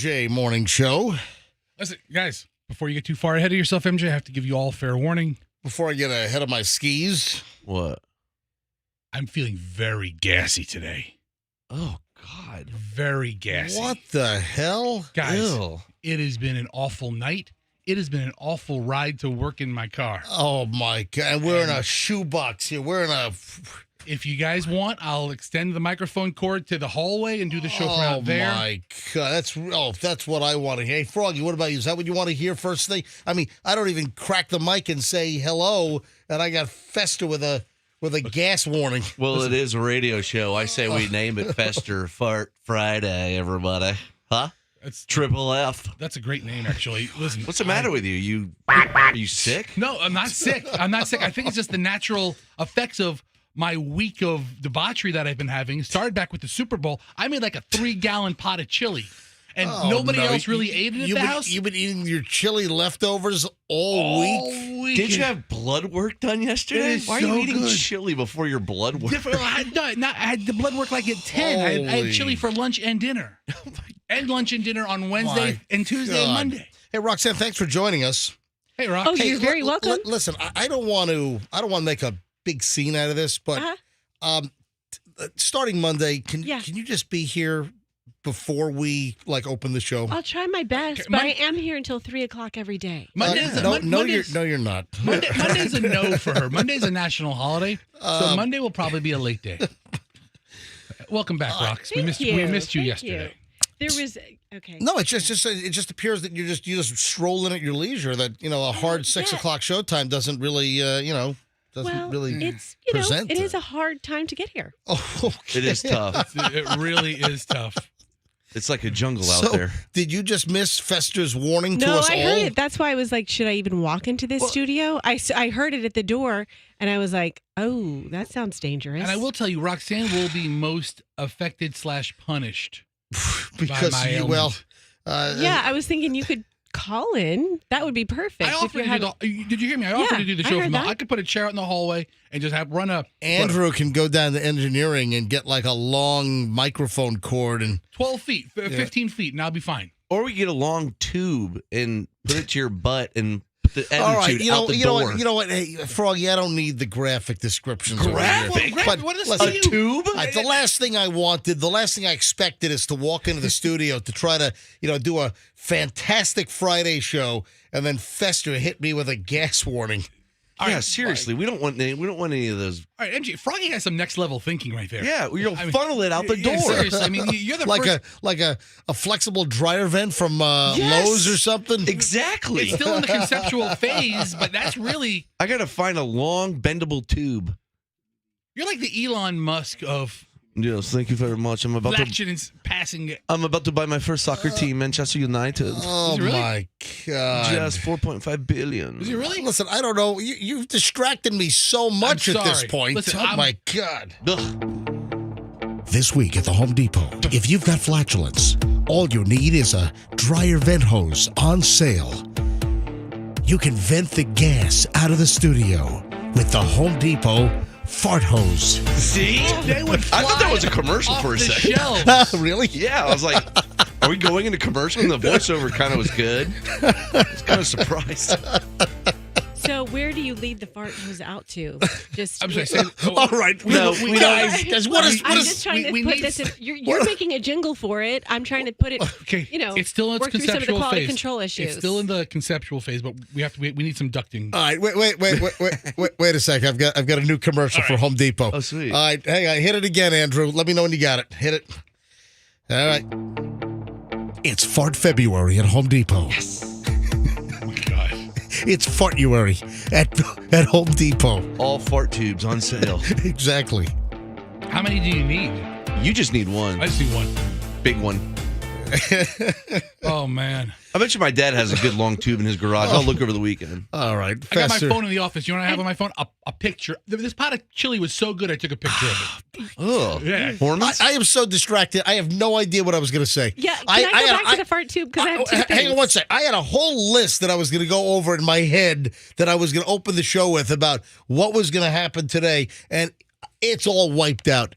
MJ Morning Show. Listen, guys, before you get too far ahead of yourself, MJ, I have to give you all fair warning. Before I get ahead of my skis. What? I'm feeling very gassy today. Oh, God. Very gassy. What the hell? Guys, Ew. it has been an awful night. It has been an awful ride to work in my car. Oh, my God. We're in a shoebox here. We're in a... If you guys want, I'll extend the microphone cord to the hallway and do the show from out there. Oh, my God. That's what I want to hear. Hey, Froggy, what about you? Is that what you want to hear first thing? I mean, I don't even crack the mic and say hello, and I got Fester with a gas warning. Well, Listen. It is a radio show. I say we name it Fester Fart Friday, everybody. Huh? That's Triple F. That's a great name, actually. Listen, What's the matter with you? Are you sick? No, I'm not sick. I think it's just the natural effects of my week of debauchery that I've been having. It started back with the Super Bowl. I made like a 3-gallon pot of chili, and nobody else really ate it at the house. You've been eating your chili leftovers all week? Did you have blood work done yesterday? Why are you eating good. chili before your blood work? I had the blood work like at 10. I had chili for lunch and dinner. And lunch and dinner on Wednesday and Tuesday and Monday. Hey, Roxanne, thanks for joining us. Hey, Rox. Oh, you're very welcome. Listen, I don't want to make a big scene out of this, but starting Monday, can you just be here before we open the show? I'll try my best, but I am here until 3:00 every day. You're not. Monday's a no for her. Monday's a national holiday, so Monday will probably be a late day. Welcome back, Rox. We missed you yesterday. There was okay. No, it just appears that you just stroll in at your leisure. That a hard 6 o'clock showtime doesn't really present. It is a hard time to get here. Oh, okay. It is tough. It really is tough. It's like a jungle out there. Did you just miss Fester's warning to us all? No, I heard it. That's why I was like, should I even walk into this studio? I heard it at the door, and I was like, oh, that sounds dangerous. And I will tell you, Roxanne will be most affected / punished. Because I was thinking you could call in. That would be perfect. I offered did you hear me? I offered to do the show from I could put a chair out in the hallway and just run a... Andrew can go down to engineering and get a long microphone cord and... 12 feet, 15 feet, and I'll be fine. Or we get a long tube and put it to your butt and put the attitude out the door. You know what? Hey, Froggy, I don't need the graphic descriptions. Graphic? What is a tube? The last thing I expected is to walk into the studio to try to, do a fantastic Friday show, and then Fester hit me with a gas warning. Seriously, we don't want any of those. All right, MJ, Froggy has some next level thinking right there. Yeah, you'll funnel it out the door. Seriously, I mean, you're the first... a flexible dryer vent from Lowe's or something. Exactly. It's still in the conceptual phase, but that's really... I got to find a long bendable tube. You're like the Elon Musk of... Yes, thank you very much. I'm about to buy my first soccer team, Manchester United. Oh, really? My God. Just $4.5 billion. Is he really? Listen, I don't know. You've distracted me so much at this point. Listen, my God. Ugh. This week at the Home Depot, if you've got flatulence, all you need is a dryer vent hose on sale. You can vent the gas out of the studio with the Home Depot fart hose. See? They would I thought that was a commercial for a second. Really? Yeah, I was like, are we going into commercial? And the voiceover kind of was good. I was kind of surprised. So where do you lead the fart hose out to? I'm sorry. All right. Guys, what is... I'm just trying to put this in... You're making a jingle for it. I'm trying to put it, it's still in its work through some of the conceptual quality phase. control issues. It's still in the conceptual phase, but we need some ducting. All right, wait a sec. I've got a new commercial for Home Depot. Oh, sweet. All right, hang on. Hit it again, Andrew. Let me know when you got it. Hit it. All right. It's Fart February at Home Depot. Yes. Oh, my God. It's Fartuary at Home Depot. All fart tubes on sale. Exactly. How many do you need? You just need one. I just need one. Big one. Oh, man. I bet you my dad has a good long tube in his garage. I'll look over the weekend. All right. I got my phone in the office. You know what I have on my phone? A picture. This pot of chili was so good, I took a picture of it. Oh, yeah. Hornets? I am so distracted. I have no idea what I was going to say. Yeah, can I go back to the fart tube? Because I have two things. Hang on one second. I had a whole list that I was going to go over in my head that I was going to open the show with about what was going to happen today, and it's all wiped out.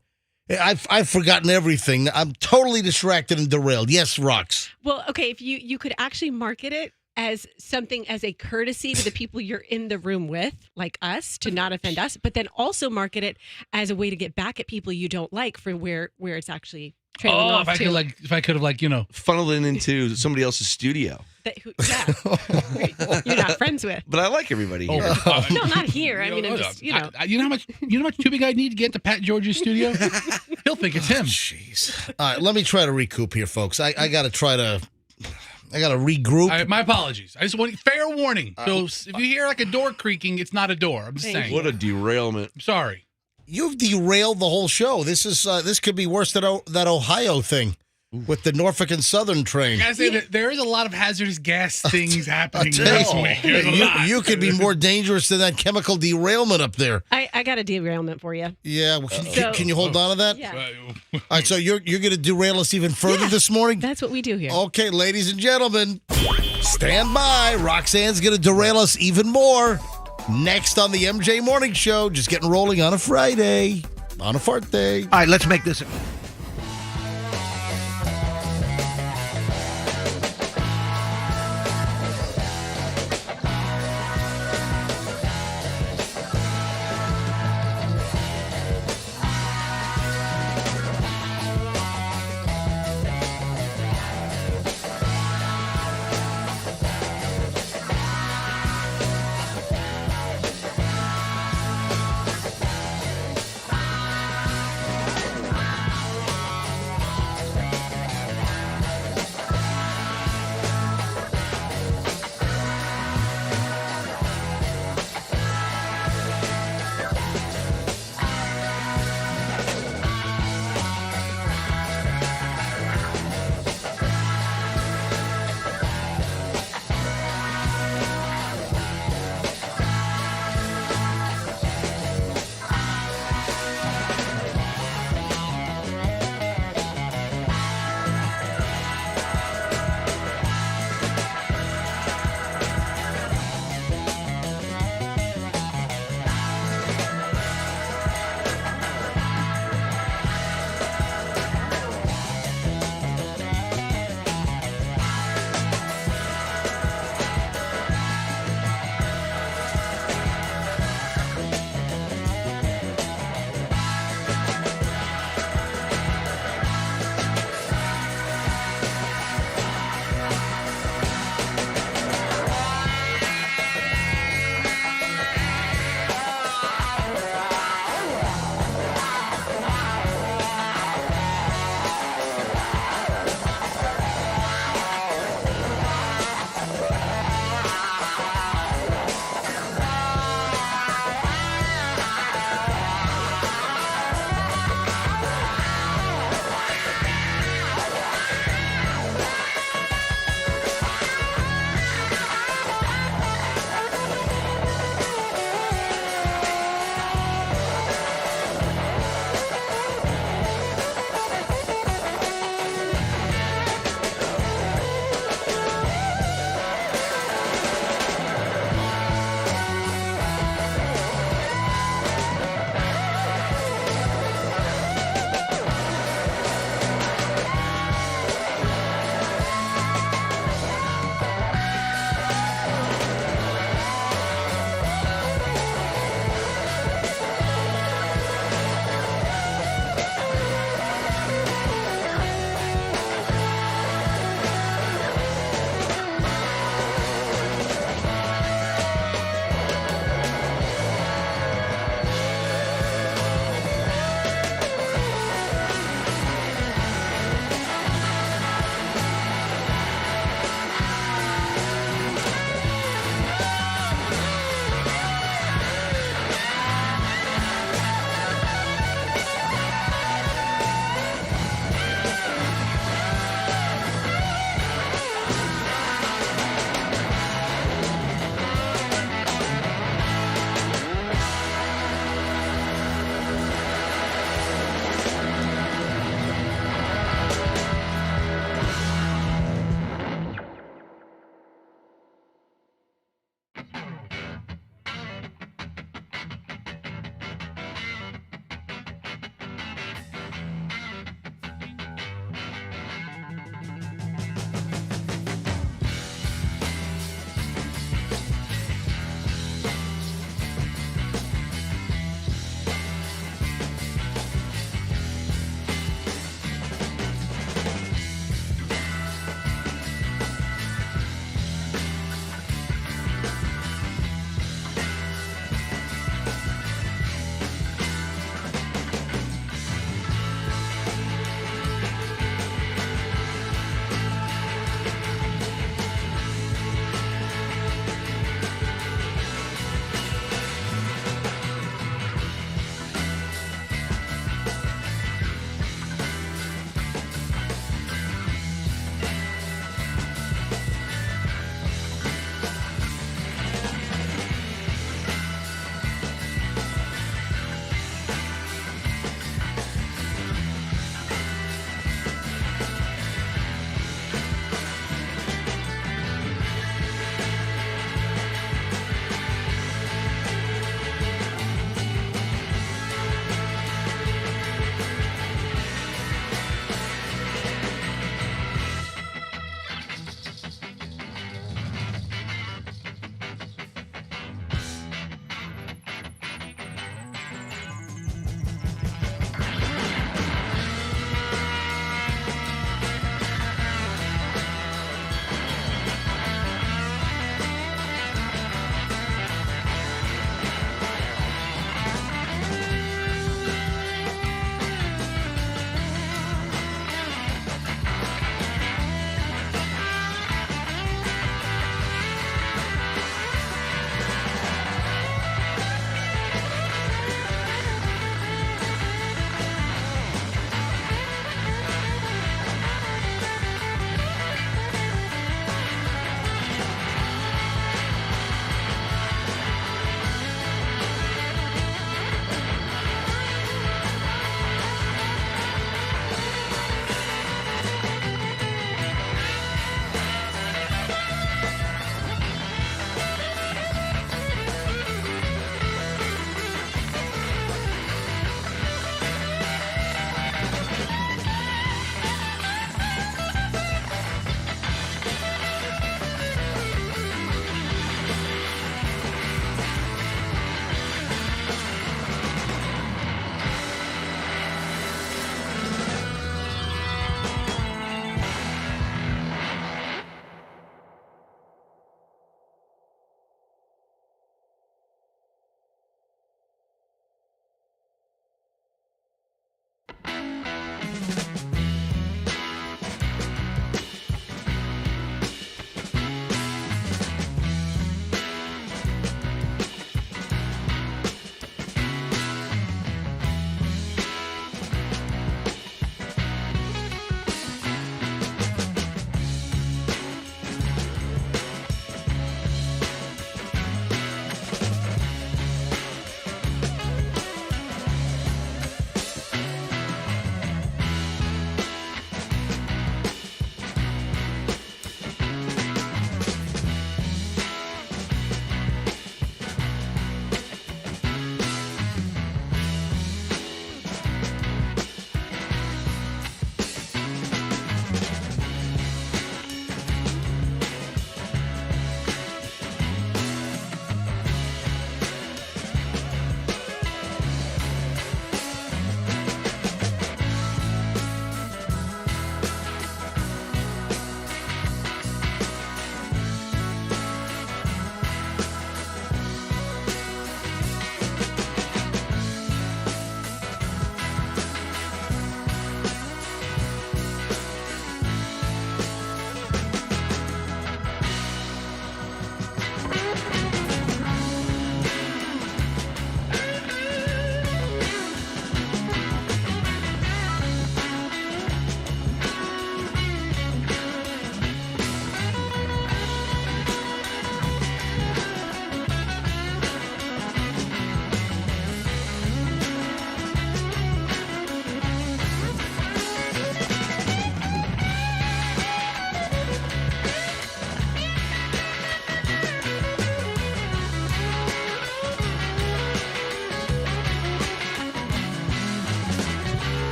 I've forgotten everything. I'm totally distracted and derailed. Yes, Rox. Well, okay, if you could actually market it as something as a courtesy to the people you're in the room with, like us, to not offend us, but then also market it as a way to get back at people you don't like for where it's actually trailing off to. If I could have Funneled it into somebody else's studio. You're not friends with. But I like everybody here. No, not here. I mean, I'm just, you know how much too big I need to get to Pat George's studio? He'll think it's him. Jeez. All right, let me try to recoup here, folks. I got to regroup. All right, my apologies. I just want fair warning. So if you hear like a door creaking, it's not a door. I'm just saying. What a derailment. I'm sorry. You've derailed the whole show. This could be worse than that Ohio thing with the Norfolk and Southern train. I gotta say that there is a lot of hazardous gas things happening tell this you, week. There's a lot. You could be more dangerous than that chemical derailment up there. I got a derailment for you. Yeah, well, can you hold on to that? Yeah. All right, so you're going to derail us even further this morning? That's what we do here. Okay, ladies and gentlemen, stand by. Roxanne's going to derail us even more. Next on the MJ Morning Show, just getting rolling on a Friday, on a fart day. All right, let's make this.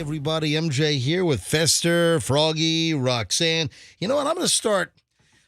everybody. MJ here with Fester, Froggy, Roxanne. You know what? I'm going to start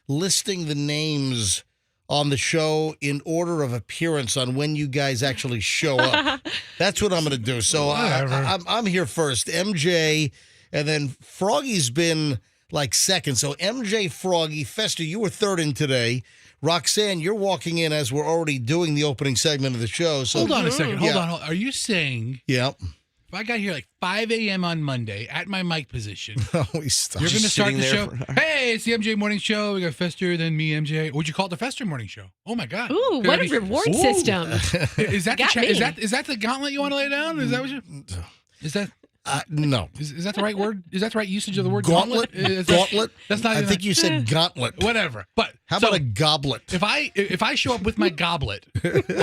listing the names on the show in order of appearance on when you guys actually show up. That's what I'm going to do. So I'm here first. MJ, and then Froggy's been like second. So MJ, Froggy, Fester, you were third in today. Roxanne, you're walking in as we're already doing the opening segment of the show. So hold on a second. Hold on. Are you saying if I got here like 5 a.m. on Monday at my mic position, you're going to start the show? Hey, it's the MJ Morning Show. We got Fester, then me, MJ. Would you call it the Fester Morning Show? Oh my God! Ooh, what a reward system! Is that is that the gauntlet you want to lay down? Is that what you? Is that? No. Is that the right word? Is that the right usage of the word gauntlet? Gauntlet? That's not. I think you said gauntlet. Whatever. But how about a goblet? If I show up with my goblet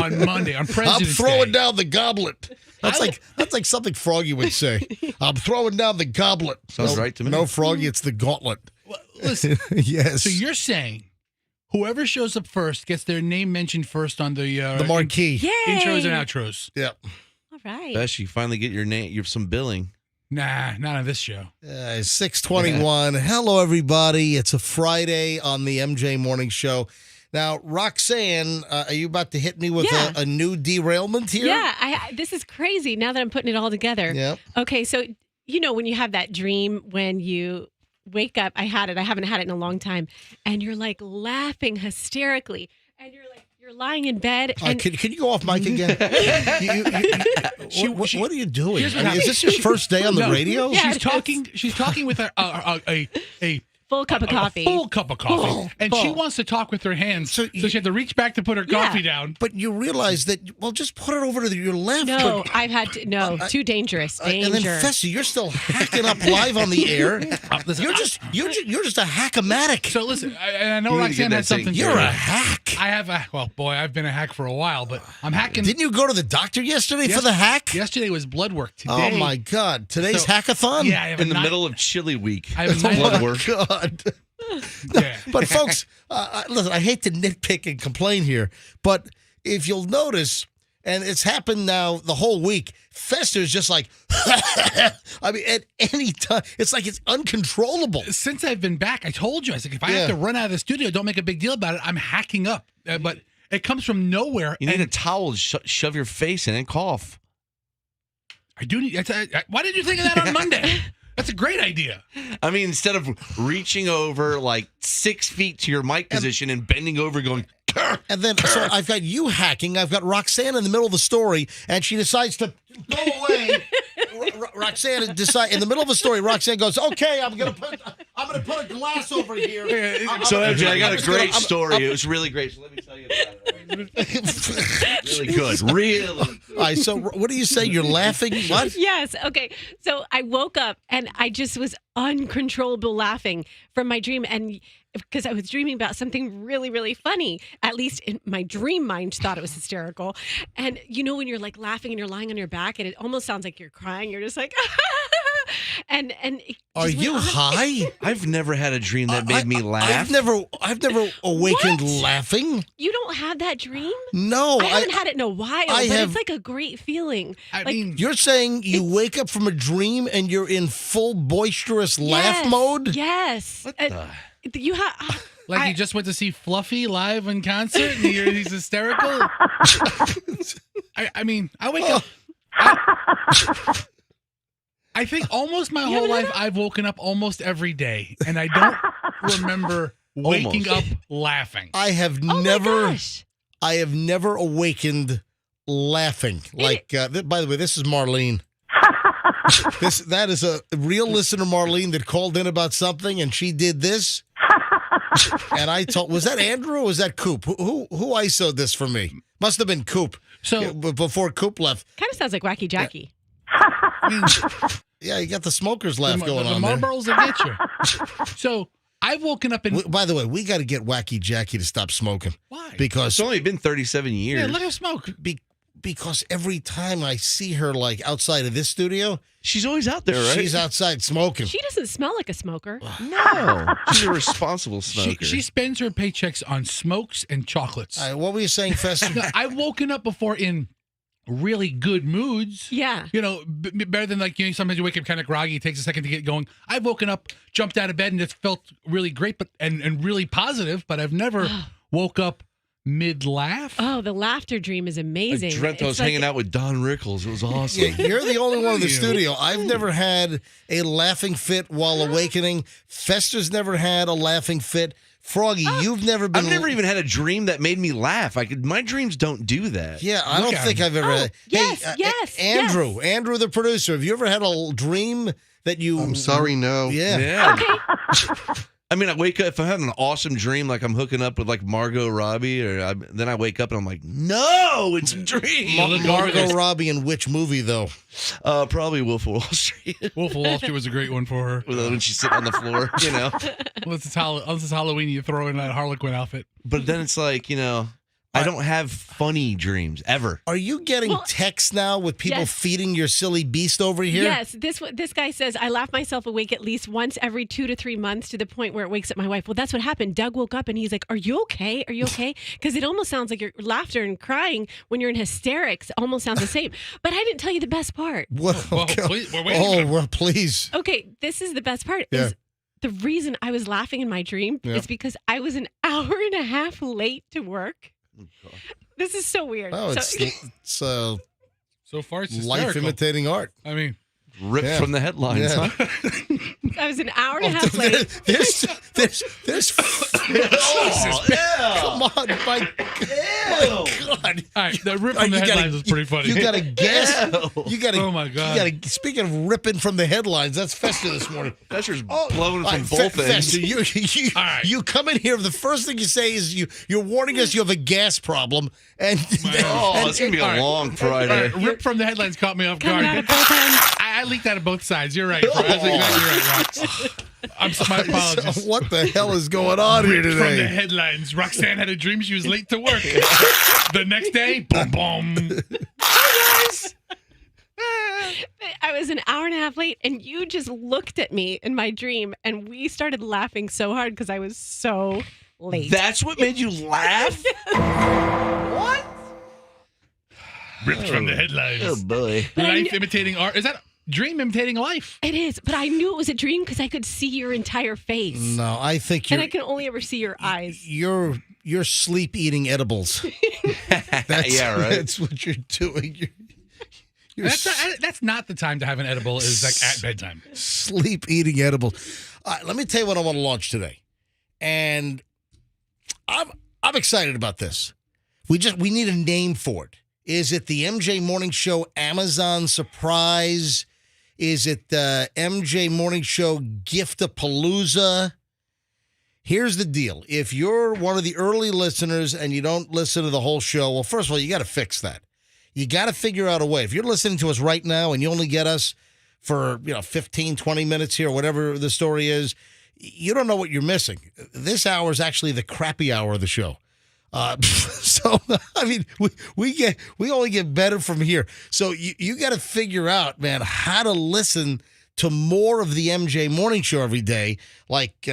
on Monday on President's Day, I'm throwing down the goblet. That's like something Froggy would say. I'm throwing down the goblet. Sounds right to me. No, Froggy, it's the gauntlet. Well, listen. Yes. So you're saying whoever shows up first gets their name mentioned first on the marquee. Intros and outros. Yep. All right. Best you finally get your name. You have some billing. Nah, not on this show. 6:21. Hello, everybody. It's a Friday on the MJ Morning Show. Now, Roxanne, are you about to hit me with a new derailment here? Yeah, this is crazy now that I'm putting it all together. Yep. Okay, so when you have that dream when you wake up, I haven't had it in a long time, and you're like laughing hysterically, and you're lying in bed. And can you go off mic again? What are you doing? Is this your first day on the radio? Yeah, she's talking with a full cup of coffee. Full cup of coffee. She wants to talk with her hands. So she had to reach back to put her coffee down. But you realize that, just put it over to your left. No, I've had to, too dangerous. Danger. And then, Fessy, you're still hacking up live on the air. You're just a hack-o-matic. So listen, I know Roxanne has something. You're a hack. I've been a hack for a while, but I'm hacking. Didn't you go to the doctor yesterday for the hack? Yesterday was blood work. Today, oh, my God. Today's hackathon? Yeah. In the middle of Chili Week. I have blood work. God. Yeah. But folks, listen, I hate to nitpick and complain here, but if you'll notice, and it's happened now the whole week, Fester's just like, I mean, at any time, it's like it's uncontrollable. Since I've been back, I told you, I said, if I have to run out of the studio, don't make a big deal about it. I'm hacking up. But it comes from nowhere. You need a towel to shove your face in and cough. I do need. Why didn't you think of that on Monday? That's a great idea. I mean, instead of reaching over like 6 feet to your mic position and bending over going, and then so I've got you hacking. I've got Roxanne in the middle of the story, and she decides to go away. Roxanne decide in the middle of the story. Roxanne goes, "Okay, I'm gonna put a glass over here." So MJ, I got a great story. It was really great. So let me tell you about it. Really good. Really good. All right. So what do you say? You're laughing? What? Yes. Okay. So I woke up and I just was uncontrollable laughing from my dream, and because I was dreaming about something really, really funny. At least in my dream mind thought it was hysterical. And when you're like laughing and you're lying on your back and it almost sounds like you're crying, you're just like, and are you high? I've never had a dream that made me laugh. I've never awakened laughing. You don't have that dream? No, I haven't had it in a while. It's like a great feeling. I mean, you're saying you wake up from a dream and you're in full boisterous laugh mode? Yes. What the? You have you just went to see Fluffy live in concert and he's hysterical. I mean, I wake up. I think almost my whole life I've woken up almost every day, and I don't remember waking up laughing. I have never awakened laughing. By the way, this is Marlene. That is a real listener, Marlene, that called in about something, and she did this. And I was that Andrew or was that Coop? Who ISO'd this for me? Must have been Coop. So before Coop left. Kind of sounds like Wacky Jackie. I mean, yeah, you got the smoker's laugh going on there. The Marlboros will get you. So I've woken up and... By the way, we got to get Wacky Jackie to stop smoking. Why? Because it's only been 37 years. Yeah, let her smoke. Because every time I see her like outside of this studio, she's always out there, right? She's outside smoking. She doesn't smell like a smoker. No, she's a responsible smoker. She spends her paychecks on smokes and chocolates. What were you saying, Fester? I've woken up before in really good moods. Yeah. You know, better than like, sometimes you wake up kind of groggy. It takes a second to get going. I've woken up, jumped out of bed, and just felt really great, and really positive. But I've never woke up mid-laugh. Oh, the laughter dream is amazing. I dreamt I was hanging out with Don Rickles. It was awesome. Yeah, you're the only one in the studio. I've never had a laughing fit while awakening. Fester's never had a laughing fit. Froggy, you've never been. I've never even had a dream that made me laugh. My dreams don't do that. Yeah, I don't think I've ever had. Yes, hey, yes, Andrew, Andrew, the producer. Have you ever had a dream that you? I'm sorry, no. Yeah. Okay. I mean, I wake up, if I had an awesome dream, like I'm hooking up with like Margot Robbie, then I wake up and I'm like, no, it's a dream. Margot Robbie in which movie, though? Probably Wolf of Wall Street. Wolf of Wall Street was a great one for her. When she's sitting on the floor, Well, this is Halloween, you throw in that Harlequin outfit. But then it's like, I don't have funny dreams ever. Are you getting texts now with people feeding your silly beast over here? Yes, this guy says, I laugh myself awake at least once every 2 to 3 months to the point where it wakes up my wife. Well, that's what happened. Doug woke up and he's like, are you okay? Are you okay? Because it almost sounds like your laughter and crying when you're in hysterics almost sounds the same. But I didn't tell you the best part. Well, Please, we're waiting. Please. Okay, this is the best part. Is the reason I was laughing in my dream is because I was an hour and a half late to work. This is so weird. Oh, it's so far it's life hysterical. imitating art. I mean, ripped from the headlines, huh? I was an hour and a half late. There's come on, my God. All right, the rip from the headlines is pretty funny. You got to guess. You got to. Oh my God. You got to. Speaking of ripping from the headlines, that's Fester this morning. Fester's blowing from both Fester, ends. you come in here. The first thing you say is you're warning us you have a gas problem, and it's gonna be a long Friday. Right, rip from the headlines caught me off guard. Coming out of both ends. I leaked out of both sides. You're right. That's exactly right, Rox. My apologies. What the hell is going on here Ripped from the today? headlines. Roxanne had a dream she was late to work. The next day, boom, boom. Hi, guys. I was an hour and a half late, and you just looked at me in my dream, and we started laughing so hard because I was so late. That's what made you laugh? What? Ripped from the headlines. Oh, boy. Life imitating art. Is that dream imitating life? It is, but I knew it was a dream because I could see your entire face. No, I think And I can only ever see your eyes. You're sleep eating edibles. That's, yeah, right. That's what you're doing. That's not the time to have an edible. Is like at bedtime. Sleep eating edibles. Let me tell you what I want to launch today, and I'm excited about this. We need a name for it. Is it the MJ Morning Show Amazon Surprise? Is it the MJ Morning Show Gift-a-Palooza? Here's the deal. If you're one of the early listeners and you don't listen to the whole show, well, first of all, you got to fix that. You got to figure out a way. If you're listening to us right now and you only get us for 15, 20 minutes here, whatever the story is, you don't know what you're missing. This hour is actually the crappy hour of the show. So I mean, we only get better from here. So you got to figure out, man, how to listen to more of the MJ Morning Show every day. Like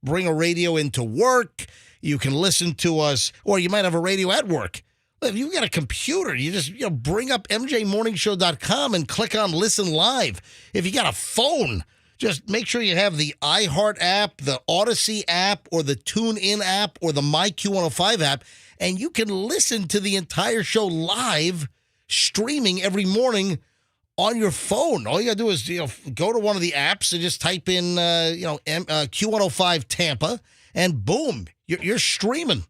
bring a radio into work. You can listen to us, or you might have a radio at work. If you've got a computer, you just bring up mjmorningshow.com and click on Listen Live. If you got a phone, just make sure you have the iHeart app, the Odyssey app, or the TuneIn app, or the MyQ105 app, and you can listen to the entire show live, streaming every morning on your phone. All you got to do is go to one of the apps and just type in Q105 Tampa, and boom, you're streaming.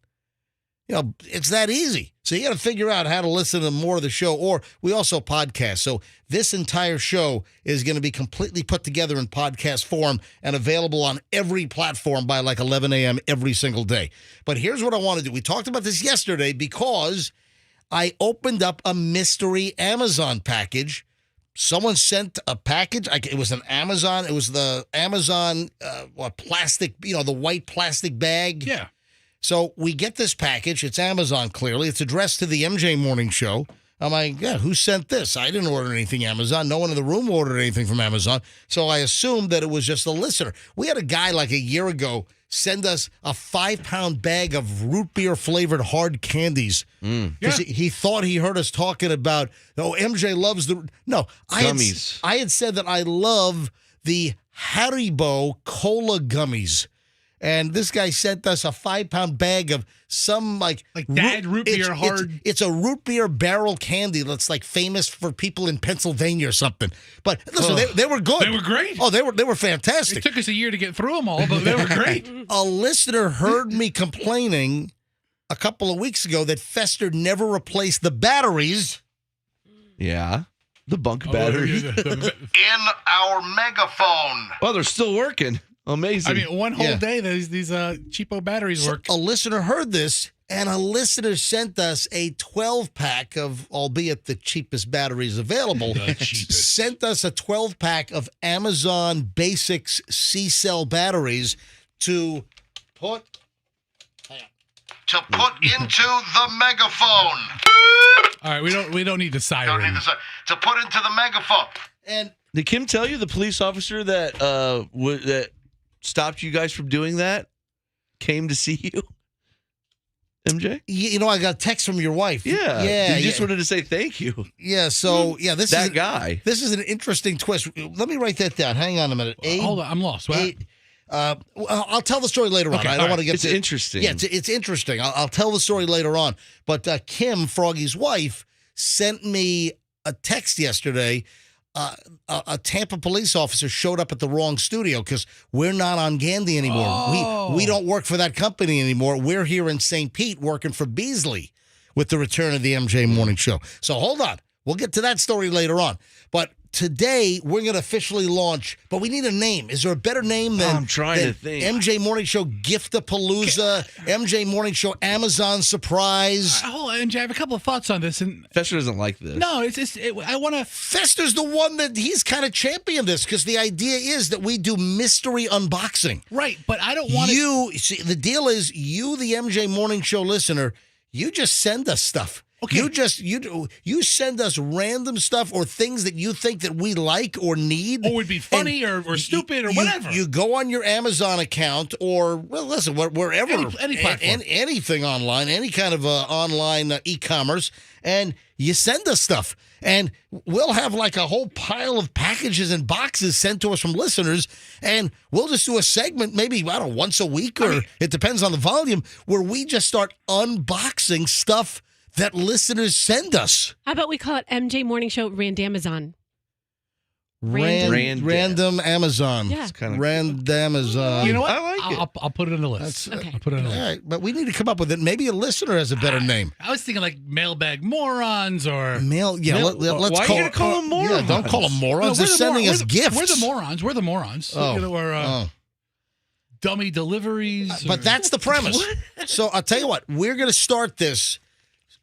It's that easy. So you got to figure out how to listen to more of the show, or we also podcast. So this entire show is going to be completely put together in podcast form and available on every platform by like 11 a.m. every single day. But here's what I want to do. We talked about this yesterday because I opened up a mystery Amazon package. Someone sent a package. It was an Amazon. It was the Amazon plastic, the white plastic bag. Yeah. So we get this package. It's Amazon, clearly. It's addressed to the MJ Morning Show. I'm like, yeah, who sent this? I didn't order anything Amazon. No one in the room ordered anything from Amazon. So I assumed that it was just a listener. We had a guy like a year ago send us a 5-pound bag of root beer flavored hard candies. Because he thought he heard us talking about, MJ loves the... No, Gummies. I had said that I love the Haribo Cola gummies. And this guy sent us a 5-pound bag of some like Dad root beer hard. It's a root beer barrel candy that's like famous for people in Pennsylvania or something. But listen, they were good. They were great. Oh, they were fantastic. It took us a year to get through them all, but they were great. A listener heard me complaining a couple of weeks ago that Fester never replaced the batteries. Yeah. The bunk battery. In our megaphone. Well, they're still working. Amazing. I mean, one whole day these cheapo batteries work. A listener heard this, and a listener sent us a 12-pack of, albeit the cheapest batteries available, sent us a 12-pack of Amazon Basics C-cell batteries to put into the megaphone. All right, we don't need the siren. To put into the megaphone. And did Kim tell you the police officer that that stopped you guys from doing that came to see you? MJ? You know, I got a text from your wife. Yeah. He just wanted to say thank you. Yeah, so, this that is guy. This is an interesting twist. Let me write that down. Hang on a minute. Hold on, I'm lost. What? I'll tell the story later on. I don't want to get it's to interesting. Yeah, it's interesting. I'll tell the story later on. But Kim, Froggy's wife, sent me a text yesterday. A Tampa police officer showed up at the wrong studio because we're not on Gandy anymore. We don't work for that company anymore. We're here in St. Pete working for Beasley with the return of the MJ Morning Show. So hold on. We'll get to that story later on. But today, we're going to officially launch, but we need a name. Is there a better name than, I'm trying to think. MJ Morning Show Gift-a-Palooza, MJ Morning Show Amazon Surprise? Hold on, MJ, I have a couple of thoughts on this. And Fester doesn't like this. no, I want to... Fester's the one that he's kind of championed this because the idea is that we do mystery unboxing. Right, but I don't want See, the deal is you, the MJ Morning Show listener, you just send us stuff. Okay. You send us random stuff or things that you think that we like or need. Or would be funny or stupid or whatever. You go on your Amazon account or, well, listen, wherever. Any platform. Anything online, any kind of online e-commerce, and you send us stuff. And we'll have like a whole pile of packages and boxes sent to us from listeners, and we'll just do a segment maybe, I don't know, once a week, or it depends on the volume, where we just start unboxing stuff that listeners send us. How about we call it MJ Morning Show Randamazon? Random Amazon. Yeah. It's kind of Randamazon. You know what? I like it. I'll put it on the list. Okay. I'll put it on the All list. right, but we need to come up with it. Maybe a listener has a better name. I was thinking like mailbag morons or... Let's why call are you gonna call them morons? Yeah, don't call them morons. They're sending us gifts. We're the morons. We're the morons. Or dummy deliveries. But that's the premise. So I'll tell you what, we're going to start this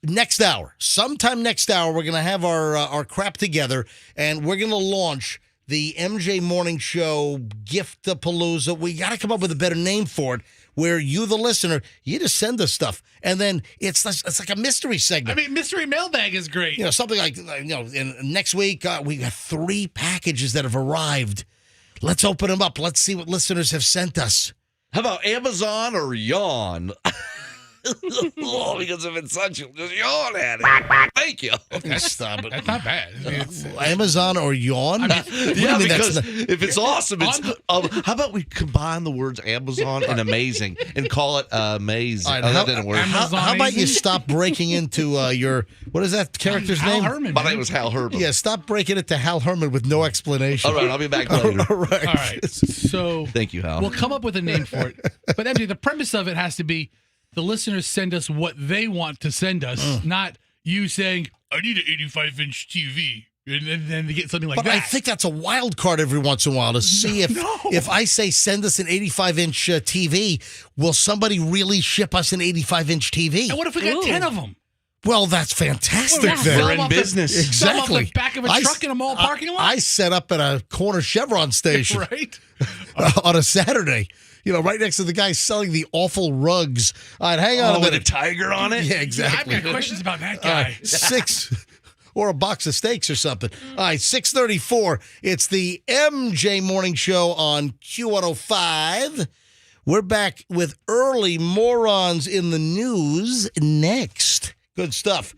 next hour. Sometime next hour, we're going to have our crap together, and we're going to launch the MJ Morning Show Gift-a-Palooza. We got to come up with a better name for it, where you, the listener, you just send us stuff, and then it's like a mystery segment. I mean, mystery mailbag is great. You know, something like, next week, we got 3 packages that have arrived. Let's open them up. Let's see what listeners have sent us. How about Amazon or yawn? Because if it's such, you'll just yawn at it. Thank you. Stop it. That's not bad. I mean, Amazon or yawn? Yeah, because if it's awesome, it's. How about we combine the words Amazon and amazing and call it amazing? All right, that didn't work. How about you stop breaking into your, what is that character's Hal name? Herman. My name was Hal Herman. Yeah, stop breaking it to Hal Herman with no explanation. All right, I'll be back later. All right. All right. So Thank you, Hal. we'll come up with a name for it. But MJ, the premise of it has to be the listeners send us what they want to send us, not you saying, I need an 85-inch TV. And then they get something like But that. I think that's a wild card every once in a while to see if I say send us an 85-inch TV, will somebody really ship us an 85-inch TV? And what if we got 10 of them? Well, that's fantastic Well, then. We're in business. Exactly. Off the back of a truck in a mall parking lot? I set up at a corner Chevron station Right? on a Saturday. You know, right next to the guy selling the awful rugs. All right, hang on a with a minute. tiger on it? Yeah, exactly. I've got questions about that All guy. right, 6 or a box of steaks or something. All right, 6:34. It's the MJ Morning Show on Q105. We're back with early morons in the news next. Good stuff.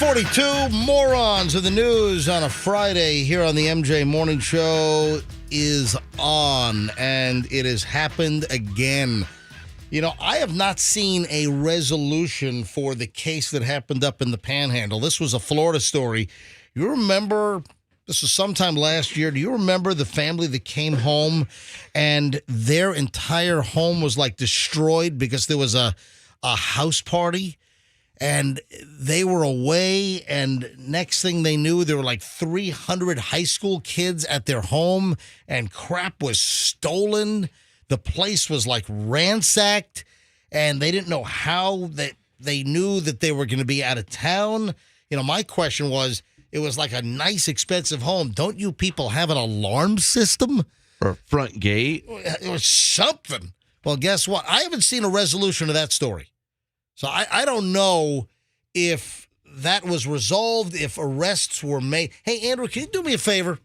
6:42, morons of the news on a Friday here on the MJ Morning Show is on, and it has happened again. You know, I have not seen a resolution for the case that happened up in the Panhandle. This was a Florida story. You remember, this was sometime last year. Do you remember the family that came home and their entire home was like destroyed because there was a house party? And they were away, and next thing they knew, there were like 300 high school kids at their home, and crap was stolen. The place was like ransacked, and they didn't know how that they knew that they were going to be out of town. You know, my question was, it was like a nice, expensive home. Don't you people have an alarm system? Or a front gate? It was something. Well, guess what? I haven't seen a resolution of that story. So I don't know if that was resolved, if arrests were made. Hey, Andrew, can you do me a favor?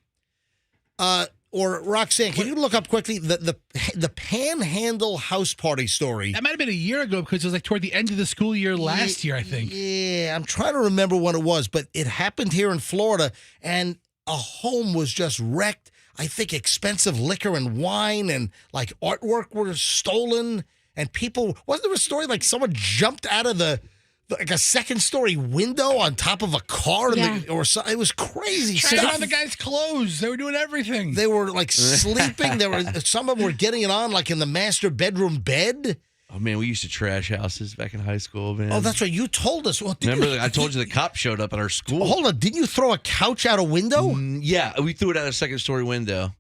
Or Roxanne, can you look up quickly the Panhandle house party story? That might have been a year ago because it was like toward the end of the school year last year, I think. Yeah, I'm trying to remember when it was, but it happened here in Florida, and a home was just wrecked. I think expensive liquor and wine and like artwork were stolen. And people, wasn't there a story like someone jumped out of like a second story window on top of a car? Yeah. Or something? It was crazy Trying stuff. on the guy's clothes. They were doing everything. They were like sleeping. Some of them were getting it on like in the master bedroom bed. Oh, man, we used to trash houses back in high school, man. Oh, that's right. You told us. Well, Remember, I told you the cop showed up at our school. Hold on. Didn't you throw a couch out a window? Yeah, we threw it out a second story window.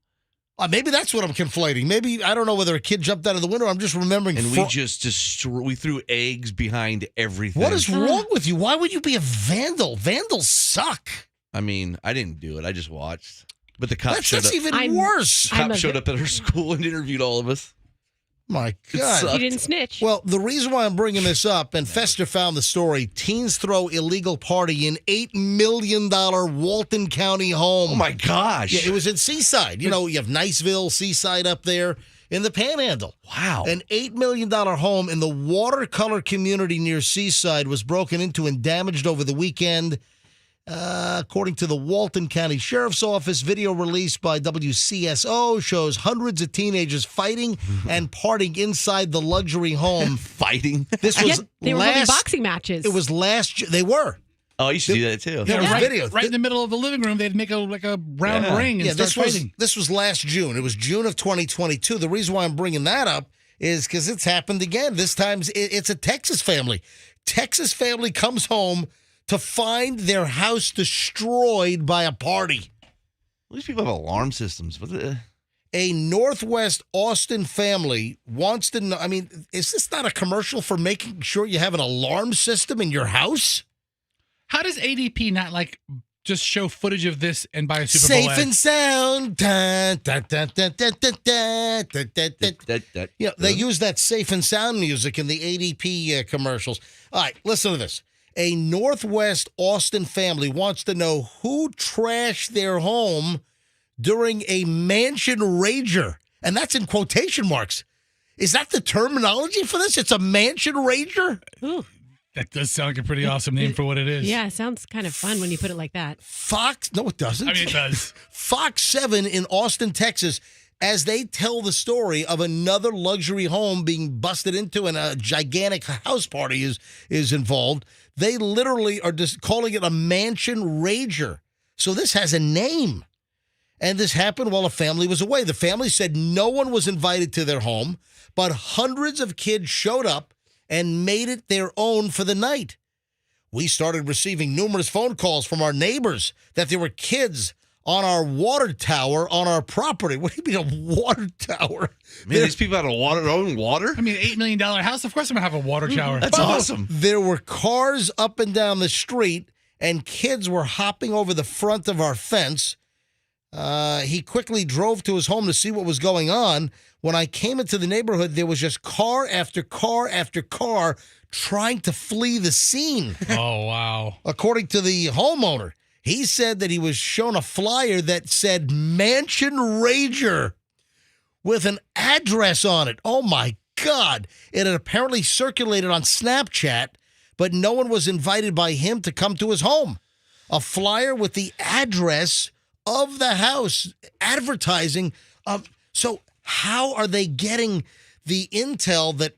Maybe that's what I'm conflating. Maybe, I don't know whether a kid jumped out of the window. I'm just remembering. And we threw eggs behind everything. What is wrong with you? Why would you be a vandal? Vandals suck. I mean, I didn't do it. I just watched. But the cop showed That's up. even worse. The cop showed up at our school and interviewed all of us. My God. You didn't snitch. Well, the reason why I'm bringing this up, and Fester found the story, teens throw illegal party in $8 million Walton County home. Oh, my gosh. Yeah, it was in Seaside. You know, you have Niceville, Seaside up there in the Panhandle. Wow. An $8 million home in the watercolor community near Seaside was broken into and damaged over the weekend. According to the Walton County Sheriff's Office, video released by WCSO shows hundreds of teenagers fighting and partying inside the luxury home. Fighting? This was they were holding boxing matches. It was they were. Oh, I used to do that, too. There was video. Right in the middle of the living room, they'd make a round ring and start fighting. This was last June. It was June of 2022. The reason why I'm bringing that up is because it's happened again. This time it's a Texas family. Texas family comes home to find their house destroyed by a party. These people have alarm systems. A Northwest Austin family wants to know, I mean, is this not a commercial for making sure you have an alarm system in your house? How does ADP not like just show footage of this and buy a Super Bowl Safe ad? and sound. Dun, dun, dun, dun, dun, dun, dun, dun, dun, dun. Yeah, they use that safe and sound music in the ADP commercials. All right, listen to this. A Northwest Austin family wants to know who trashed their home during a mansion rager. And that's in quotation marks. Is that the terminology for this? It's a mansion rager? Ooh. That does sound like a pretty awesome name for what it is. Yeah, it sounds kind of fun when you put it like that. No, it doesn't. I mean, it does. Fox 7 in Austin, Texas, as they tell the story of another luxury home being busted into and a gigantic house party is involved. They literally are just calling it a mansion rager. So this has a name. And this happened while a family was away. The family said no one was invited to their home, but hundreds of kids showed up and made it their own for the night. We started receiving numerous phone calls from our neighbors that there were kids on our water tower on our property. What do you mean a water tower? Man, these people had their own water? I mean, $8 million house. Of course, I'm gonna have a water shower. That's awesome. There were cars up and down the street, and kids were hopping over the front of our fence. He quickly drove to his home to see what was going on. When I came into the neighborhood, there was just car after car after car trying to flee the scene. Oh, wow. According to the homeowner, he said that he was shown a flyer that said Mansion Rager with an address on it. Oh, my God. It had apparently circulated on Snapchat. but no one was invited by him to come to his home. A flyer with the address of the house advertising. So how are they getting the intel that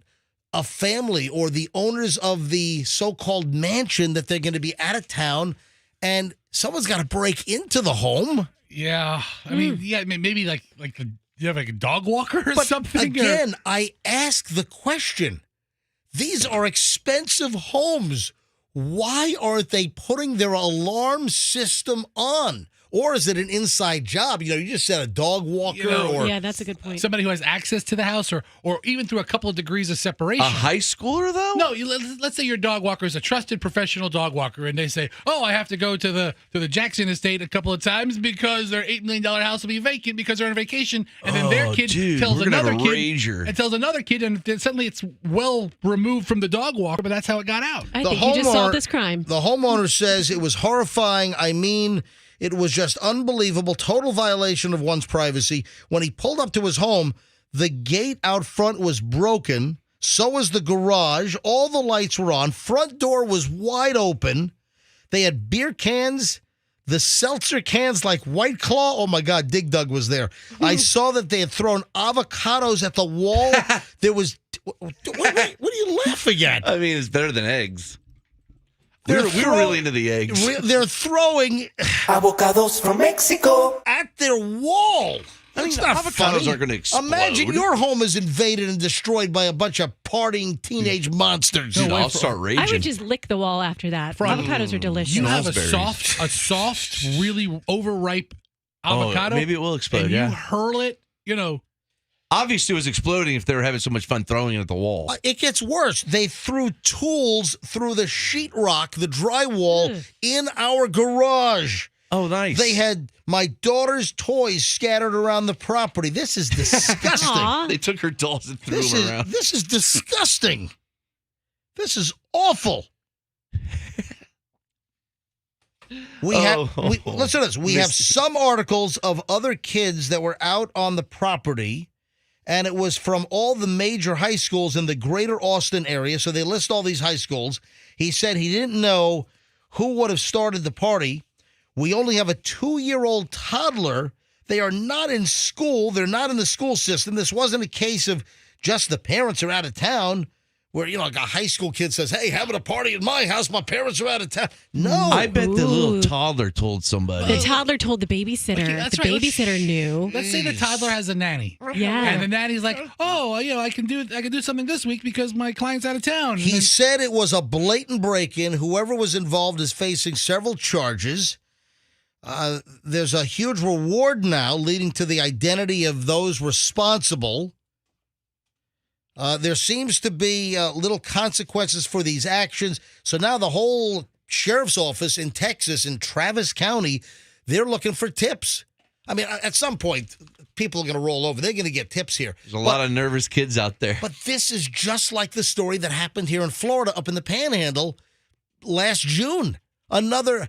a family or the owners of the so-called mansion that they're going to be out of town and someone's got to break into the home? Yeah. I mean, maybe like you have like a dog walker or But something? again, I ask the question. These are expensive homes. Why aren't they putting their alarm system on? Or is it an inside job? You just said a dog walker or Yeah, that's a good point. Somebody who has access to the house or even through a couple of degrees of separation. A high schooler, though? No, let's say your dog walker is a trusted professional dog walker, and they say, "Oh, I have to go to the Jackson estate a couple of times because their $8 million house will be vacant because they're on vacation." And then their kid tells another kid, and tells another kid, and then suddenly it's well removed from the dog walker. But that's how it got out. I think you just solved this crime. The homeowner says it was horrifying. I mean, it was just unbelievable, total violation of one's privacy. When he pulled up to his home, the gate out front was broken. So was the garage. All the lights were on. Front door was wide open. They had beer cans, the seltzer cans like White Claw. Oh, my God, Dig Dug was there. I saw that they had thrown avocados at the wall. There was... What are you laughing at? I mean, it's better than eggs. We were really into the eggs. They're throwing avocados from Mexico at their wall. That's not avocados funny. aren't going to explode. Imagine your home is invaded and destroyed by a bunch of partying teenage monsters. Dude, I'll start raging. I would just lick the wall after that. Avocados are delicious. You have a soft, really overripe avocado. Maybe it will explode. And you hurl it. Obviously, it was exploding if they were having so much fun throwing it at the wall. It gets worse. They threw tools through the sheetrock, the drywall, in our garage. Oh, nice. They had my daughter's toys scattered around the property. This is disgusting. They took her dolls and threw them around. This is disgusting. This is awful. Listen to this. We have some articles of other kids that were out on the property, and it was from all the major high schools in the greater Austin area. So they list all these high schools. He said he didn't know who would have started the party. We only have a 2-year-old toddler. They are not in school. They're not in the school system. This wasn't a case of just the parents are out of town where, like a high school kid says, hey, having a party at my house. My parents are out of town. No. I bet the little toddler told somebody. The toddler told the babysitter. Okay, the babysitter knew. Let's say the toddler has a nanny. Yeah. And the nanny's like, oh, I can do something this week because my client's out of town. He said it was a blatant break-in. Whoever was involved is facing several charges. There's a huge reward now leading to the identity of those responsible. There seems to be little consequences for these actions. So now the whole sheriff's office in Texas, in Travis County, they're looking for tips. I mean, at some point, people are going to roll over. They're going to get tips here. There's a lot of nervous kids out there. But this is just like the story that happened here in Florida up in the Panhandle last June. Another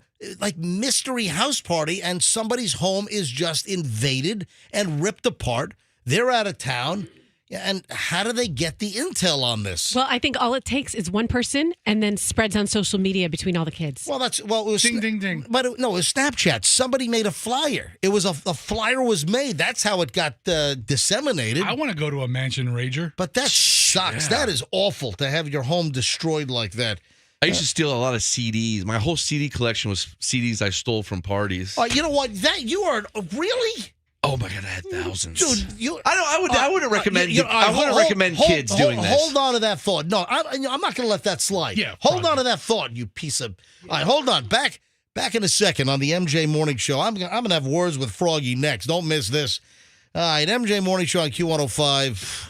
mystery house party, and somebody's home is just invaded and ripped apart. They're out of town. And how do they get the intel on this? Well, I think all it takes is one person and then spreads on social media between all the kids. Well, it was ding, ding, ding. But it was Snapchat. Somebody made a flyer. It was a flyer was made. That's how it got disseminated. I want to go to a mansion rager. But that sucks. Yeah. That is awful to have your home destroyed like that. I used to steal a lot of CDs. My whole CD collection was CDs I stole from parties. You know what? You are really. Oh my God! I had thousands, dude. I wouldn't recommend. I wouldn't recommend kids doing this. Hold on to that thought. No, I'm not going to let that slide. Yeah, hold on to that thought, you piece of. All right, hold on. Back in a second on the MJ Morning Show. I'm gonna have words with Froggy next. Don't miss this. All right, MJ Morning Show on Q105.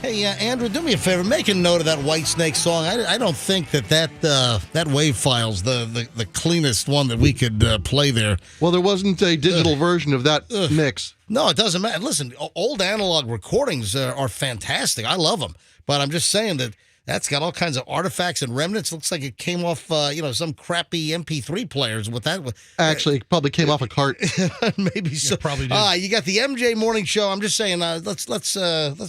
Hey, Andrew, do me a favor. Make a note of that Whitesnake song. I don't think that wave file's the cleanest one that we could play there. Well, there wasn't a digital version of that mix. No, it doesn't matter. Listen, old analog recordings are fantastic. I love them. But I'm just saying that's got all kinds of artifacts and remnants. Looks like it came off, some crappy MP3 players with that. Actually, it probably came off a cart. Maybe so. Probably did. You got the MJ Morning Show. I'm just saying, let's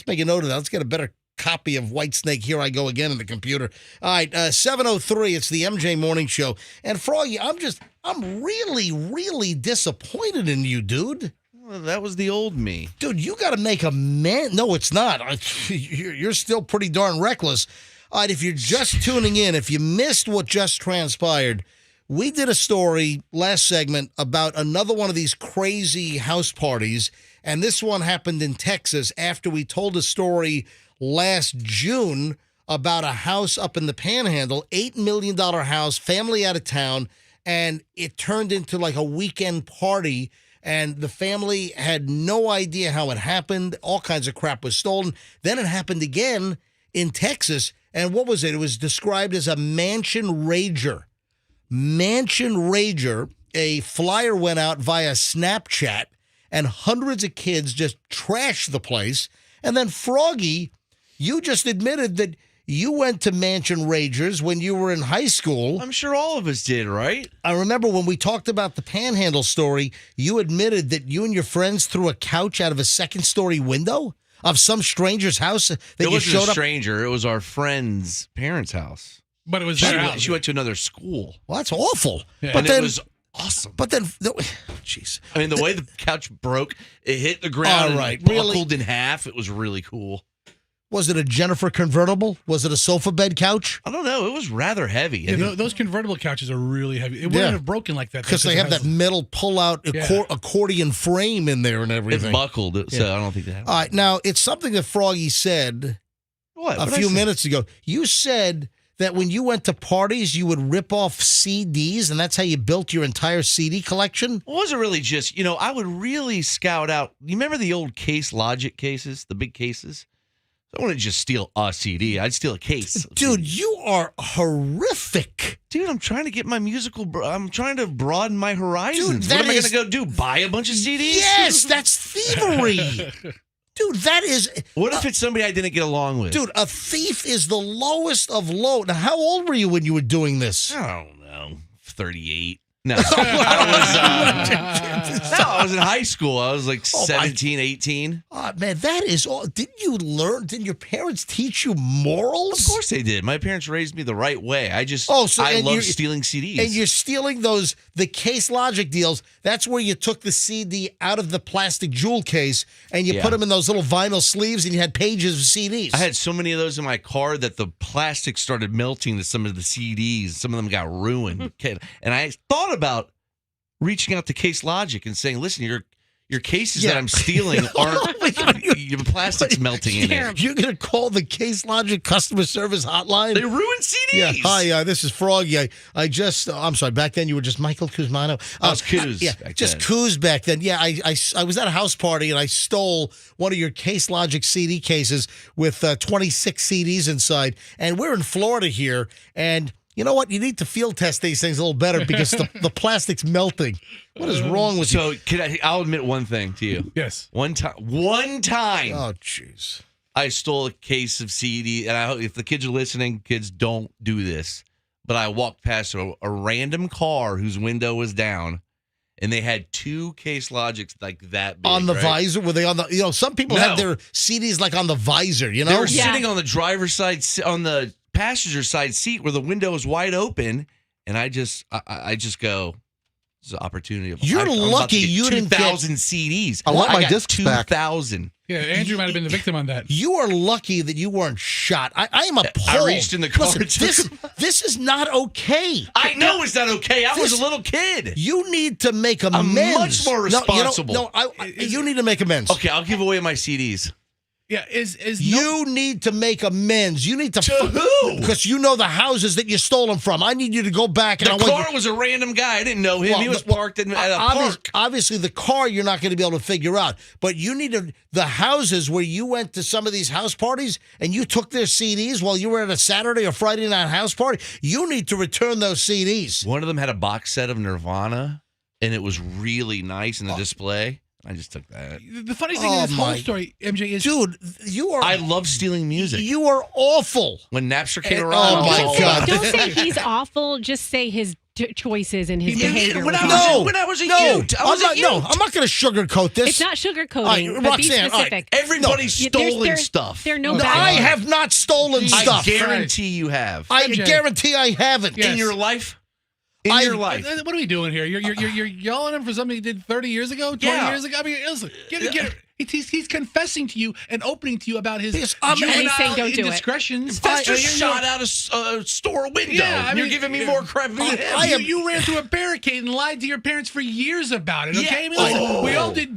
make a note of that. Let's get a better copy of Whitesnake. Here I go again in the computer. All right, 7:03. It's the MJ Morning Show. And Froggy, I'm really, really disappointed in you, dude. Well, that was the old me. Dude, you got to make amends. No, it's not. You're still pretty darn reckless. All right, if you're just tuning in, if you missed what just transpired, we did a story last segment about another one of these crazy house parties, and this one happened in Texas after we told a story last June about a house up in the Panhandle, $8 million house, family out of town, and it turned into like a weekend party. And the family had no idea how it happened. All kinds of crap was stolen. Then it happened again in Texas. And what was it? It was described as a mansion rager. Mansion rager. A flyer went out via Snapchat, and hundreds of kids just trashed the place. And then, Froggy, you just admitted that you went to mansion ragers when you were in high school. I'm sure all of us did, right? I remember when we talked about the Panhandle story, you admitted that you and your friends threw a couch out of a second-story window of some stranger's house that It you wasn't showed a up. stranger. It was our friend's parents' house. But it was their house. She went to another school. Well, that's awful. Yeah. But And then, it was awesome. but then, jeez. I mean, the way the couch broke, it hit the ground All right, and really? buckled in half. It was really cool. Was it a Jennifer convertible? Was it a sofa bed couch? I don't know. It was rather heavy. Yeah, those convertible couches are really heavy. It wouldn't Yeah. have broken like that. Because they have that metal pull-out Yeah. accordion frame in there and everything. It buckled, so Yeah. I don't think that happened. All right, now, it's something that Froggy said What? a What'd I few say? minutes ago. You said that when you went to parties, you would rip off CDs, and that's how you built your entire CD collection? It wasn't really just, I would really scout out. You remember the old Case Logic cases, the big cases? I wouldn't just steal a CD. I'd steal a case. Dude, you are horrific. Dude, I'm trying to get my I'm trying to broaden my horizons. Dude, what am I that going to go do? Buy a bunch of CDs? Yes, that's thievery. Dude, that is... What if it's somebody I didn't get along with? Dude, a thief is the lowest of low. Now, how old were you when you were doing this? I don't know. 38. No. I was in high school. I was like 17, 18. Oh, man, that is all. Didn't you learn? Didn't your parents teach you morals? Of course they did. My parents raised me the right way. I and love you're- stealing CDs. And you're stealing the Case Logic deals. That's where you took the CD out of the plastic jewel case and you put them in those little vinyl sleeves and you had pages of CDs. I had so many of those in my car that the plastic started melting to some of the CDs. Some of them got ruined. And I thought about reaching out to Case Logic and saying, listen, your cases that I'm stealing aren't, your plastic's melting in it. You're going to call the Case Logic customer service hotline? They ruined CDs. Yeah. Hi, this is Froggy. I'm sorry, back then you were just Michael Kuzmano. I was Kuz Yeah, back just then. Kuz back then. Yeah, I was at a house party and I stole one of your Case Logic CD cases with 26 CDs inside. And we're in Florida here, and you know what? You need to field test these things a little better because the plastic's melting. What is wrong with you? So I'll admit one thing to you. Yes. One time, Oh, jeez. I stole a case of CD, and I hope if the kids are listening, kids, don't do this. But I walked past a random car whose window was down, and they had two Case Logics like that big, On the right? visor? Were they on the, some people have their CDs like on the visor, They were sitting on the driver's side, on the passenger side seat where the window is wide open, and I just go, this is an opportunity. You're lucky you didn't get 2,000 CDs. I want my got discs back. 2,000. Yeah, Andrew might have been the victim on that. You are lucky that you weren't shot. I am appalled. I reached in the car Listen, and this is not okay. I know it's not okay. I was a little kid. You need to make I'm amends. much more responsible. You need to make amends. Okay, I'll give away my CDs. Yeah, You need to make amends. You need to who? Because you know the houses that you stole them from. I need you to go back. The and car was a random guy. I didn't know him. He was parked at a park. Obviously, the car you're not going to be able to figure out. But you need the houses where you went to some of these house parties and you took their CDs while you were at a Saturday or Friday night house party. You need to return those CDs. One of them had a box set of Nirvana, and it was really nice in the display. I just took that. The funny thing in this whole story, MJ, is dude, you are. I love stealing music. You are awful. When Napster came around, oh my God! Don't say he's awful. Just say his choices and his behavior. When I was a youth, I'm not going to sugarcoat this. It's not sugarcoating. Right, but be Roxanne, specific. Everybody's stolen stuff. There are no. I have not stolen stuff. I guarantee you have. I guarantee I haven't. Yes. In your life. Your life. What are we doing here? You're yelling at him for something he did 30 years ago, 20 years ago. I mean, listen, get it. He's confessing to you and opening to you about his juvenile indiscretions. Fester shot out a store window. Yeah, I mean, you're giving me more crap than him. You ran through a barricade and lied to your parents for years about it. Okay, we all did.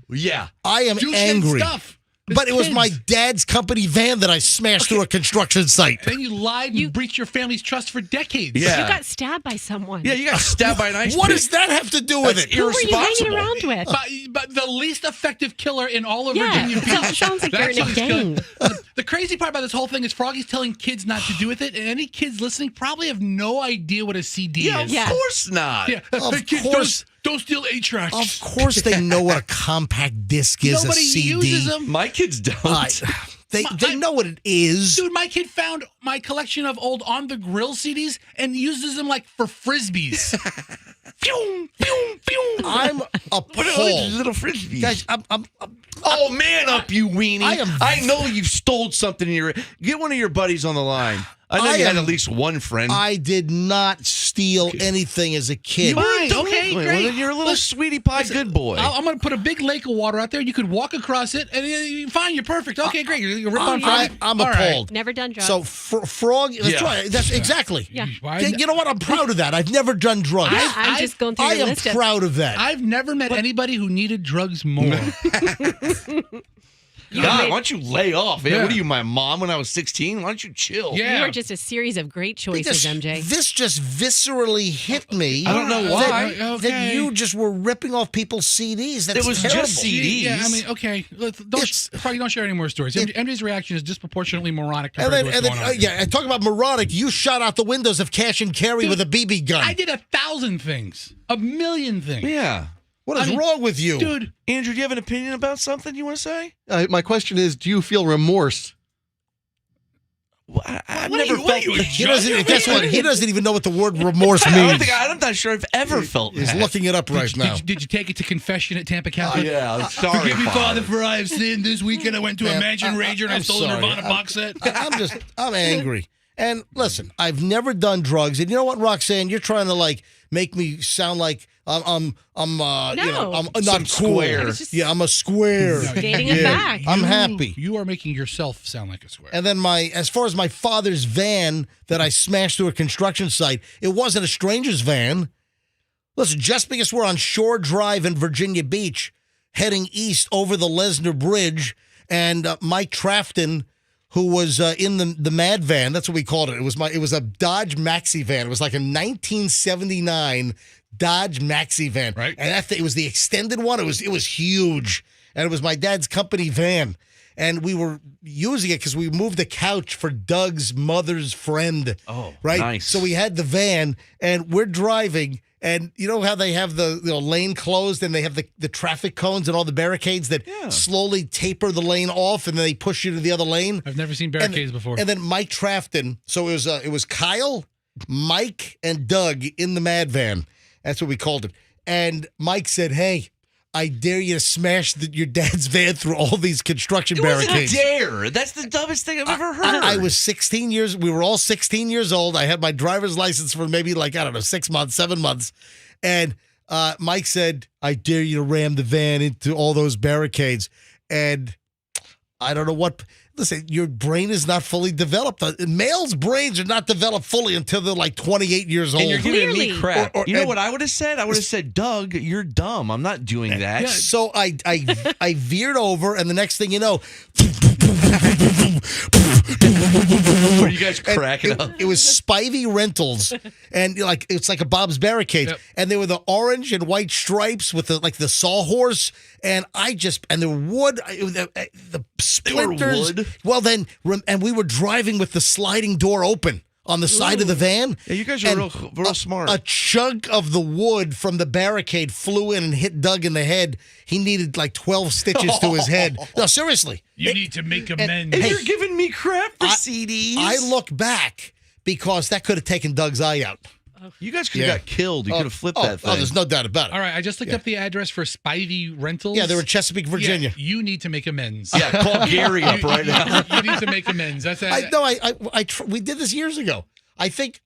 Yeah, I am angry. Stuff. But it was my dad's company van that I smashed through a construction site. Then you lied. You breached your family's trust for decades. Yeah. You got stabbed by someone. Yeah, you got stabbed by an ice What pick. does that have to do with it? Who were you hanging around with? But the least effective killer in all of Virginia Beach. It sounds like you're in a gang. The crazy part about this whole thing is Froggy's telling kids not to do with it, and any kids listening probably have no idea what a CD is. Of course not. Yeah. Of course. Don't steal 8-tracks. Of course they know what a compact disc is, Nobody a CD. uses them. My kids don't. They know what it is. Dude, my kid found my collection of old On the Grill CDs and uses them like for frisbees. Pew, pew, pew. I'm appalled. Little frisbees. Guys, I'm oh, man up, you weenie. I know you've stole something in your... Get one of your buddies on the line. I know you had at least one friend. I did not steal anything as a kid. Fine, okay, great. Well, then you're a little sweetie pie good boy. I'm going to put a big lake of water out there. You could walk across it, and fine, you're perfect. Okay, great. You rip on Froggy. I'm appalled. Never done drugs. So, Frog, that's right. That's exactly. Yeah. You know what? I'm proud of that. I've never done drugs. I'm just going through I your am list. proud of that. I've never met anybody who needed drugs more. God, why don't you lay off, man? Yeah. What are you, my mom when I was 16? Why don't you chill? Yeah. You are just a series of great choices, MJ. This just viscerally hit me. I don't know why. That you just were ripping off people's CDs. That's It was terrible. just CDs. Yeah, I mean, okay. Froggy, don't share any more stories. MJ's reaction is disproportionately moronic And compared then, to what's going on. and talk about moronic. You shot out the windows of Cash and Carry with a BB gun. I did 1,000 things. 1,000,000 things. Yeah. What is wrong with you? Dude. Andrew, do you have an opinion about something you want to say? My question is, do you feel remorse? Well, I've never felt... Guess what? He doesn't even know what the word remorse means. I'm not sure I've ever felt He's that. looking it up right now. Did you take it to confession at Tampa Catholic? Yeah, I'm sorry. Forgive me, Father, for I have sinned. This weekend I went to a Mansion Ranger and I I'm stole a sorry. Nirvana box set. I'm angry. And listen, I've never done drugs. And you know what, Roxanne? You're trying to make me sound like I'm not cool. Square. Yeah, I'm a square. Stating a fact. I'm happy. You are making yourself sound like a square. And then as far as my father's van that I smashed through a construction site, it wasn't a stranger's van. Listen, just because we're on Shore Drive in Virginia Beach, heading east over the Lesnar Bridge, and Mike Trafton, who was in the Mad Van, that's what we called it. It was a Dodge Maxi van. It was like a 1979 Dodge Maxi van, right? And it was the extended one. It was huge, and it was my dad's company van. And we were using it because we moved the couch for Doug's mother's friend. Oh, right. nice. So we had the van, and we're driving. And you know how they have the lane closed and they have the traffic cones and all the barricades that slowly taper the lane off and then they push you to the other lane? I've never seen barricades before. And then Mike Trafton. So it was Kyle, Mike, and Doug in the Mad Van. That's what we called it. And Mike said, "Hey, I dare you to smash your dad's van through all these construction barricades." It wasn't a dare. That's the dumbest thing I've ever heard. I was 16 years. We were all 16 years old. I had my driver's license for maybe 6 months, 7 months. And Mike said, "I dare you to ram the van into all those barricades." And I don't know what. Listen, your brain is not fully developed. Males' brains are not developed fully until they're 28 years old. And you're giving me crap. You know and- what I would have said? I would have said, "Doug, you're dumb. I'm not doing that." So I veered over, and the next thing you know, Were you guys cracking it, up? It was Spivey Rentals, and it's like a Bob's Barricade, Yep. and they were the orange and white stripes with the sawhorse, and the wood, the splinters. wood? Well, then, and we were driving with the sliding door open on the side of the van. Yeah, you guys are real smart. A chunk of the wood from the barricade flew in and hit Doug in the head. He needed like 12 stitches to his head. No, seriously. You need to make amends. and hey, you're giving me crap for CDs. I look back because that could have taken Doug's eye out. You guys could have got killed. You could have flipped that thing. Oh, there's no doubt about it. All right, I just looked up the address for Spivey Rentals. Yeah, they were in Chesapeake, Virginia. Yeah, you need to make amends. Yeah, call Gary up right now. You need to make amends. That's We did this years ago. I think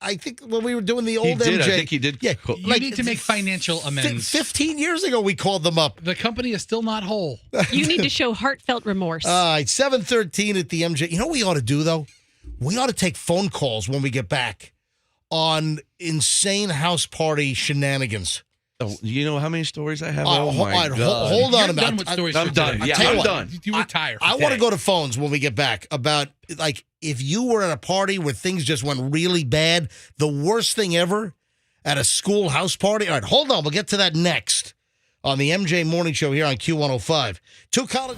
when we were doing the He old did. MJ. I think he did. Yeah, You need to make financial amends. 15 years ago, we called them up. The company is still not whole. You need to show heartfelt remorse. All right, 7:13 at the MJ. You know what we ought to do, though? We ought to take phone calls when we get back on insane house party shenanigans. Oh, you know how many stories I have? Oh, my all right, God. hold on You're a minute. done with stories I'm for done. today. Yeah, tell you I'm what. done. You retire. I want to go to phones when we get back about, like, if you were at a party where things just went really bad, the worst thing ever at a school house party. All right, hold on. We'll get to that next on the MJ Morning Show here on Q105. Two college.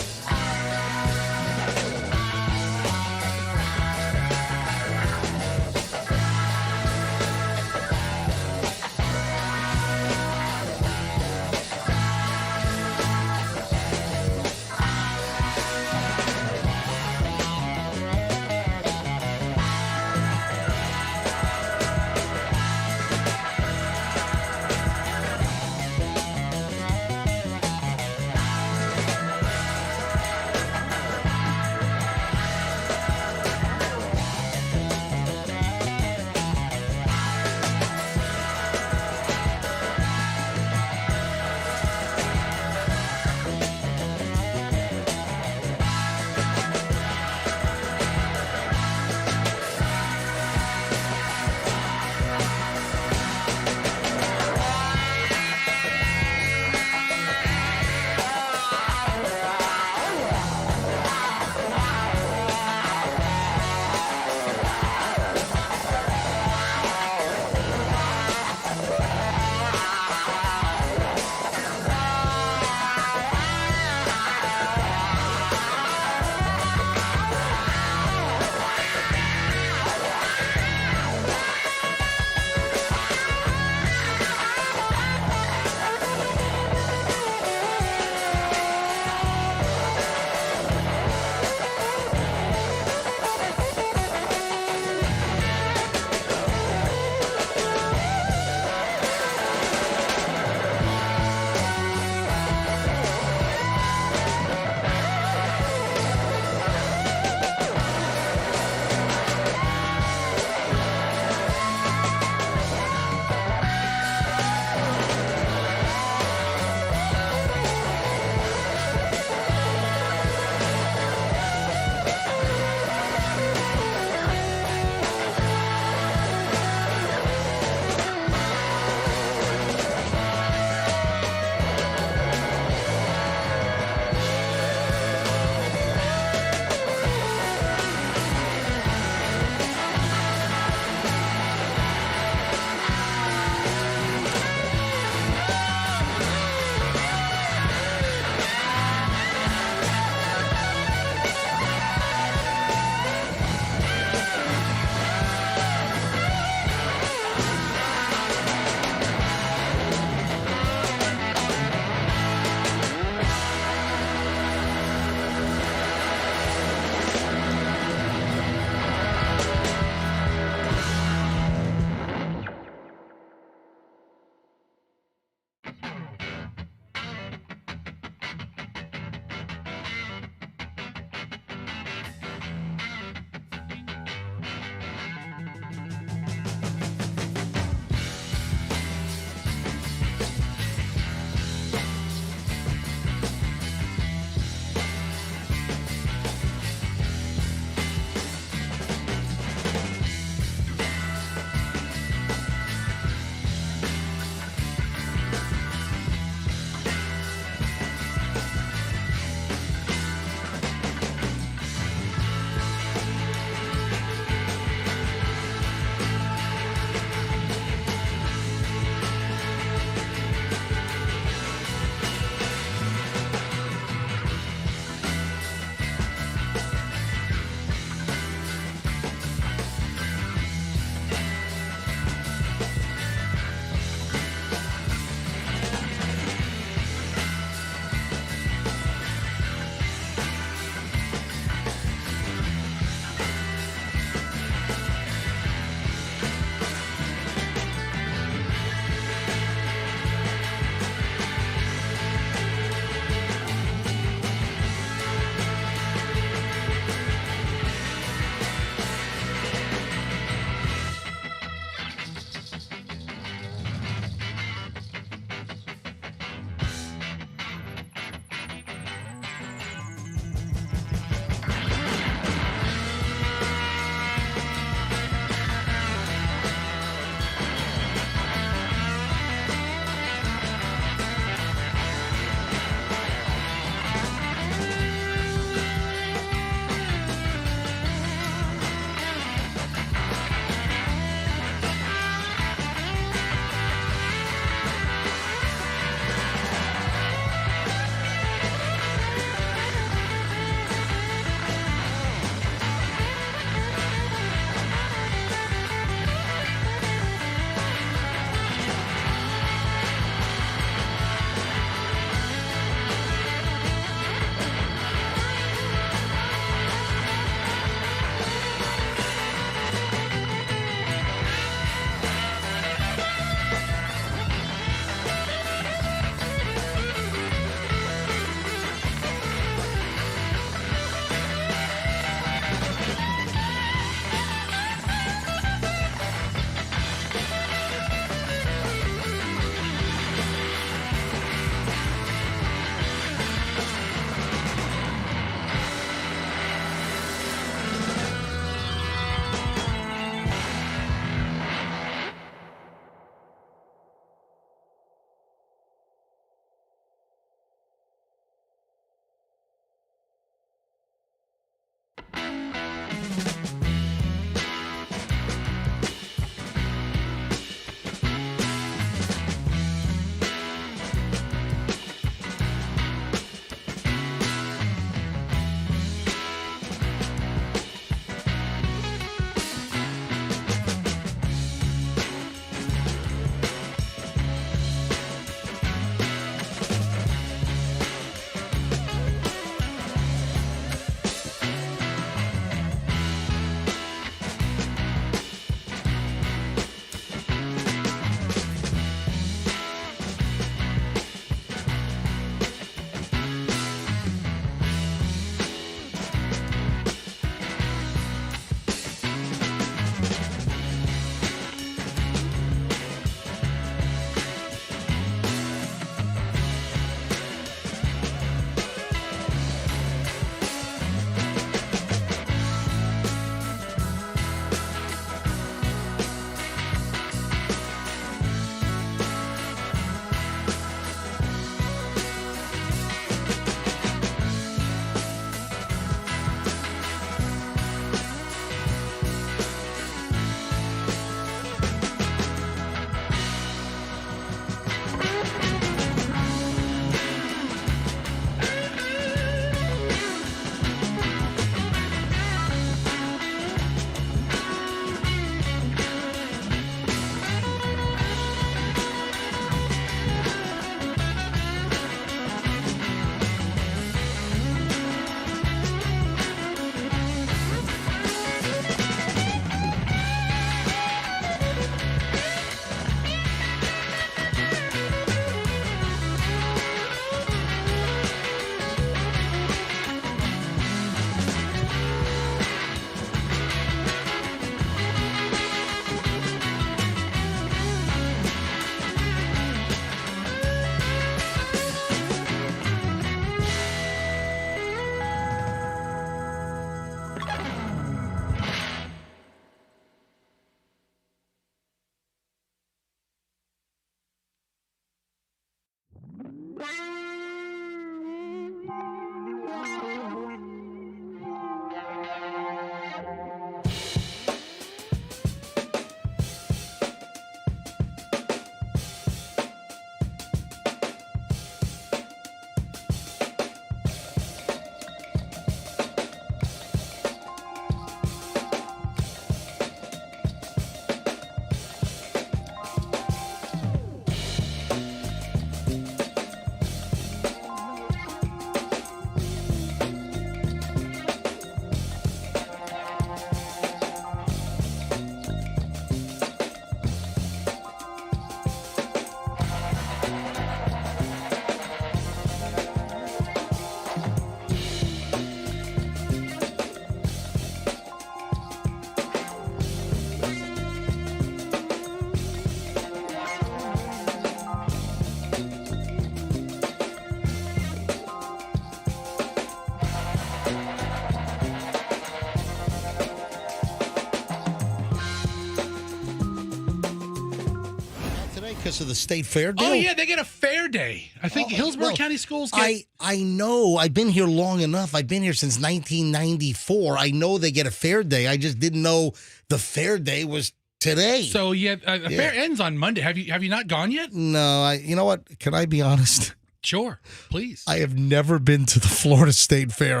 Because of the state fair deal? Oh, yeah, they get a fair day. I think Hillsborough County schools get... I know. I've been here long enough. I've been here since 1994. I know they get a fair day. I just didn't know the fair day was today. So, the fair ends on Monday. Have you not gone yet? No. You know what? Can I be honest? Sure, please. I have never been to the Florida State Fair.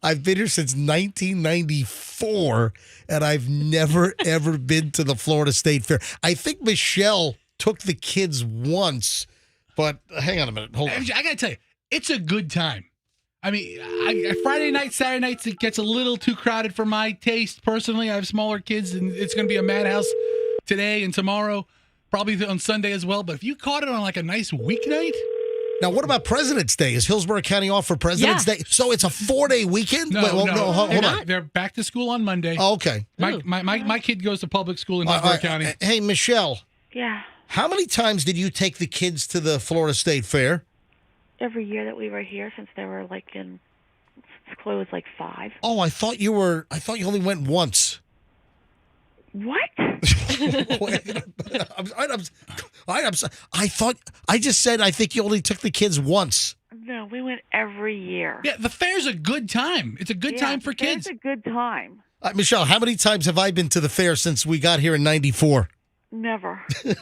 I've been here since 1994, and I've never, ever been to the Florida State Fair. I think Michelle took the kids once, but hang on a minute. Hold on. I got to tell you, it's a good time. I mean, Friday nights, Saturday nights, it gets a little too crowded for my taste. Personally, I have smaller kids, and it's going to be a madhouse today and tomorrow, probably on Sunday as well. But if you caught it on like a nice weeknight... Now, what about President's Day? Is Hillsborough County off for President's Day? So it's a 4-day weekend? No, hold on. They're back to school on Monday. Oh, okay. My kid goes to public school in Hillsborough County. Hey, Michelle. Yeah. How many times did you take the kids to the Florida State Fair? Every year that we were here, since they were Chloe was like 5. Oh, I thought you only went once. What? I just said I think you only took the kids once. No, we went every year. Yeah, the fair's a good time. It's a good time for kids. It's a good time. Michelle, how many times have I been to the fair since we got here in '94? Never. There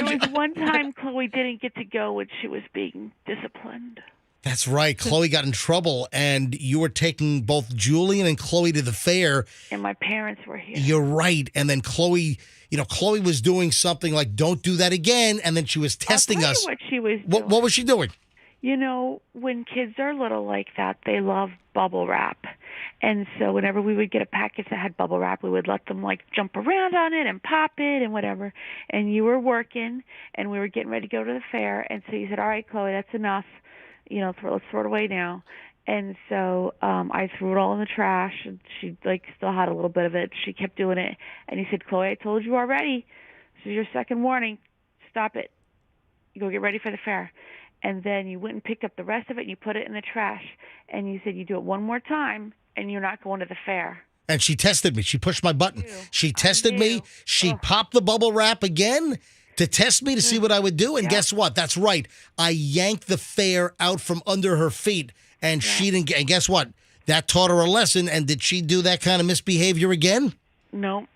was one time Chloe didn't get to go when she was being disciplined. That's right. Chloe got in trouble, and you were taking both Julian and Chloe to the fair. And my parents were here. You're right. And then Chloe was doing something like, don't do that again. And then she was testing us. What she was doing. What was she doing? When kids are little like that, they love bubble wrap. And so whenever we would get a package that had bubble wrap, we would let them jump around on it and pop it and whatever. And you were working, and we were getting ready to go to the fair. And so you said, all right, Chloe, that's enough. Let's throw it away now. And so I threw it all in the trash, and she still had a little bit of it. She kept doing it. And he said, Chloe, I told you already. This is your second warning. Stop it. You go get ready for the fair. And then you went and picked up the rest of it, and you put it in the trash. And you said, you do it one more time, and you're not going to the fair. And she tested me. She pushed my button. She tested me. She popped the bubble wrap again to test me to see what I would do. And guess what? That's right. I yanked the fair out from under her feet, and she didn't get. And guess what? That taught her a lesson. And did she do that kind of misbehavior again? No.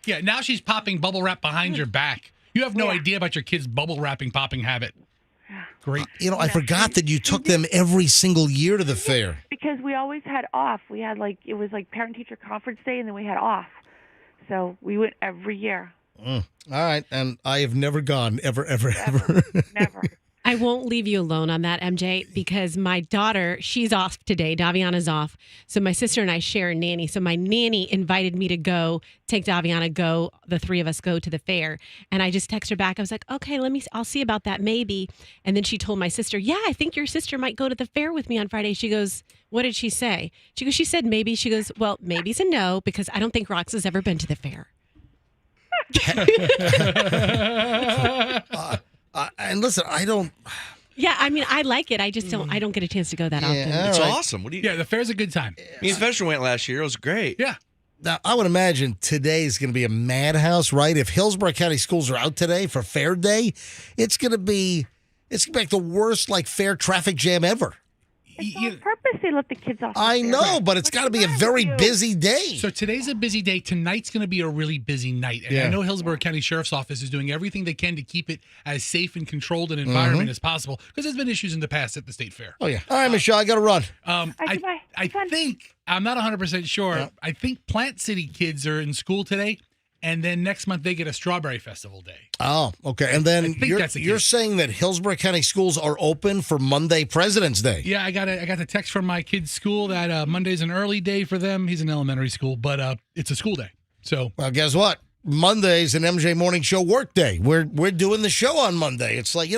Yeah, now she's popping bubble wrap behind your back. You have no idea about your kid's bubble wrapping popping habit. Great. I forgot that you took them every single year to the fair. Because we always had off. We had it was parent-teacher conference day, and then we had off. So we went every year. All right. And I have never gone, ever. Never. I won't leave you alone on that, MJ, because my daughter, she's off today. Daviana's off. So my sister and I share a nanny. So my nanny invited me to take Daviana, the three of us go to the fair. And I just text her back. I was like, okay, I'll see about that maybe. And then she told my sister, yeah, I think your sister might go to the fair with me on Friday. She goes, what did she say? She goes, she said maybe. She goes, well, maybe's a no, because I don't think Rox has ever been to the fair. And listen, I don't. Yeah, I mean, I like it. I just don't. I don't get a chance to go that often. It's awesome. Yeah, the fair's a good time. Me and Fisher went last year. It was great. Yeah. Now, I would imagine today's going to be a madhouse, right? If Hillsborough County schools are out today for Fair Day, it's going to be like the worst fair traffic jam ever. On purpose, they let the kids off. I know, but it's got to be a very busy day. So today's a busy day. Tonight's going to be a really busy night. And I know Hillsborough County Sheriff's Office is doing everything they can to keep it as safe and controlled an environment as possible, because there's been issues in the past at the state fair. Oh, yeah. All right, Michelle, I got to run. I think, I'm not 100% sure. Yeah. I think Plant City kids are in school today, and then next month they get a Strawberry Festival Day. Oh, okay. And then you're saying that Hillsborough County schools are open for Monday, President's Day. Yeah, I got the text from my kid's school that Monday's an early day for them. He's in elementary school, but it's a school day. So, well, guess what? Monday's an MJ Morning Show work day. We're doing the show on Monday. It's like,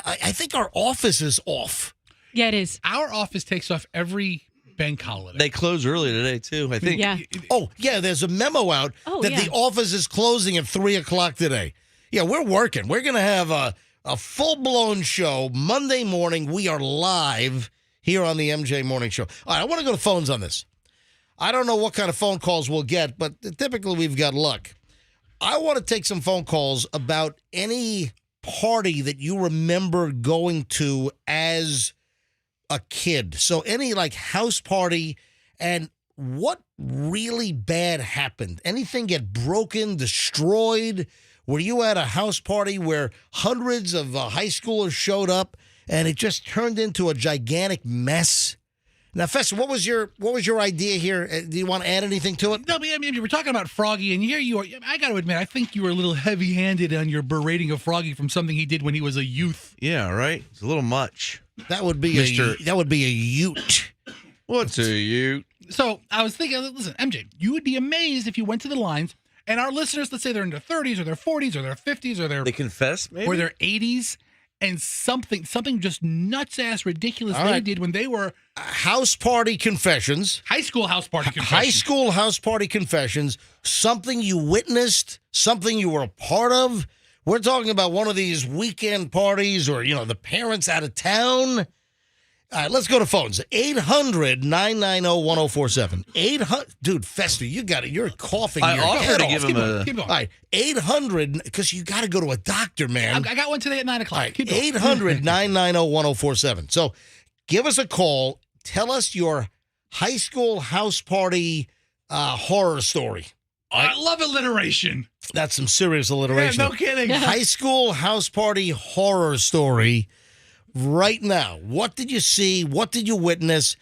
I think our office is off. Yeah, it is. Our office takes off every bank holiday. They close early today, too, I think. Yeah. Oh, yeah, there's a memo out that the office is closing at 3:00 today. Yeah, we're working. We're going to have a full-blown show Monday morning. We are live here on the MJ Morning Show. All right, I want to go to phones on this. I don't know what kind of phone calls we'll get, but typically we've got luck. I want to take some phone calls about any party that you remember going to as a kid. So any like house party, and what really bad happened? Anything get broken, destroyed? Were you at a house party where hundreds of high schoolers showed up and it just turned into a gigantic mess? Now, Fester, what was your idea here? Do you want to add anything to it? No, but I mean, you were talking about Froggy, and here you are. I got to admit, I think you were a little heavy-handed on your berating of Froggy from something he did when he was a youth. Yeah, right. It's a little much. That would be a ute. What's a ute? So I was thinking, listen, MJ, you would be amazed if you went to the lines and our listeners, let's say they're in their 30s or their 40s or their 50s or They confess, maybe? or their 80s, and something just nuts ass ridiculous All they right. did when they were House party confessions. high school house party confessions. High school house party confessions. Something you witnessed, something you were a part of. We're talking about one of these weekend parties or, the parents out of town. All right, let's go to phones. 800-990-1047. 800. Dude, Fester, you got it. You're coughing I your offered head to off. give him Keep going. All right, 800, because you got to go to a doctor, man. I got one today at 9 o'clock. All right, Keep going. 800-990-1047. So give us a call. Tell us your high school house party horror story. Oh, I love alliteration. That's some serious alliteration. Yeah, no kidding. High school house party horror story right now. What did you see? What did you witness?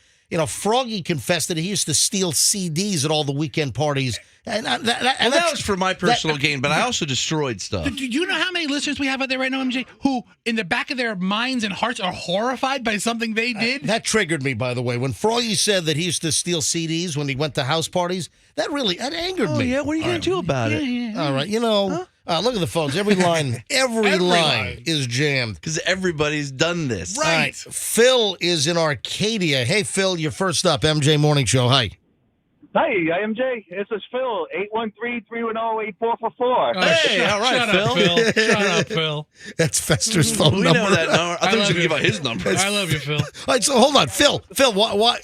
Froggy confessed that he used to steal CDs at all the weekend parties. And that was for my personal gain, but I also destroyed stuff. Do you know how many listeners we have out there right now, MJ, who in the back of their minds and hearts are horrified by something they did? That triggered me, by the way. When Froggy said that he used to steal CDs when he went to house parties, that angered me. Yeah, what are you going to do about it? All right, look at the phones. Every line is jammed. Because everybody's done this. All right, Phil is in Arcadia. Hey, Phil, you're first up. MJ Morning Show. Hi. Hi, MJ. This is Phil, 813-310-8444. Hey, all right, Phil. Shut up, Phil. That's Fester's phone We number. know that number. I thought he was going to give out his number. I love you, Phil. All right, so hold on, Phil. Phil, why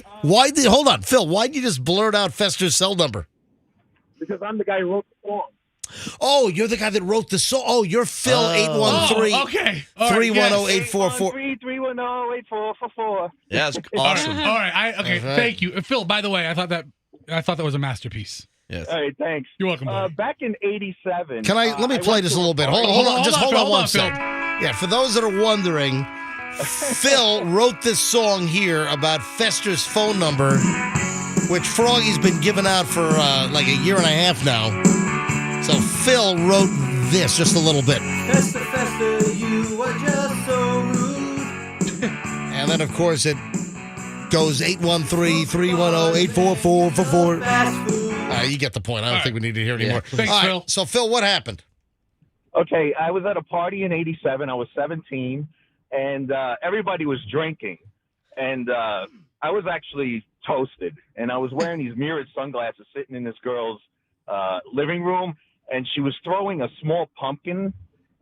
did you just blurt out Fester's cell number? Because I'm the guy who wrote the song. Oh, you're the guy that wrote the song. Oh, you're Phil, 813. Oh, okay. 310-844. 813-310-8444. Yeah, that's awesome. All right. All right. Thank you. Phil, by the way, I thought that was a masterpiece. Yes. All right, thanks. You're welcome, buddy. Back in 87. Let me play this a little bit. Hold on one second. Yeah, for those that are wondering, Phil wrote this song here about Fester's phone number, which Froggy's been giving out for like a year and a half now. So Phil wrote this just a little bit. Fester, you are just so rude. And then, of course, it goes 813-310-84444. You get the point. I don't think we need to hear anymore. Thanks, Phil. So, Phil, what happened? Okay, I was at a party in 87. I was 17, and everybody was drinking. And I was actually toasted, and I was wearing these mirrored sunglasses sitting in this girl's living room, and she was throwing a small pumpkin,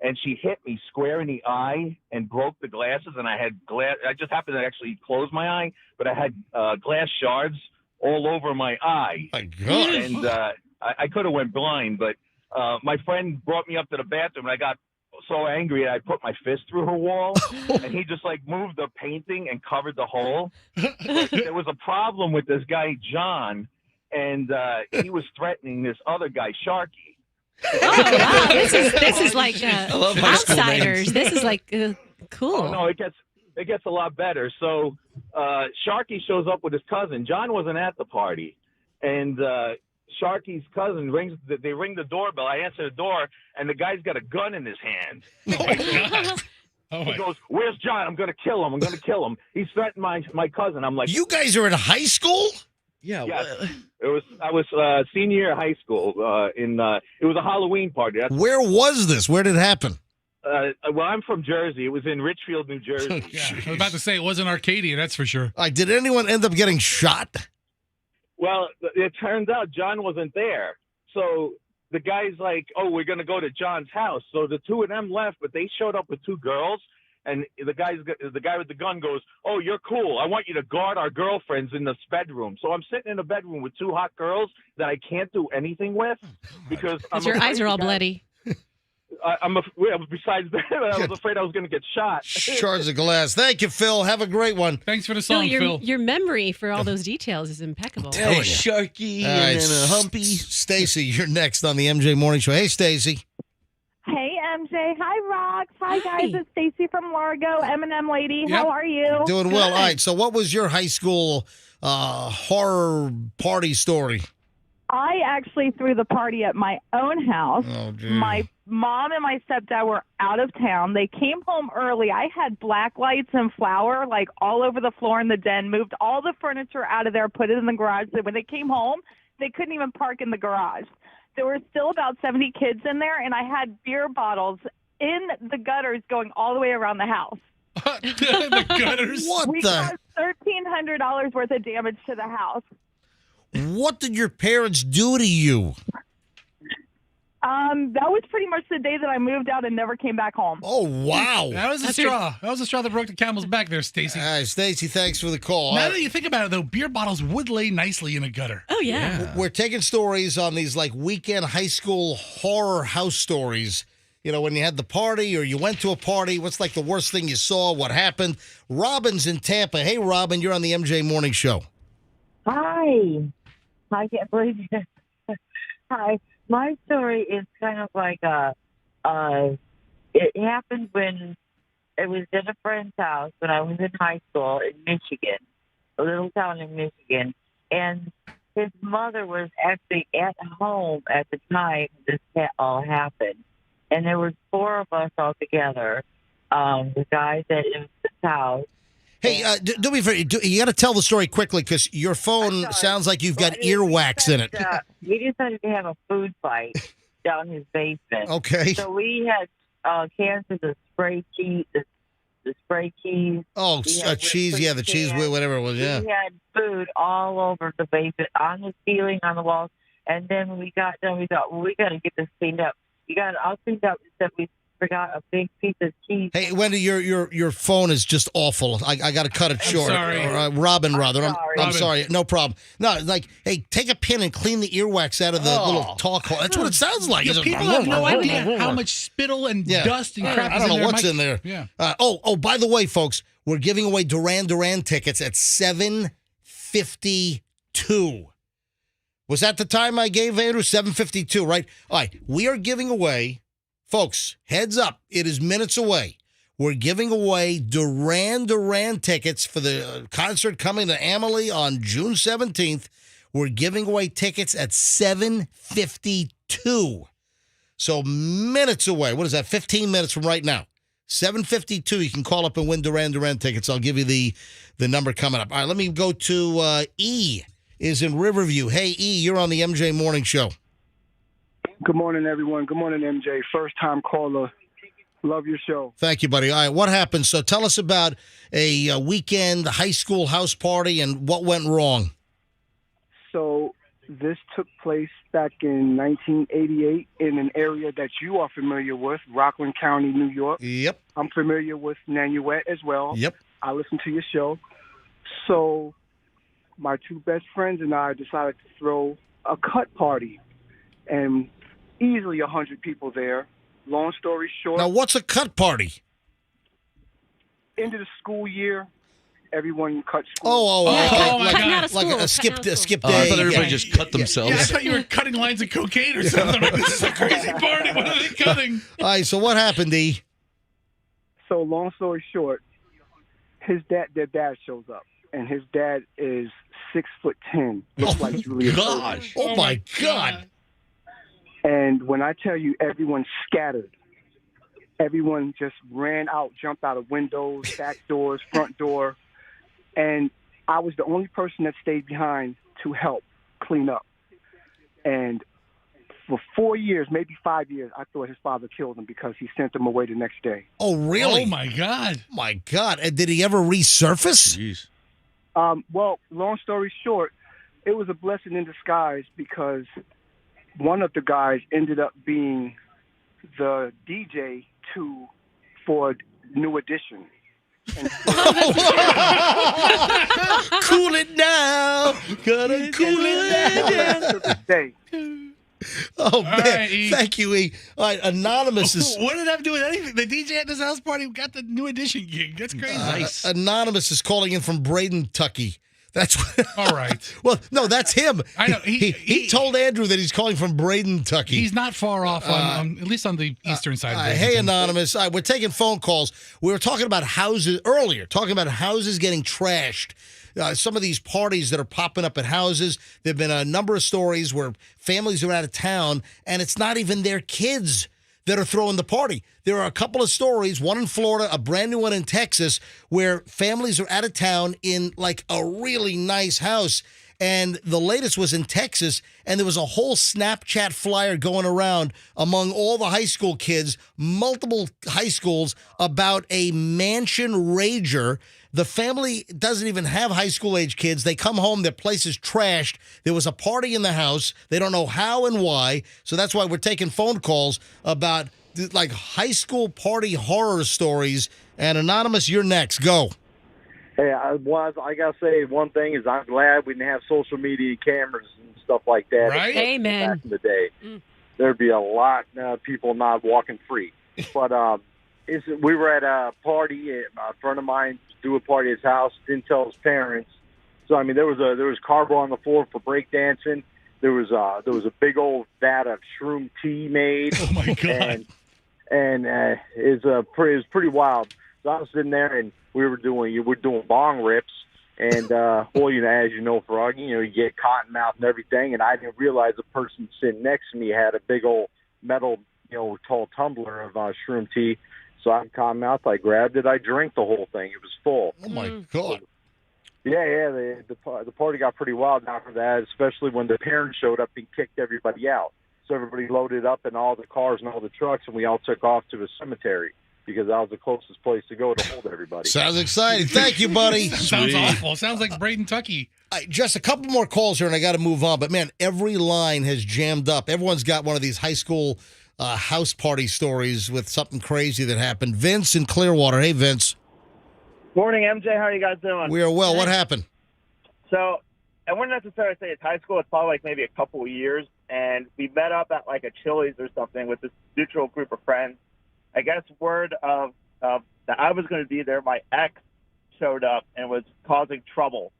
and she hit me square in the eye and broke the glasses, and I had glass. I just happened to actually close my eye, but I had glass shards all over my eye. My God. And I could have went blind, but my friend brought me up to the bathroom, and I got so angry I put my fist through her wall, and he just moved the painting and covered the hole. But there was a problem with this guy, John, and he was threatening this other guy, Sharky. Oh wow, this is like love high school outsiders. This is like cool. Oh no, it gets a lot better. So Sharky shows up with his cousin. John wasn't at the party, and Sharky's cousin they ring the doorbell. I answer the door, and the guy's got a gun in his hand. He goes, "Where's John? I'm going to kill him. He's threatened my cousin." I'm like, You guys are in high school? Yeah. Yes. I was senior year of high school. It was a Halloween party. Where was this? Where did it happen? Well, I'm from Jersey. It was in Richfield, New Jersey. Yeah, I was about to say it wasn't Arcadia, that's for sure. Did anyone end up getting shot? Well, it turns out John wasn't there. So the guy's like, "Oh, we're going to go to John's house." So the two of them left, but they showed up with two girls, And the guy with the gun goes, "Oh, you're cool. I want you to guard our girlfriends in this bedroom." So I'm sitting in a bedroom with two hot girls that I can't do anything with because Your eyes are all bloody. Besides that, I was afraid I was going to get shot. Shards of glass. Thank you, Phil. Have a great one. Thanks for the Phil, song, Phil. your memory for all those details is impeccable. Oh, a Sharky All and right, then a Humpy. Stacy, you're next on the MJ Morning Show. Hey, Stacy. Hey, MJ. Hi, Rox. Hi, guys. Hi. It's Stacy from Largo, M&M lady. Yep. How are you? Doing well. All right, so what was your high school horror party story? I actually threw the party at my own house. Oh, geez. My mom and my stepdad were out of town. They came home early. I had black lights and flour like all over the floor in the den, moved all the furniture out of there, put it in the garage. So when they came home, they couldn't even park in the garage. There were still about 70 kids in there, and I had beer bottles in the gutters going all the way around the house. The gutters. We caused $1,300 worth of damage to the house. What did your parents do to you? That was pretty much the day that I moved out and never came back home. Oh, wow. That was the straw. That was the straw that broke the camel's back there, Stacy. All right, Stacy, thanks for the call. Now that you think about it, though, beer bottles would lay nicely in a gutter. Oh, yeah. We're taking stories on these like weekend high school horror house stories. You know, when you had the party or you went to a party, what's like the worst thing you saw? What happened? Robin's in Tampa. Hey, Robin, you're on the MJ Morning Show. Hi. I can't believe it. Hi. My story is kind of like it happened when it was at a friend's house when I was in high school in Michigan, a little town in Michigan. And his mother was actually at home at the time this all happened. And there was four of us all together, the guys at his house. Hey, do me a favor. You got to tell the story quickly because your phone sounds like you've got earwax in it. We decided to have a food fight down his basement. Okay. So we had cans of the spray cheese, the spray cheese. Oh, cheese. Yeah, the cheese, whatever it was. Yeah. We had food all over the basement, on the ceiling, on the walls. And then when we got done, we thought, well, we got to get this cleaned up. You got it all cleaned up, except we forgot a big piece of cheese. Hey, Wendy, your phone is just awful. I got to cut it short. Sorry. Robin, rather. I'm Robin. sorry. No problem. No, like, hey, take a pin and clean the earwax out of the little talk hole. That's what it sounds like. Yeah, people have no idea how much spittle and dust and crap I don't is know in what's in there. Yeah. By the way, folks, we're giving away Duran Duran tickets at 7:52. Was that the time I gave, Andrew? 7:52, right? All right. We are giving away, folks, heads up. It is minutes away. We're giving away Duran Duran tickets for the concert coming to Amalie on June 17th. We're giving away tickets at 7:52. So minutes away. What is that? 15 minutes from right now. 7:52. You can call up and win Duran Duran tickets. I'll give you the number coming up. All right, let me go to E. Is in Riverview. Hey, E, you're on the MJ Morning Show. Good morning, everyone. Good morning, MJ. First-time caller. Love your show. Thank you, buddy. All right, what happened? So tell us about a weekend high school house party and what went wrong. So this took place back in 1988 in an area that you are familiar with, Rockland County, New York. Yep. I'm familiar with Nanuet as well. Yep. I listen to your show. So my two best friends and I decided to throw a cut party, and easily 100 people there. Long story short. Now, what's a cut party? End of the school year, everyone cut school. Oh my God. Like a skip day. I thought everybody just cut themselves. Yeah, I thought you were cutting lines of cocaine or something. Like, this is a crazy party. What are they cutting? All right, so what happened, E? So long story short, their dad shows up, and his dad is 6'10", looks like Julius. Gosh! Oh my God! And when I tell you, everyone scattered. Everyone just ran out, jumped out of windows, back doors, front door, and I was the only person that stayed behind to help clean up. And for 4 years, maybe 5 years, I thought his father killed him because he sent him away the next day. Oh, really? Oh, my God. My God. And did he ever resurface? Jeez. Well, long story short, it was a blessing in disguise because one of the guys ended up being the DJ for New Edition. And Cool it now. Gotta cool it down. to this day. Oh, man. right, E. Thank you, E. All right, Anonymous is... What did that have to do with anything? The DJ at this house party got the New Edition gig. That's crazy. Nice. Anonymous is calling in from Braden, Tucky. That's what, All right. Well, no, that's him. I know. He told Andrew that he's calling from Braden, Tucky. He's not far off on at least on the eastern side. Of Hey, Bradenton. Anonymous. We're taking phone calls. We were talking about houses earlier, talking about houses getting trashed. Some of these parties that are popping up at houses, there have been a number of stories where families are out of town, and it's not even their kids that are throwing the party. There are a couple of stories, one in Florida, a brand new one in Texas, where families are out of town in like a really nice house. And the latest was in Texas, and there was a whole Snapchat flyer going around among all the high school kids, multiple high schools, about a mansion rager. The family doesn't even have high school age kids. They come home, their place is trashed. There was a party in the house. They don't know how and why. So that's why we're taking phone calls about like high school party horror stories. And Anonymous, you're next. Go. Hey, I gotta say one thing is I'm glad we didn't have social media cameras and stuff like that. Right? Amen. Back in the day, there'd be a lot of people not walking free. But we were at a party. A friend of mine threw a party at his house. Didn't tell his parents. So I mean, there was cardboard on the floor for breakdancing. There was a big old vat of shroom tea made. Oh my god! And it was pretty wild. So I was sitting there and we're doing bong rips, and well, you know, as you know, Froggy, you know, you get cotton mouth and everything, and I didn't realize the person sitting next to me had a big old metal, you know, tall tumbler of shroom tea. So I cotton mouth, I grabbed it, I drank the whole thing. It was full. Oh my God! Yeah, the party got pretty wild after that, especially when the parents showed up and kicked everybody out. So everybody loaded up in all the cars and all the trucks, and we all took off to a cemetery, because that was the closest place to go to hold everybody. Sounds exciting. Thank you, buddy. Sounds awful. Sounds like Braden, Tucky. Just a couple more calls here, and I got to move on. But, man, every line has jammed up. Everyone's got one of these high school house party stories with something crazy that happened. Vince in Clearwater. Hey, Vince. Morning, MJ. How are you guys doing? We are well. What happened? So I wouldn't necessarily say it's high school. It's probably like maybe a couple of years. And we met up at like a Chili's or something with this mutual group of friends. I guess word of that I was going to be there, my ex showed up and was causing trouble.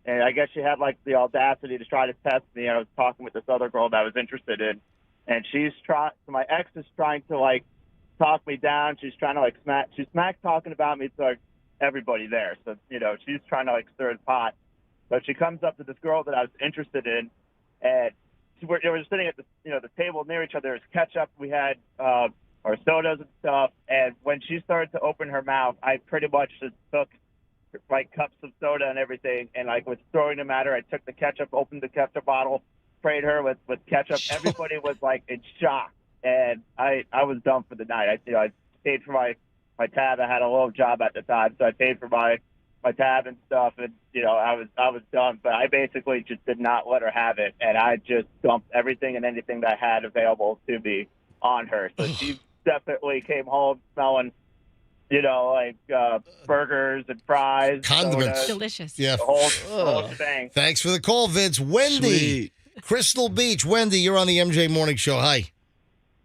And I guess she had like the audacity to try to test me. I was talking with this other girl that I was interested in. And so my ex is trying to like talk me down. She's trying to like smack talking about me to like everybody there. So, you know, she's trying to like stir the pot. But she comes up to this girl that I was interested in, and we were sitting at the table near each other. There was ketchup. We had our sodas and stuff. And when she started to open her mouth, I pretty much just took like cups of soda and everything, and like was throwing them at her. I took the ketchup, opened the ketchup bottle, sprayed her with ketchup. Everybody was like in shock, and I was done for the night. I paid for my tab. I had a little job at the time, so I paid for my tab and stuff, and you know I was done. But I basically just did not let her have it, and I just dumped everything and anything that I had available to me on her. So she definitely came home smelling, you know, like burgers and fries, condiments, sodas, delicious. Yeah, the whole thing. Thanks for the call, Vince. Wendy, Crystal Beach. Wendy, you're on the MJ Morning Show. Hi.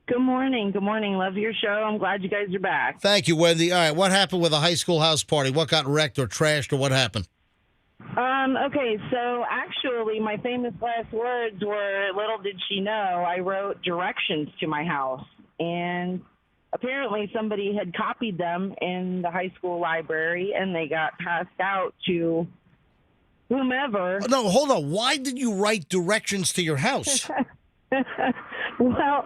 Good morning. Good morning. Love your show. I'm glad you guys are back. Thank you, Wendy. All right, what happened with a high school house party? What got wrecked or trashed, or what happened? Okay, so actually my famous last words were, little did she know, I wrote directions to my house. And apparently somebody had copied them in the high school library, and they got passed out to whomever. No, hold on. Why did you write directions to your house? Well,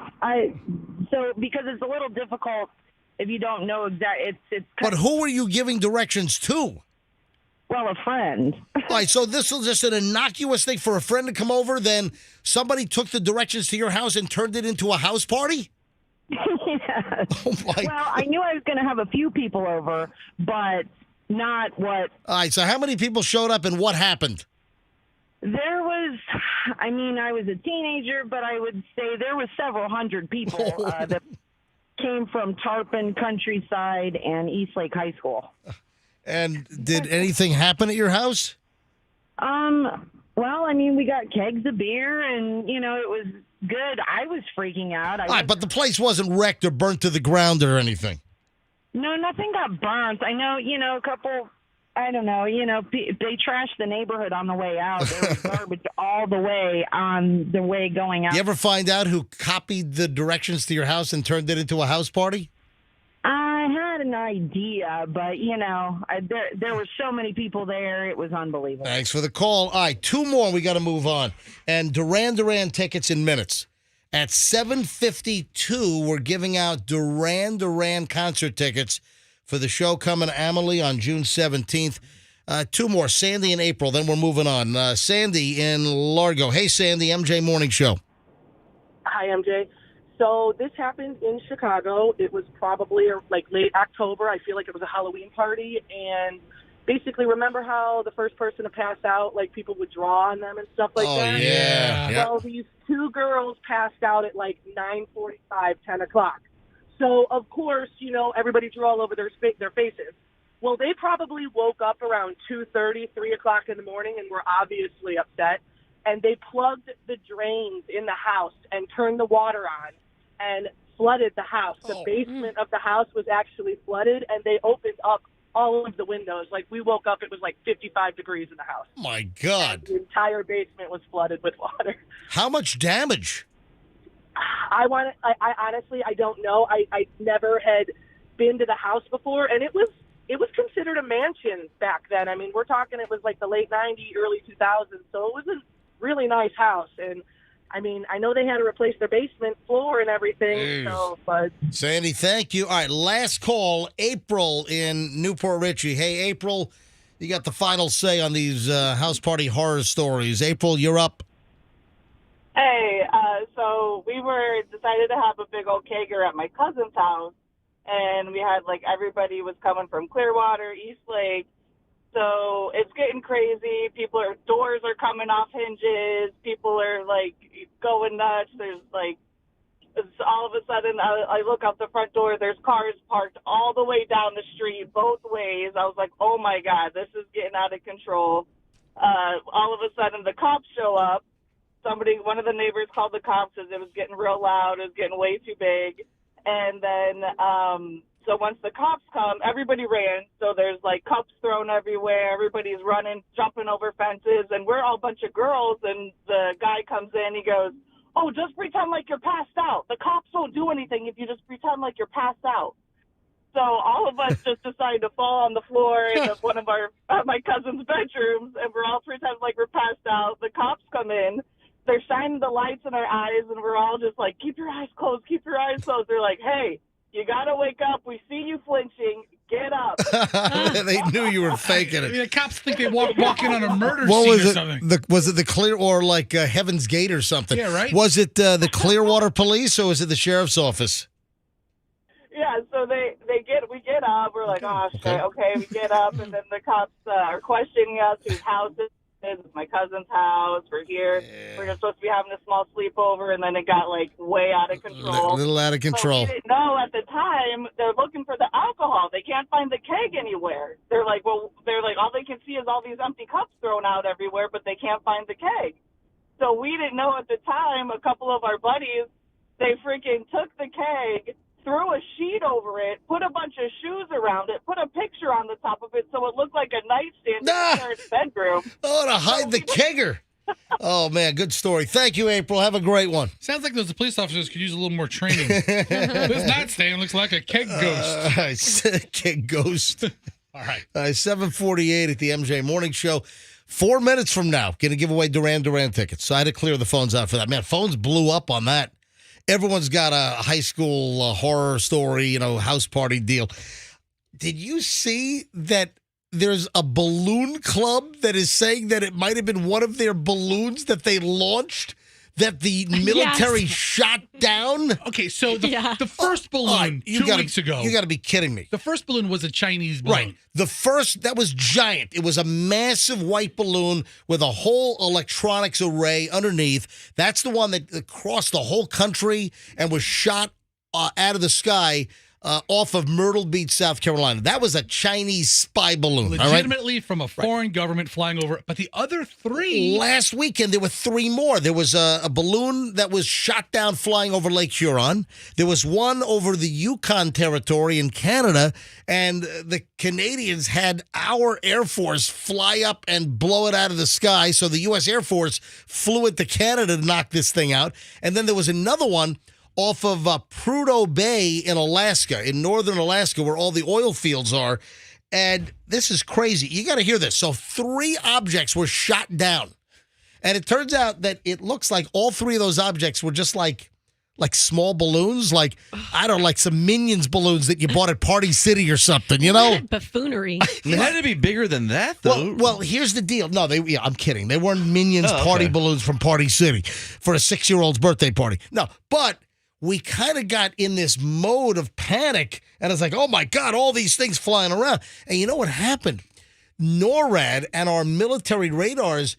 because it's a little difficult if you don't know exactly. But who were you giving directions to? Well, a friend. All right, so this was just an innocuous thing for a friend to come over, then somebody took the directions to your house and turned it into a house party? Yes. Oh my. Well, I knew I was going to have a few people over, but not what. All right, so how many people showed up and what happened? There was, I was a teenager, but I would say there was several hundred people that came from Tarpon Countryside and Eastlake High School. And did anything happen at your house? Well, I mean, we got kegs of beer, and it was good. I was freaking out. All right, but the place wasn't wrecked or burnt to the ground or anything. No, nothing got burnt. I know, a couple. I don't know. They trashed the neighborhood on the way out. There was garbage all the way on the way going out. You ever find out who copied the directions to your house and turned it into a house party? I had an idea, but there were so many people there, it was unbelievable. Thanks for the call. All right, 2 more. We got to move on. And Duran Duran tickets in minutes. At 7:52, we're giving out Duran Duran concert tickets for the show coming to Amelie on June 17th. 2 more, Sandy and April. Then we're moving on. Sandy in Largo. Hey, Sandy, MJ Morning Show. Hi, MJ. So this happened in Chicago. It was probably like late October. I feel like it was a Halloween party. And basically, remember how the first person to pass out, like people would draw on them and stuff like that? Oh, yeah. Well, these 2 girls passed out at like 9:45, 10 o'clock. So, of course, everybody drew all over their faces. Well, they probably woke up around 2:30, 3 o'clock in the morning and were obviously upset. And they plugged the drains in the house and turned the water on and flooded the house. The basement of the house was actually flooded, and they opened up all of the windows. Like, we woke up, it was like 55 degrees in the house. My God. And the entire basement was flooded with water. How much damage? I honestly, I don't know. I never had been to the house before, and it was considered a mansion back then. I mean, we're talking, it was like the late 90s, early 2000s, so it was a really nice house. And I mean, I know they had to replace their basement floor and everything. So, but Sandy, thank you. All right, last call, April in Newport Richie. Hey, April, you got the final say on these house party horror stories. April, you're up. Hey, so we were decided to have a big old kegger at my cousin's house, and we had everybody was coming from Clearwater, Eastlake. So it's getting crazy. Doors are coming off hinges. People are going nuts. There's all of a sudden I look out the front door. There's cars parked all the way down the street, both ways. I was like, oh my God, this is getting out of control. All of a sudden the cops show up. One of the neighbors called the cops because it was getting real loud. It was getting way too big. And then, so once the cops come, everybody ran. So there's cups thrown everywhere. Everybody's running, jumping over fences, and we're all a bunch of girls. And the guy comes in, he goes, "Oh, just pretend like you're passed out. The cops won't do anything if you just pretend like you're passed out." So all of us just decided to fall on the floor in one of my cousin's bedrooms, and we're all pretending like we're passed out. The cops come in. They're shining the lights in our eyes, and we're all just like, keep your eyes closed, keep your eyes closed. They're like, hey, you got to wake up. We see you flinching. Get up. They knew you were faking it. The cops think they walk in on a murder What scene was or it? something. Was it the Clear or Heaven's Gate or something? Yeah, right. Was it the Clearwater Police or was it the Sheriff's Office? Yeah, so we get up. We're like, oh, shit, okay. We get up, and then the cops are questioning us whose house it is. It's my cousin's house. We're here. Yeah. We're just supposed to be having a small sleepover, and then it got way out of control. A little out of control. But we didn't know at the time they're looking for the alcohol. They can't find the keg anywhere. They're like, all they can see is all these empty cups thrown out everywhere, but they can't find the keg. So we didn't know at the time. A couple of our buddies, they freaking took the keg, threw a sheet over it, put a bunch of shoes around it, put a picture on the top of it so it looked like a nightstand in the parents' bedroom. Oh, to hide the kegger. Oh, man, good story. Thank you, April. Have a great one. Sounds like those police officers could use a little more training. This nightstand looks like a keg ghost. Keg ghost. All right. 7:48 at the MJ Morning Show. 4 minutes from now, going to give away Duran Duran tickets. So I had to clear the phones out for that. Man, phones blew up on that. Everyone's got a high school horror story, house party deal. Did you see that there's a balloon club that is saying that it might have been one of their balloons that they launched that the military shot down? Okay, so the first balloon 2 weeks ago. You got to be kidding me. The first balloon was a Chinese balloon. Right. The first, that was giant. It was a massive white balloon with a whole electronics array underneath. That's the one that crossed the whole country and was shot out of the sky off of Myrtle Beach, South Carolina. That was a Chinese spy balloon. Legitimately from a foreign government flying over. But the other three. Last weekend, there were three more. There was a balloon that was shot down flying over Lake Huron. There was one over the Yukon Territory in Canada. And the Canadians had our Air Force fly up and blow it out of the sky. So the U.S. Air Force flew it to Canada to knock this thing out. And then there was another one off of Prudhoe Bay in Alaska, in northern Alaska, where all the oil fields are. And this is crazy. You got to hear this. So 3 objects were shot down. And it turns out that it looks like all 3 of those objects were just like small balloons, like, I don't know, like some Minions balloons that you bought at Party City or something, you know? Buffoonery. It had to be bigger than that, though. Well, here's the deal. No, I'm kidding. They weren't Minions party balloons from Party City for a 6-year-old's birthday party. No, but we kind of got in this mode of panic, and it's like, oh, my God, all these things flying around. And you know what happened? NORAD and our military radars,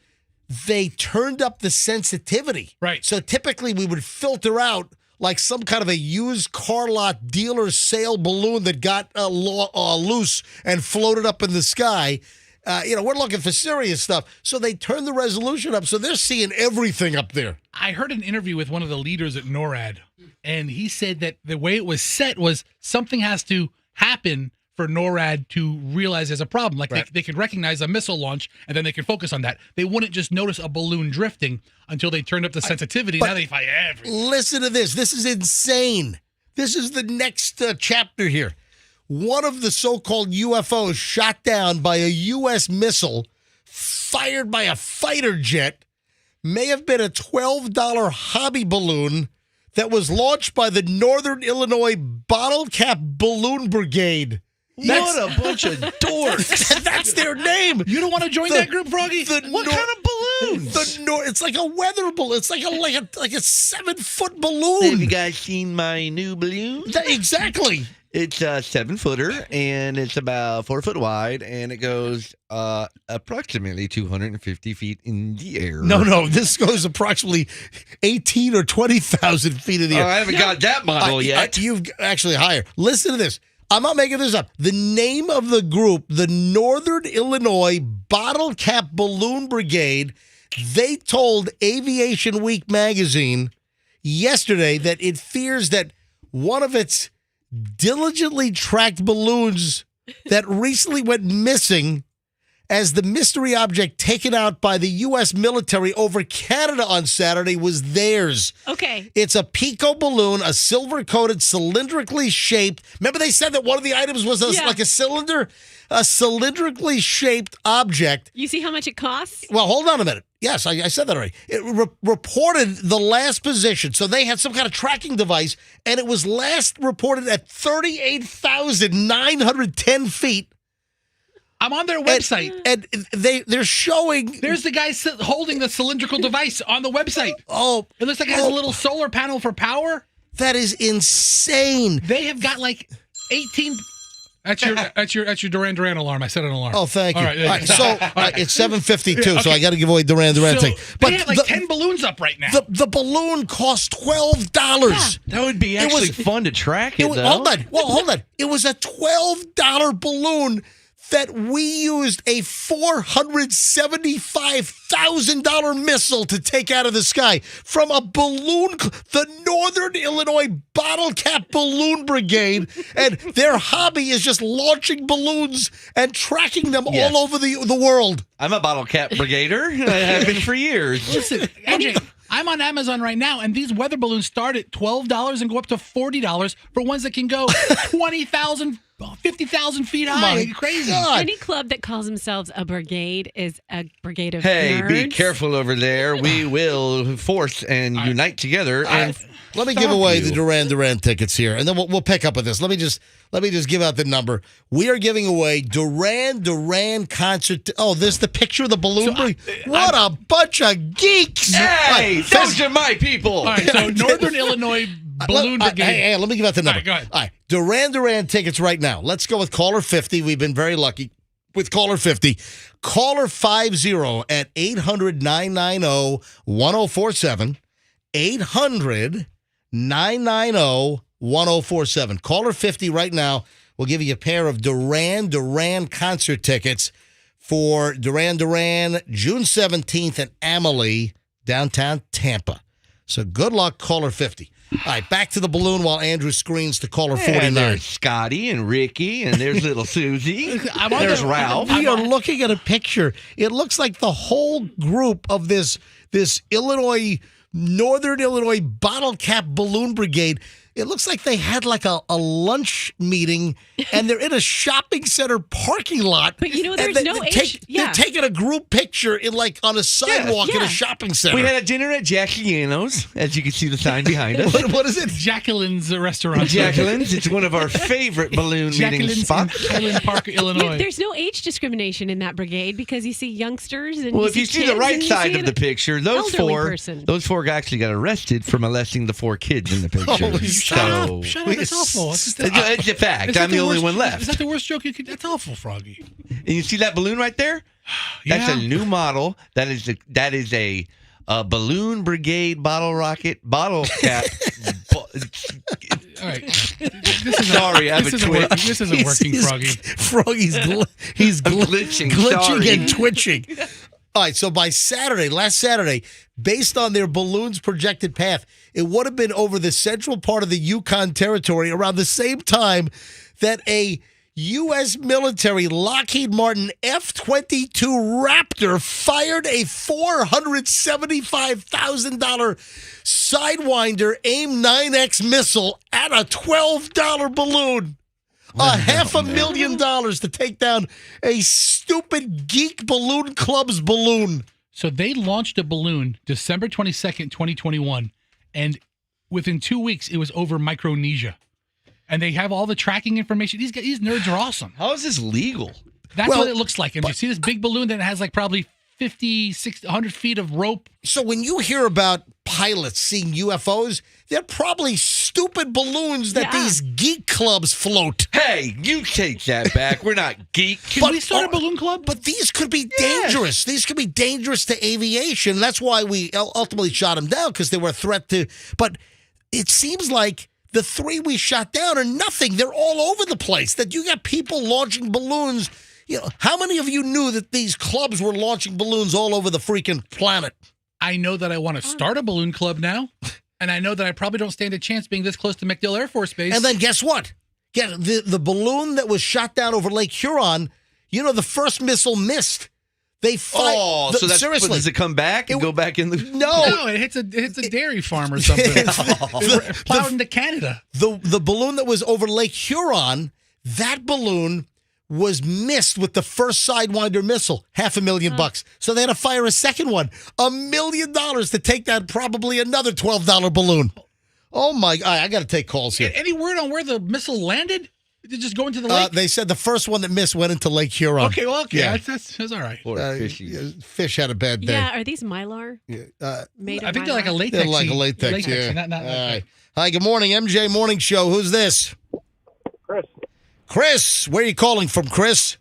they turned up the sensitivity. Right. So typically we would filter out like some kind of a used car lot dealer sale balloon that got loose and floated up in the sky. We're looking for serious stuff. So they turned the resolution up, so they're seeing everything up there. I heard an interview with one of the leaders at NORAD, and he said that the way it was set was something has to happen for NORAD to realize there's a problem. Like they can recognize a missile launch, and then they can focus on that. They wouldn't just notice a balloon drifting until they turned up the sensitivity. Now they find everything. Listen to this. This is insane. This is the next chapter here. One of the so-called UFOs shot down by a U.S. missile fired by a fighter jet may have been a $12 hobby balloon that was launched by the Northern Illinois Bottle Cap Balloon Brigade. What a bunch of dorks. That's their name. You don't want to join that group, Froggy? What kind of balloons? It's like a weather balloon. It's like a 7-foot balloon. Have you guys seen my new balloon? Exactly. It's a 7-footer, and it's about 4 foot wide, and it goes approximately 250 feet in the air. No, this goes approximately 18 or 20,000 feet in the air. I haven't got that model yet. You've actually higher. Listen to this. I'm not making this up. The name of the group, the Northern Illinois Bottle Cap Balloon Brigade, they told Aviation Week magazine yesterday that it fears that one of its diligently tracked balloons that recently went missing as the mystery object taken out by the U.S. military over Canada on Saturday was theirs. Okay. It's a Pico balloon, a silver-coated, cylindrically shaped. Remember they said that one of the items was like a cylinder? A cylindrically shaped object. You see how much it costs? Well, hold on a minute. Yes, I said that already. It reported the last position. So they had some kind of tracking device, and it was last reported at 38,910 feet. I'm on their website. And they're showing... There's the guy holding the cylindrical device on the website. Oh. It looks like it has a little solar panel for power. That is insane. They have got like 18... That's your Duran Duran alarm. I set an alarm. Oh, thank you. All right, so it's 7:52, so I got to give away Duran thing. But they have like 10 balloons up right now. The balloon cost $12. Yeah, that would be actually fun to track it, though. Hold on. It was a $12 balloon that we used a $475,000 missile to take out of the sky from a balloon, the Northern Illinois Bottle Cap Balloon Brigade, and their hobby is just launching balloons and tracking them all over the world. I'm a bottle cap brigader. I have been for years. Listen, MJ, I'm on Amazon right now, and these weather balloons start at $12 and go up to $40 for ones that can go 20,000 50,000 feet high. My crazy. God. Any club that calls themselves a brigade is a brigade of Hey, nerds. be careful over there. We will force and unite together. And let me give away the Duran tickets here, and then we'll pick up with this. Let me just give out the number. We are giving away Duran concert. Oh, there's the picture of the balloon. What a bunch of geeks! Hey, those are my people. All right, so Northern Illinois Balloon Brigade. Hey, let me give out the number. All right, go ahead. All right, Duran tickets right now. Let's go with caller 50. We've been very lucky with caller 50. Caller 50 at 800-990-1047. 800-990-1047. 1047. Caller 50 right now. We'll give you a pair of Duran Duran concert tickets for Duran Duran, June 17th at Amalie, downtown Tampa. So good luck, caller 50. All right, back to the balloon while Andrew screens to caller 49. And there's Scotty and Ricky, and there's little Susie. There's Ralph. We are looking at a picture. It looks like the whole group of this Northern Illinois bottle cap balloon brigade. It looks like they had like a lunch meeting, and they're in a shopping center parking lot. But there's no age. They're taking a group picture on a sidewalk in a shopping center. We had a dinner at Jacqueline's, as you can see the sign behind us. What is it? Jacqueline's restaurant. Jacqueline's. It's one of our favorite balloon meeting spots. In Highland Park, Illinois. There's no age discrimination in that brigade because you see youngsters and if you see the right side of the picture, those four actually got arrested for molesting the 4 kids in the picture. Shut up. That's awful. It's a fact. I'm the only one left. Is that the worst joke you could? That's awful, Froggy. And you see that balloon right there? That's a new model. That is a balloon brigade bottle cap. All right. Sorry, I have a twitch. This isn't working, Froggy. Froggy's glitching and twitching. All right, so last Saturday, based on their balloon's projected path, it would have been over the central part of the Yukon Territory around the same time that a U.S. military Lockheed Martin F-22 Raptor fired a $475,000 Sidewinder AIM-9X missile at a $12 balloon. $500,000 to take down a stupid Geek Balloon Club's balloon. So they launched a balloon December 22nd, 2021, and within 2 weeks, it was over Micronesia. And they have all the tracking information. These nerds are awesome. How is this legal? That's what it looks like. And you see this big balloon that has like probably 50, 60, 100 feet of rope. So when you hear about pilots seeing UFOs, they're probably stupid balloons that these geek clubs float. Hey, you take that back. We're not geek. Can we start a balloon club? But these could be dangerous. These could be dangerous to aviation. That's why we ultimately shot them down, because they were a threat to. But it seems like the 3 we shot down are nothing. They're all over the place. That you got people launching balloons. How many of you knew that these clubs were launching balloons all over the freaking planet? I know that I want to start a balloon club now, and I know that I probably don't stand a chance being this close to MacDill Air Force Base. And then guess what? The balloon that was shot down over Lake Huron, the first missile missed. They fight. Seriously, does it come back and go back in the? No, it hits a dairy farm or something. It's plowed into Canada. The balloon that was over Lake Huron, that balloon was missed with the first Sidewinder missile, $500,000. So they had to fire a second one, $1 million to take down probably another $12 balloon. Oh my! I got to take calls here. Any word on where the missile landed? Did it just go into the lake? They said the first one that missed went into Lake Huron. Okay, yeah. That's all right. Fish had a bad day. Yeah, are these Mylar? Yeah. Made I think they're Mylar? like a latex. They're like a latex, yeah. Not all right. Hi, good morning, MJ Morning Show. Who's this? Chris, where are you calling from, Chris?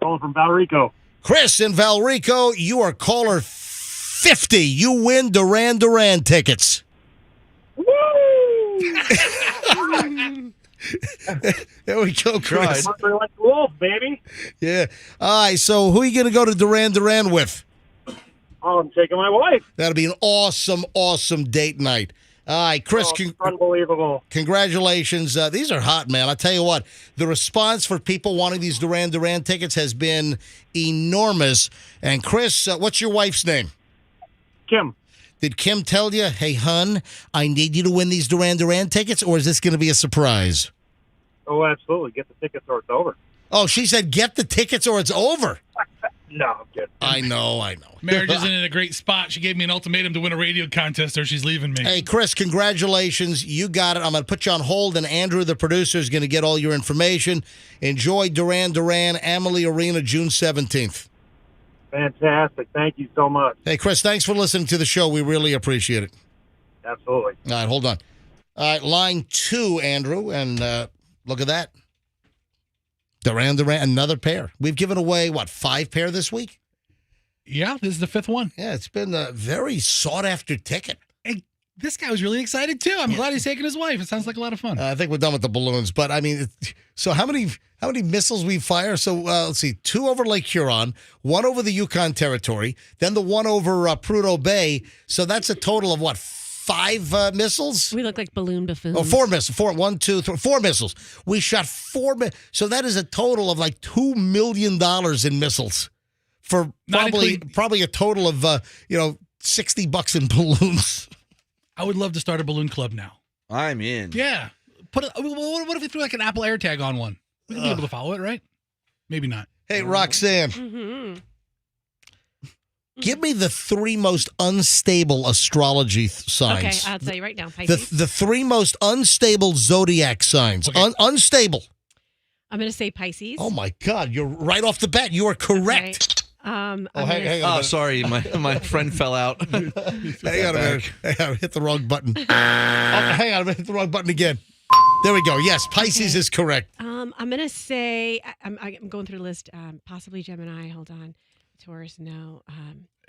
Calling from Valrico. Chris in Valrico, you are caller 50. You win Duran Duran tickets. Woo! There we go, Chris. Like wolf, baby. Yeah. All right, so who are you going to go to Duran Duran with? Oh, I'm taking my wife. That'll be an awesome, awesome date night. All right, Chris. Unbelievable. Congratulations. These are hot, man. I'll tell you what, the response for people wanting these Duran Duran tickets has been enormous. And Chris, what's your wife's name? Kim. Did Kim tell you, hey, hun, I need you to win these Duran Duran tickets, or is this going to be a surprise? Oh, absolutely. Get the tickets or it's over. Oh, she said get the tickets or it's over. No, I'm kidding. I know. Marriage isn't in a great spot. She gave me an ultimatum to win a radio contest or she's leaving me. Hey, Chris, congratulations. You got it. I'm going to put you on hold, and Andrew, the producer, is going to get all your information. Enjoy Duran Duran, Amalie Arena, June 17th. Fantastic. Thank you so much. Hey, Chris, thanks for listening to the show. We really appreciate it. Absolutely. All right, hold on. All right, line 2, Andrew, and look at that. Duran Duran, another pair. We've given away, 5 pair this week? Yeah, this is the 5th one. Yeah, it's been a very sought-after ticket. Hey, This guy was really excited too. I'm glad he's taking his wife. It sounds like a lot of fun. I think we're done with the balloons, but I mean, so how many missiles we fire? So let's see, 2 over Lake Huron, 1 over the Yukon Territory, then the 1 over Prudhoe Bay. So that's a total of what? 5 missiles? We look like balloon buffoons. Oh, 4 missiles. 4 missiles. We shot 4. So that is a total of like $2 million in missiles for probably a total of $60 in balloons. I would love to start a balloon club now. I'm in. Yeah. What if we threw like an Apple AirTag on one? We'd be able to follow it, right? Maybe not. Hey, Roxanne. Mm-hmm. Give me the 3 most unstable astrology signs. Okay, I'll tell you right now. Pisces. The 3 most unstable zodiac signs. Okay. Unstable. I'm going to say Pisces. Oh, my God. You're right off the bat. You are correct. Okay. Hang on. Oh, sorry. My friend fell out. Hang on a minute. I hit the wrong button. Hang on. I hit the wrong button again. There we go. Yes, Pisces is correct. I'm going to say, I'm going through the list, possibly Gemini. Hold on. Taurus, no.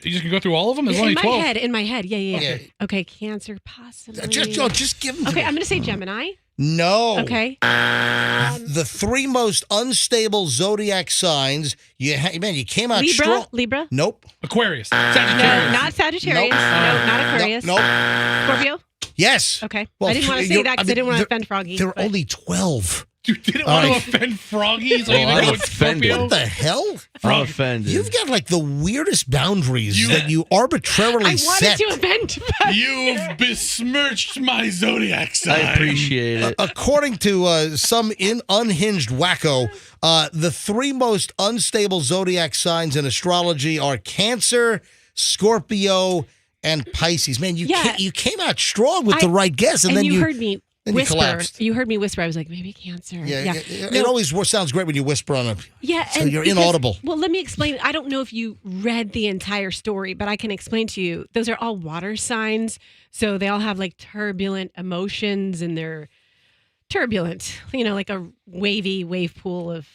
You just can go through all of them? There's only 12. In my head. Yeah. Okay, Cancer, possibly. Just give them. Okay, I'm going to say Gemini. No. Okay. The 3 most unstable zodiac signs. You came out strong. Libra? Nope. Aquarius. Sagittarius. No, not Sagittarius. Nope. No, not Aquarius. Nope. Scorpio? Yes. Okay. Well, I didn't want to say that because I didn't want to offend Froggy. There are only 12. You didn't want to offend Froggy, so you didn't go with Scorpio? What the hell? I'm offended. You've got like the weirdest boundaries that you arbitrarily set. I wanted to offend. You've besmirched my zodiac sign. I appreciate it. According to some unhinged wacko, the 3 most unstable zodiac signs in astrology are Cancer, Scorpio, and Pisces. Man, you came out strong with the right guess, and then you heard me. Then whisper. You collapsed. You heard me whisper. I was like, maybe Cancer. Yeah. It always sounds great when you whisper on it. Yeah. So you're inaudible. Well, let me explain. I don't know if you read the entire story, but I can explain to you. Those are all water signs. So they all have like turbulent emotions and they're turbulent, like a wavy wave pool of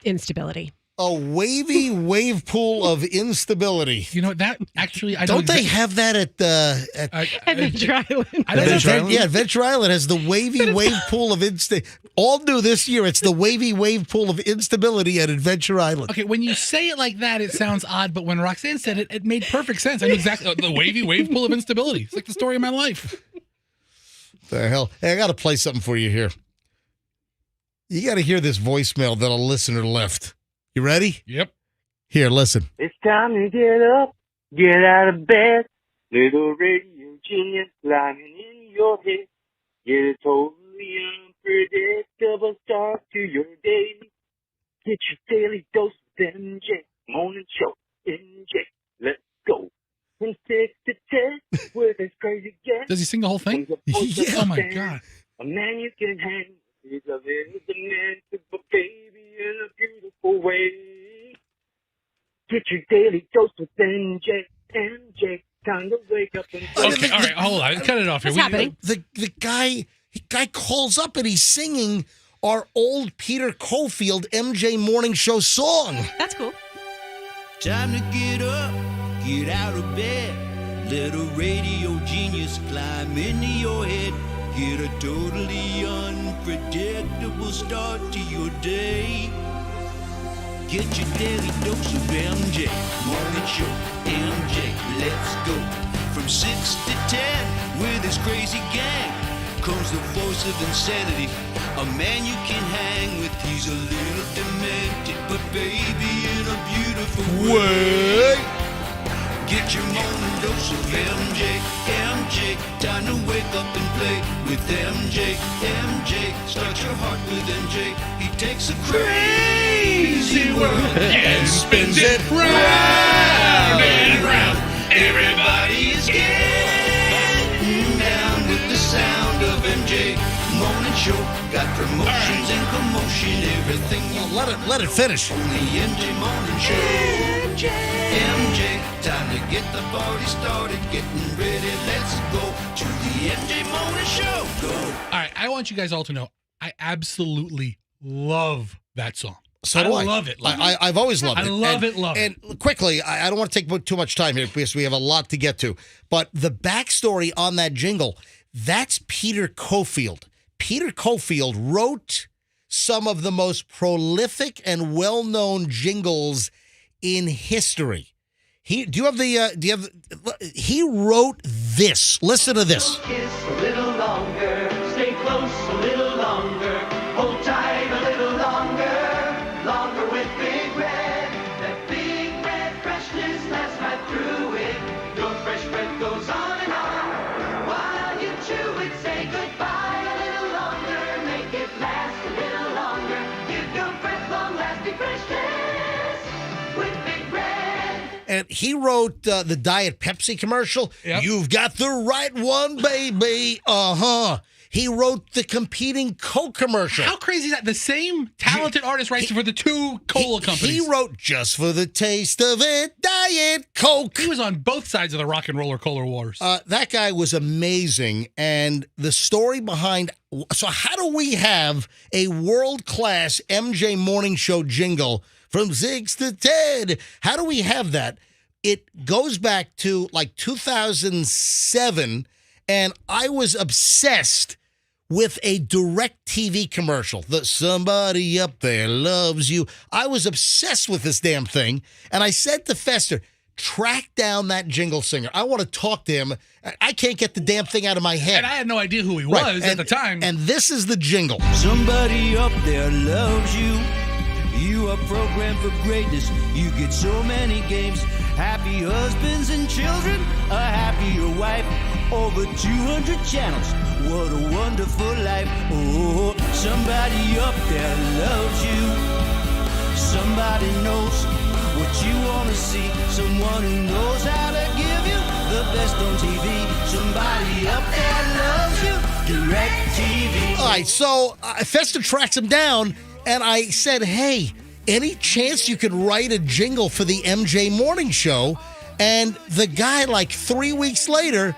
instability. A wavy wave pool of instability. You know that actually, I don't they have that at Adventure Island? Adventure Island has the wavy wave pool of instability. All new this year, it's the wavy wave pool of instability at Adventure Island. Okay, when you say it like that, it sounds odd, but when Roxanne said it, it made perfect sense. I knew exactly the wavy wave pool of instability. It's like the story of my life. The hell? Hey, I got to play something for you here. You got to hear this voicemail that a listener left. You ready? Yep. Here, listen. It's time to get up, get out of bed. Little radio genius climbing in your head. Get a totally unpredictable start to your day. Get your daily dose of MJ. Morning show, MJ. Let's go. From 6 to 10 with this crazy guest. Does he sing the whole thing? Yeah. Oh, my God. A man you can hang. He's a little demented, but baby in a beautiful way. Get your daily dose with MJ. Time to wake up and okay, all right, hold on. Cut it off here. What's happening? The guy calls up and he's singing our old Peter Cofield MJ Morning Show song. That's cool. Time to get up, get out of bed. Let a radio genius climb into your head. Get a totally unpredictable start to your day. Get your daily dose of MJ. Morning show, MJ. Let's go. From 6 to 10 with his crazy gang comes the voice of insanity. A man you can hang with. He's a little demented, but baby in a beautiful way. Get your morning dose of MJ. Time to wake up and play with MJ. Start your heart with MJ. He takes a crazy world and spins it round and round. Everybody is getting down with the sound of MJ. Morning show got promotions and commotion. Everything you let it finish. On the MJ Morning Show. MJ, time to get the party started. Getting ready, let's go to the MJ Morning Show. Go. All right, I want you guys all to know I absolutely love that song. So do I. love it. I've always loved it. I love it. And quickly, I don't want to take too much time here because we have a lot to get to. But the backstory on that jingle, that's Peter Cofield. Peter Cofield wrote some of the most prolific and well-known jingles in history. He wrote this. Listen to this. Kiss a little longer, stay close a little longer, hold tight a little longer, longer with Big Red. That Big Red freshness lasts right through it. Your fresh breath goes on and on. While you chew it, say goodbye a little longer, make it last a little longer. Give your breath long-lasting freshness with Big Red. And he wrote the Diet Pepsi commercial. Yep. You've got the right one, baby. He wrote the competing Coke commercial. How crazy is that? The same talented artist writes for the two cola companies. He wrote Just for the Taste of It, Diet Coke. He was on both sides of the rock and roller cola wars. That guy was amazing. And the story behind... So how do we have a world-class MJ Morning Show jingle from 6 to 10? How do we have that? It goes back to like 2007, and I was obsessed with a DirecTV commercial. The somebody up there loves you. I was obsessed with this damn thing, and I said to Fester, track down that jingle singer. I want to talk to him. I can't get the damn thing out of my head. And I had no idea who he was at the time. And this is the jingle. Somebody up there loves you. You are programmed for greatness. You get so many games. Happy husbands and children, a happier wife. Over 200 channels. What a wonderful life. Oh, somebody up there loves you. Somebody knows what you want to see. Someone who knows how to give you the best on TV. Somebody up there loves you. DirecTV. All right, so Fester tracks him down, and I said, hey, any chance you could write a jingle for the MJ Morning Show? And the guy, like 3 weeks later,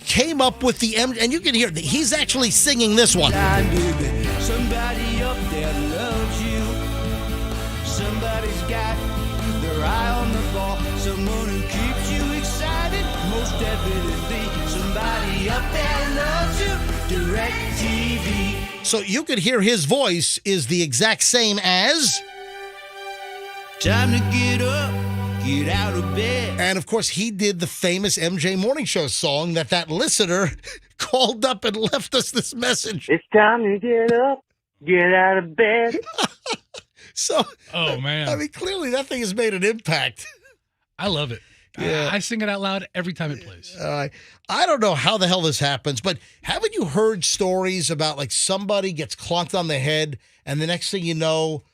came up with the and you can hear he's actually singing this one. Somebody up there loves you. Somebody's got their eye on the ball. Someone who keeps you excited. Most definitely, somebody up there loves you. DirecTV. So you could hear his voice is the exact same as. Time to get up, get out of bed. And of course, he did the famous MJ Morning Show song that listener called up and left us this message. It's time to get up, get out of bed. So, oh man, I mean, clearly that thing has made an impact. I love it. Yeah. I sing it out loud every time it plays. I don't know how the hell this happens, but haven't you heard stories about like somebody gets clonked on the head and the next thing you know,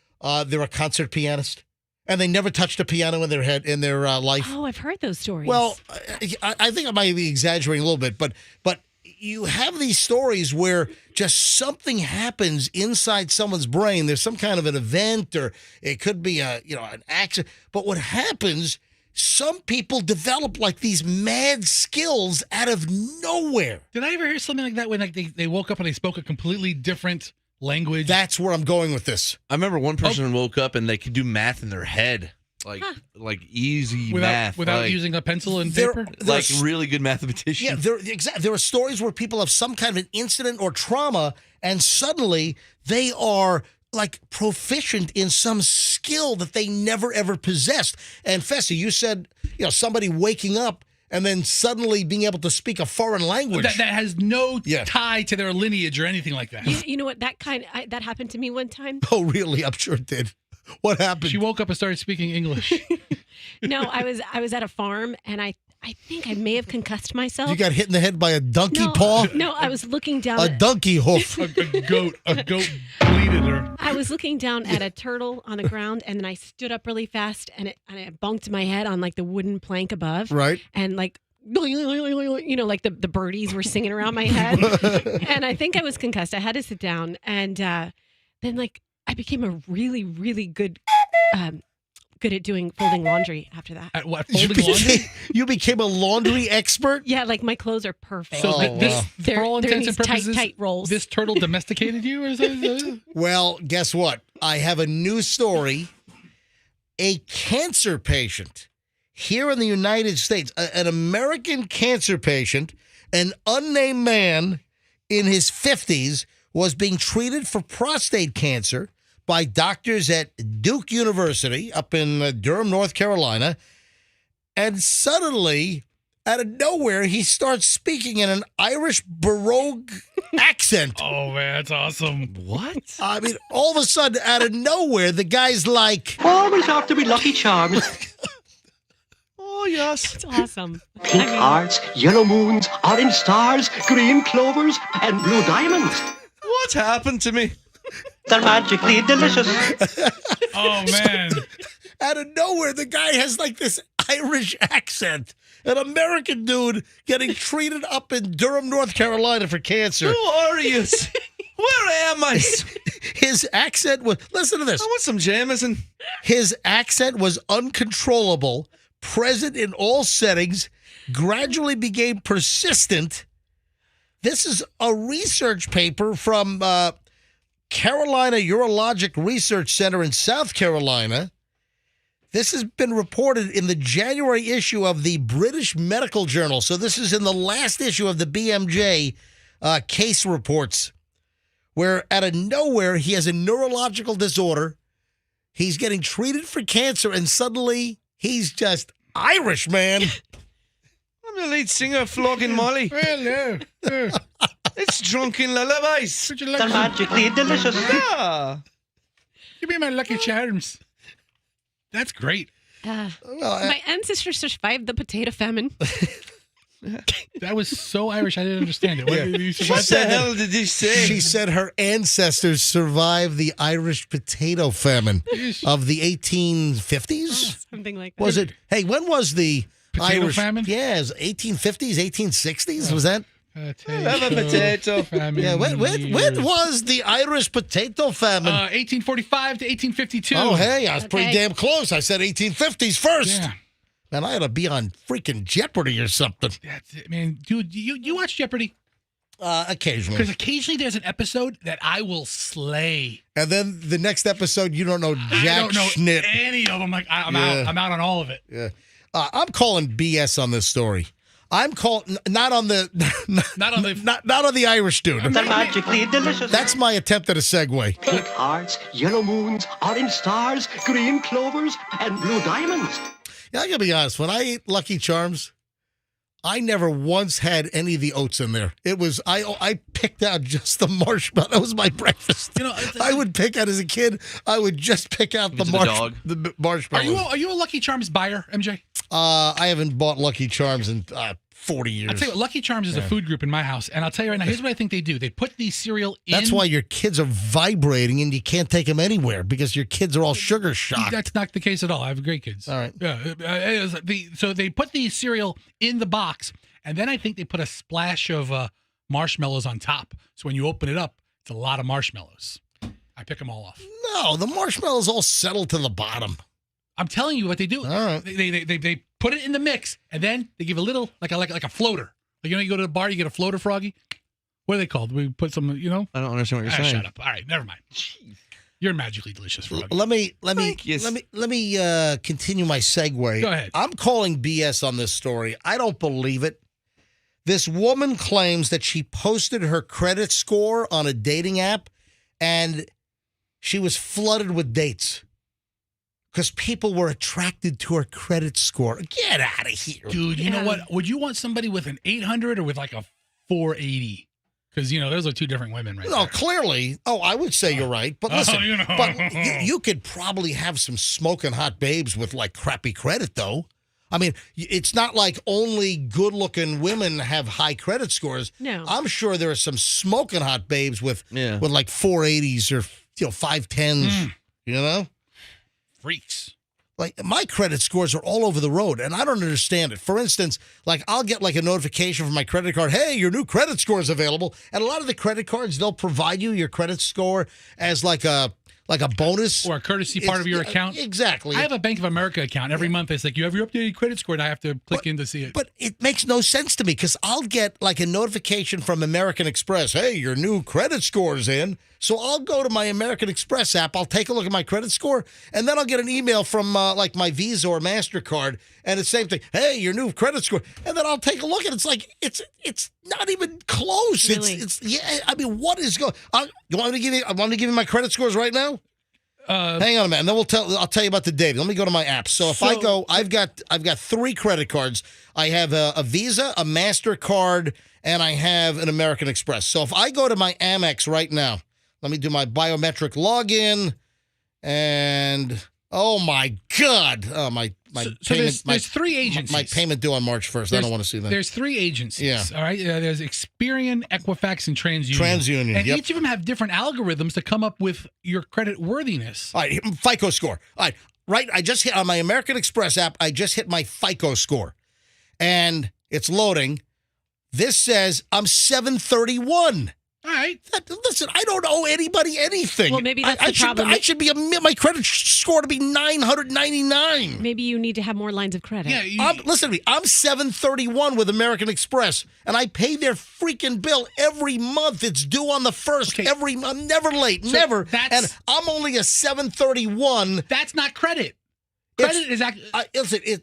they're a concert pianist and they never touched a piano in their life? Oh, I've heard those stories. Well, I think I might be exaggerating a little bit, but you have these stories where just something happens inside someone's brain. There's some kind of an event, or it could be an accident. But what happens? Some people develop like these mad skills out of nowhere. Did I ever hear something like that when like they woke up and they spoke a completely different language? That's where I'm going with this. I remember one person woke up and they could do math in their head. Like easy math. Without like, using a pencil and paper? Like really good mathematicians. Yeah, there are stories where people have some kind of an incident or trauma, and suddenly they are like proficient in some skill that they never ever possessed. And Fessy, you said, somebody waking up and then suddenly being able to speak a foreign language. That has no tie to their lineage or anything like that. You know what? That happened to me one time. Oh, really? I'm sure it did. What happened? She woke up and started speaking English. No, I was at a farm, and I think I may have concussed myself. You got hit in the head by a donkey paw? No, I was looking down. A donkey hoof. A goat bleated her. I was looking down at a turtle on the ground, and then I stood up really fast, and it bunked my head on like the wooden plank above. Right. And like, like the birdies were singing around my head. And I think I was concussed. I had to sit down, and then like I became a really, really good at folding laundry after that. At what? Folding laundry? You became a laundry expert? Yeah, like my clothes are perfect. So for all intents and purposes, tight rolls. This turtle domesticated you? Well, guess what? I have a new story. A cancer patient here in the United States, an American cancer patient, an unnamed man in his 50s, was being treated for prostate cancer by doctors at Duke University up in Durham, North Carolina. And suddenly, out of nowhere, he starts speaking in an Irish baroque accent. Oh, man, that's awesome. What? I mean, all of a sudden, out of nowhere, the guy's like... Always have to be Lucky Charms. Oh, yes. It's awesome. Pink hearts, yellow moons, orange stars, green clovers, and blue diamonds. What happened to me? They're magically delicious. Oh, man. Out of nowhere, the guy has like this Irish accent. An American dude getting treated up in Durham, North Carolina for cancer. Who are you? Where am I? His accent was, listen to this. I want some Jameson. His accent was uncontrollable, present in all settings, gradually became persistent. This is a research paper from Carolina Urologic Research Center in South Carolina. This has been reported in the January issue of the British Medical Journal. So this is in the last issue of the BMJ case reports, where out of nowhere, he has a neurological disorder. He's getting treated for cancer, and suddenly he's just Irish, man. I'm the lead singer of Flogging Molly. Hello. It's Drunken Lullabies. Would you like They're some? magically delicious. Yeah. Give me my Lucky Charms. That's great. My ancestors survived the potato famine. That was so Irish, I didn't understand it. What did you What the hell did you say? She said her ancestors survived the Irish potato famine of the 1850s. Something like that. Was it? Hey, when was the Potato Irish famine? Yeah, it was 1850s, 1860s. Was that? Have a potato. Famine Yeah. When was the Irish potato famine? 1845 to 1852. Oh, hey, I was pretty Okay. damn close. I said 1850s first. Yeah. Man, I ought to be on freaking Jeopardy or something. That's it, man. Dude, you watch Jeopardy? Occasionally. Because occasionally there's an episode that I will slay. And then the next episode, you don't know I jack don't know schnit. any of them. Like I'm Yeah. out. I'm out on all of it. Yeah. I'm calling BS on this story. I'm calling not on the Not on the. not on the Irish dude. They're magically delicious. That's my attempt at a segue. Pink hearts, yellow moons, orange stars, green clovers, and blue diamonds. Yeah, I gotta be honest. When I ate Lucky Charms, I never once had any of the oats in there. It was I picked out just the marshmallow. That was my breakfast. You know, I would pick out as a kid. I would just pick out the marshmallow. Are you a Lucky Charms buyer, MJ? I haven't bought Lucky Charms in 40 years. I'll tell you what, Lucky Charms is a food group in my house, and I'll tell you right now, here's what I think they do. They put the cereal in. That's why your kids are vibrating and you can't take them anywhere because your kids are all sugar shocked. That's not the case at all. I have great kids. All right. Yeah. So they put the cereal in the box, and then I think they put a splash of marshmallows on top. So when you open it up, it's a lot of marshmallows. I pick them all off. No, the marshmallows all settle to the bottom. I'm telling you what they do. All right. They put it in the mix, and then they give a little like a floater. Like, you go to the bar, you get a floater, Froggy. What are they called? We put some, I don't understand what you're saying. Shut up. All right, never mind. You're magically delicious, Froggy. Let me continue my segue. Go ahead. I'm calling BS on this story. I don't believe it. This woman claims that she posted her credit score on a dating app and she was flooded with dates because people were attracted to her credit score. Get out of here. Dude, you know what? Would you want somebody with an 800 or with like a 480? Because, those are two different women right No, there. clearly. Oh, I would say you're right. But listen, but you could probably have some smoking hot babes with like crappy credit, though. I mean, it's not like only good-looking women have high credit scores. No. I'm sure there are some smoking hot babes with like 480s or 510s, Freaks. Like, my credit scores are all over the road, and I don't understand it. For instance, like, I'll get, like, a notification from my credit card, hey, your new credit score is available. And a lot of the credit cards, they'll provide you your credit score as, like a like a bonus or a courtesy part of your account. Exactly. I have a Bank of America account. Every month it's like, you have your updated credit score, and I have to click in to see it. But it makes no sense to me because I'll get like a notification from American Express. Hey, your new credit score's in. So I'll go to my American Express app. I'll take a look at my credit score, and then I'll get an email from like my Visa or MasterCard, and it's the same thing. Hey, your new credit score. And then I'll take a look, and it's like it's not even close. Really? It's I mean, what is going? You want me to give you? I want to give you my credit scores right now. Hang on a minute, and then I'll tell you about the data. Let me go to my app. So if I go, I've got 3 credit cards. I have a Visa, a MasterCard, and I have an American Express. So if I go to my Amex right now, let me do my biometric login, and oh my God, my payment. There's 3 agencies. My payment due on March 1st. I don't want to see that. There's 3 agencies. Yeah. All right. There's Experian, Equifax, and TransUnion. TransUnion, And yep. each of them have different algorithms to come up with your credit worthiness. All right, FICO score. All right, I just hit on my American Express app. I just hit my FICO score, and it's loading. This says I'm 731. All right. Listen, I don't owe anybody anything. Well, maybe that's the problem. I should be my credit score to be 999. Maybe you need to have more lines of credit. Yeah. Listen to me. I'm 731 with American Express, and I pay their freaking bill every month. It's due on the 1st. Every month, never late, never. And I'm only a 731. That's not credit. Credit is actually.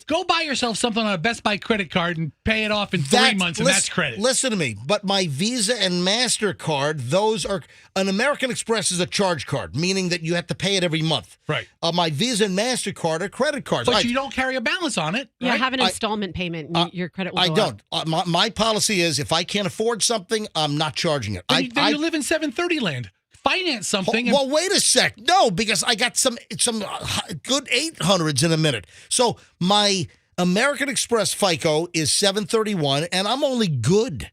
Go buy yourself something on a Best Buy credit card and pay it off in 3 months, and that's credit. Listen to me. But my Visa and MasterCard, those are. An American Express is a charge card, meaning that you have to pay it every month. Right. My Visa and MasterCard are credit cards. But you don't carry a balance on it. Yeah, right? have an installment payment, and your credit will I go don't. up. My policy is if I can't afford something, I'm not charging it. Then you live in 730 land. Finance something. Well, wait a sec. No, because I got some good 800s in a minute. So my American Express FICO is 731, and I'm only good.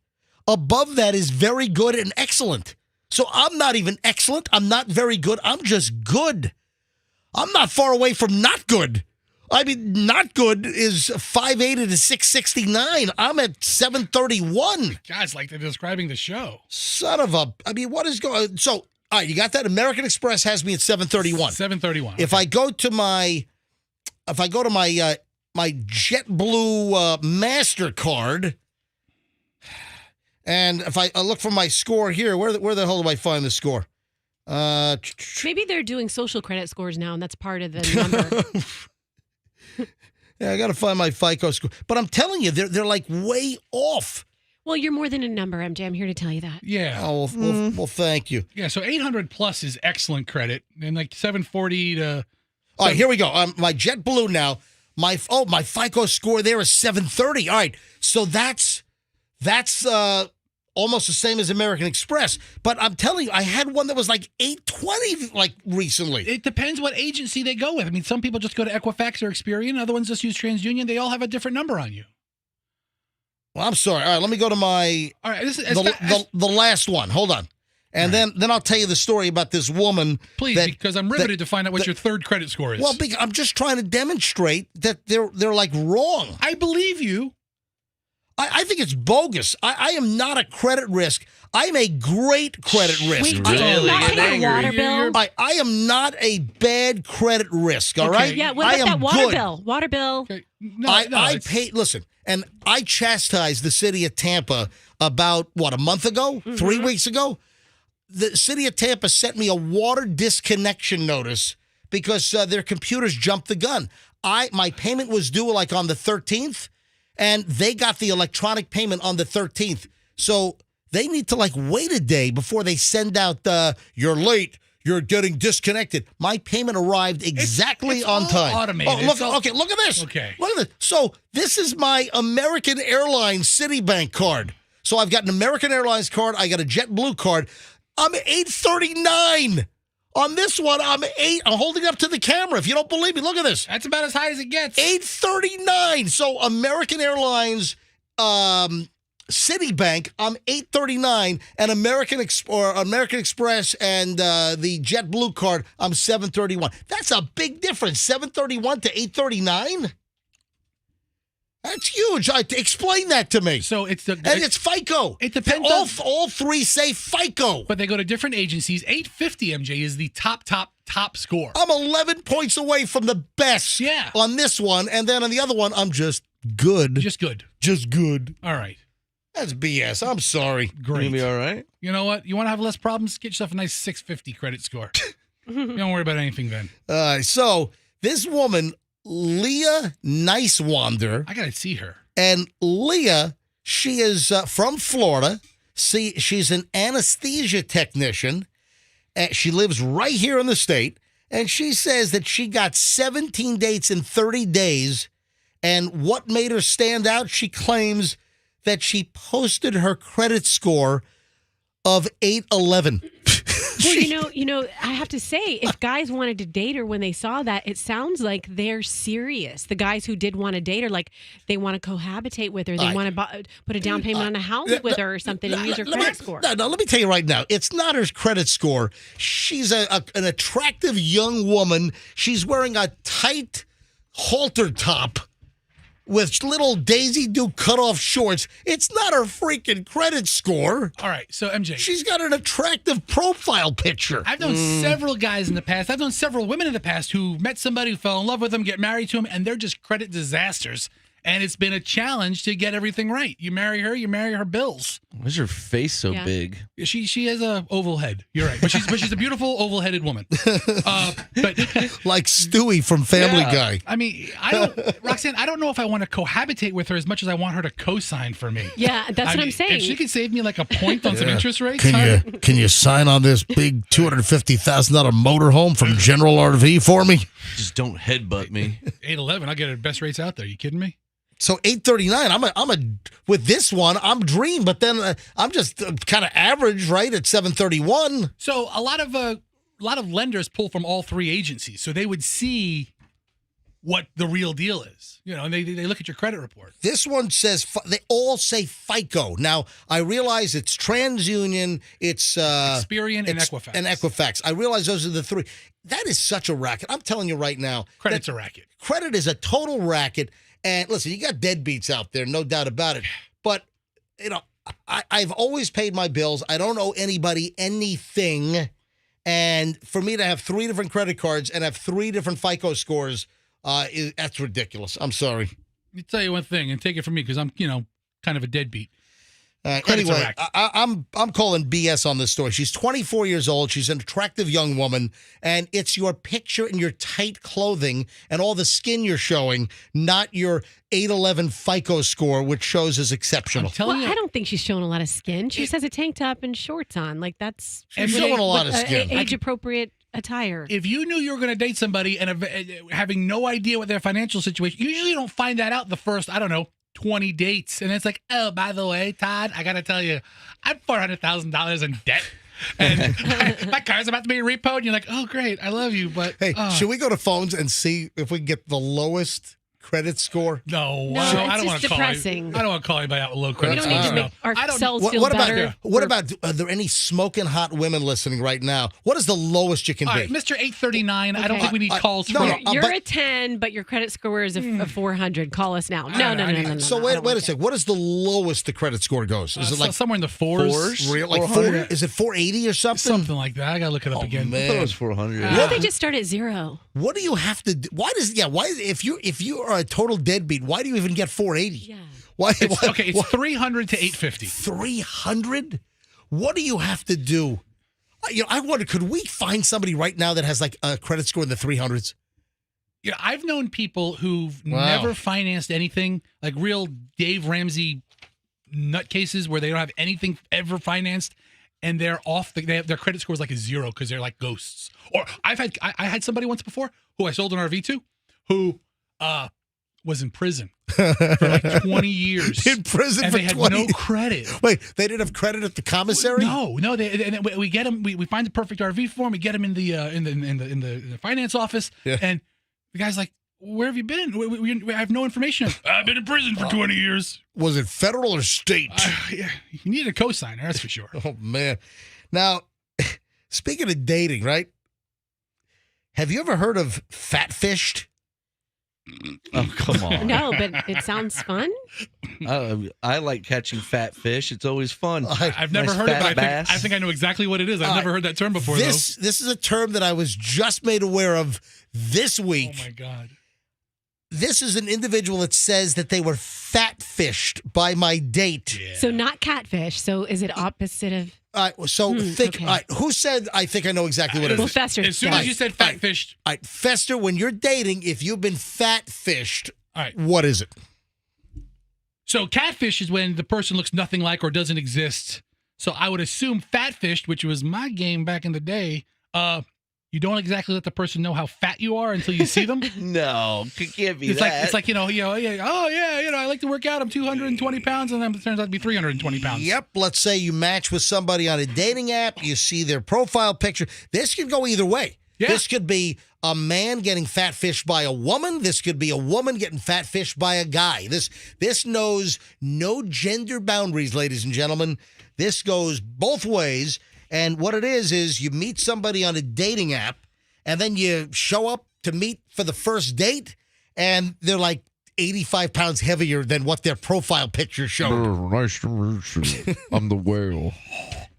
Above that is very good and excellent. So I'm not even excellent. I'm not very good. I'm just good. I'm not far away from not good. I mean, not good is 580 to 669. I'm at 731. Guys, like they're describing the show. Son of a. I mean, what is going on? So, all right, you got that? American Express has me at 731. 731. If I go to my my JetBlue MasterCard, and if I look for my score here, where the hell do I find the score? Maybe they're doing social credit scores now, and that's part of the number. Yeah, I got to find my FICO score. But I'm telling you, they're like way off. Well, you're more than a number, MJ. I'm here to tell you that. Yeah. Oh, well, thank you. Yeah, so 800 plus is excellent credit, and like 740 to. All right, here we go. My JetBlue now. My FICO score there is 730. All right, so that's almost the same as American Express. But I'm telling you, I had one that was like 820 like recently. It depends what agency they go with. I mean, some people just go to Equifax or Experian. Other ones just use TransUnion. They all have a different number on you. Well, I'm sorry. All right, let me go to my all right, the last one. Hold on. And then I'll tell you the story about this woman. Please, because I'm riveted to find out what your third credit score is. Well, I'm just trying to demonstrate that they're like wrong. I believe you. I think it's bogus. I am not a credit risk. I am a great credit risk. Wait, did you not pay your water bill? I am not a bad credit risk, all right? Yeah, what about that water bill? Water bill. Okay. I pay, listen, and I chastised the city of Tampa about, a month ago? 3 weeks ago? The city of Tampa sent me a water disconnection notice because their computers jumped the gun. My payment was due like on the 13th, and they got the electronic payment on the 13th. So they need to wait a day before they send out you're late, you're getting disconnected. My payment arrived exactly it's on time. Automated. Okay, look at this. Okay. Look at this. So this is my American Airlines Citibank card. So I've got an American Airlines card. I got a JetBlue card. I'm 839. On this one, I'm holding up to the camera. If you don't believe me, look at this. That's about as high as it gets. 839. So American Airlines, Citibank, I'm 839, and American Express and the JetBlue card, I'm 731. That's a big difference. 731 to 839. That's huge. Explain that to me. So it's it's FICO. It depends. All three say FICO. But they go to different agencies. 850, MJ, is the top score. I'm 11 points away from the best on this one. And then on the other one, I'm just good. Just good. Just good. All right. That's BS. I'm sorry. Great. You'll be all right. You know what? You want to have less problems? Get yourself a nice 650 credit score. You don't worry about anything then. So this woman, Leah Nicewander. I got to see her. And Leah, she is from Florida. She's an anesthesia technician. She lives right here in the state. And she says that she got 17 dates in 30 days. And what made her stand out? She claims that she posted her credit score of 811. Well, you know, I have to say, if guys wanted to date her when they saw that, it sounds like they're serious. The guys who did want to date her, like they want to cohabitate with her, they want to put a down payment on a house with her or something and use her credit score. No, let me tell you right now, it's not her credit score. She's an attractive young woman. She's wearing a tight halter top with little Daisy Duke cutoff shorts. It's not her freaking credit score. All right, so MJ. She's got an attractive profile picture. I've known several guys in the past. I've known several women in the past who met somebody, who fell in love with them, get married to them, and they're just credit disasters. And it's been a challenge to get everything right. You marry her bills. Why is her face so big? She has a oval head. You're right, but she's a beautiful oval-headed woman. But like Stewie from Family Guy. I mean, Roxanne, I don't know if I want to cohabitate with her as much as I want her to co-sign for me. Yeah, that's what I'm saying. If she could save me like a point on some interest rates, Can you sign on this big $250,000 motorhome from General RV for me? Just don't headbutt me. 811, I'll get her best rates out there. You kidding me? So 839, with this one, I'm dream, but then I'm just kind of average, right, at 731. So a lot of lenders pull from all three agencies, so they would see what the real deal is. You know, and they look at your credit report. This one says, they all say FICO. Now, I realize it's TransUnion, it's Experian, and Equifax. And Equifax. I realize those are the three. That is such a racket. I'm telling you right now. Credit's a racket. Credit is a total racket. And listen, you got deadbeats out there, no doubt about it. But, you know, I've always paid my bills. I don't owe anybody anything. And for me to have 3 different credit cards and have 3 different FICO scores, that's ridiculous. I'm sorry. Let me tell you one thing, and take it from me because I'm, kind of a deadbeat. Anyway, I'm calling BS on this story. She's 24 years old. She's an attractive young woman, and it's your picture in your tight clothing and all the skin you're showing, not your 811 FICO score, which shows as exceptional. I don't think she's showing a lot of skin. She just has a tank top and shorts on. Like that's she's showing a lot of skin. Age appropriate attire. If you knew you were going to date somebody and having no idea what their financial situation, you usually don't find that out the first, 20 dates. And it's like, oh, by the way, Todd, I got to tell you, I'm $400,000 in debt. And my car's about to be repoed. And you're like, oh, great. I love you. But hey, should we go to phones and see if we can get the lowest credit score? No, I don't want to call you. I don't want to call anybody out with low credit score. We don't need to make ourselves feel better. What about, are there any smoking hot women listening right now? What is the lowest you can All be? right, Mr. 839, I don't think we need calls no, from... You're a 10, but your credit score is a 400. Call us now. No. So wait a second. What is the lowest the credit score goes? Is it like somewhere in the fours? Real, like 400? Is it 480 or something? Something like that. I got to look it up again. Man. I thought it was 400. Why don't they just start at 0? What do you have to do? Why if you are a total deadbeat, why do you even get 480? Yeah. It's 300 to 850. 300? What do you have to do? I wonder, could we find somebody right now that has like a credit score in the 300s? Yeah, I've known people who've never financed anything, like real Dave Ramsey nutcases where they don't have anything ever financed, and they're off. Their credit score is like a 0 because they're like ghosts. Or I had somebody once before who I sold an RV to, who was in prison for like 20 years. In prison and for 20 years. They had no credit. Wait, they didn't have credit at the commissary? No. We get them. We find the perfect RV for him. We get him in the finance office, and the guy's like, "Where have you been? We have no information." I've been in prison for 20 years. Was it federal or state? You needed a cosigner, that's for sure. Oh man! Now, speaking of dating, right? Have you ever heard of Fatfished? Oh, come on. No, but it sounds fun. I like catching fat fish. It's always fun. I've never Nice heard of fat it. bass. I think I know exactly what it is. I've never heard that term before, This is a term that I was just made aware of this week. Oh, my God. This is an individual that says that they were fat fished by my date. So not catfish. So is it opposite of? Think. okay. All right, who said? I think I know exactly what it is. Well, Fester. As soon as you said fat fished. All right, Fester, when you're dating, if you've been fat fished, All right. what is it? So catfish is when the person looks nothing like or doesn't exist. So I would assume fat fished, which was my game back in the day, you don't exactly let the person know how fat you are until you see them. No, it can't be It's that. like I like to work out. I'm 220 pounds, and then it turns out to be 320 pounds. Yep. Let's say you match with somebody on a dating app. You see their profile picture. This could go either way. Yeah. This could be a man getting fat fished by a woman. This could be a woman getting fat fished by a guy. This knows no gender boundaries, ladies and gentlemen. This goes both ways. And what it is you meet somebody on a dating app, and then you show up to meet for the first date, and they're like 85 pounds heavier than what their profile picture showed. Nice to meet you. I'm the whale.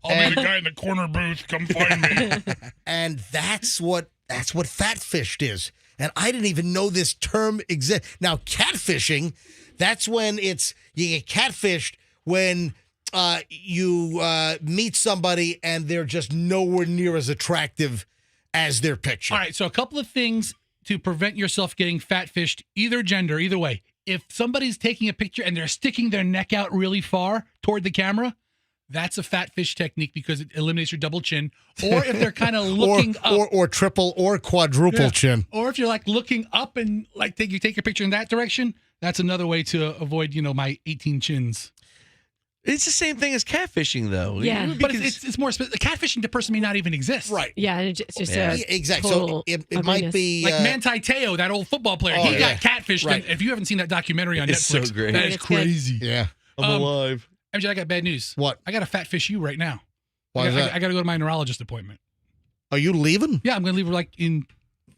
I'll be the guy in the corner booth. Come find me. And that's what fat fished is. And I didn't even know this term exists. Now, catfishing, that's when you get catfished when you meet somebody and they're just nowhere near as attractive as their picture. All right, so a couple of things to prevent yourself getting fat fished, either gender, either way. If somebody's taking a picture and they're sticking their neck out really far toward the camera, that's a fat fish technique because it eliminates your double chin. Or if they're kind of looking up. Or triple or quadruple chin. Or if you're like looking up and like you take your picture in that direction, that's another way to avoid, my 18 chins. It's the same thing as catfishing, though. Yeah. But it's more specific. Catfishing, the person may not even exist. Right. Yeah, it's just exactly. total So it might be like Manti Te'o, that old football player. He got catfished. Right. And if you haven't seen that documentary on It's Netflix, so great. that is crazy. Yeah. I'm alive. MJ, I got bad news. What? I got to fat fish you right now. Why is that? I got to go to my neurologist appointment. Are you leaving? Yeah, I'm going to leave like in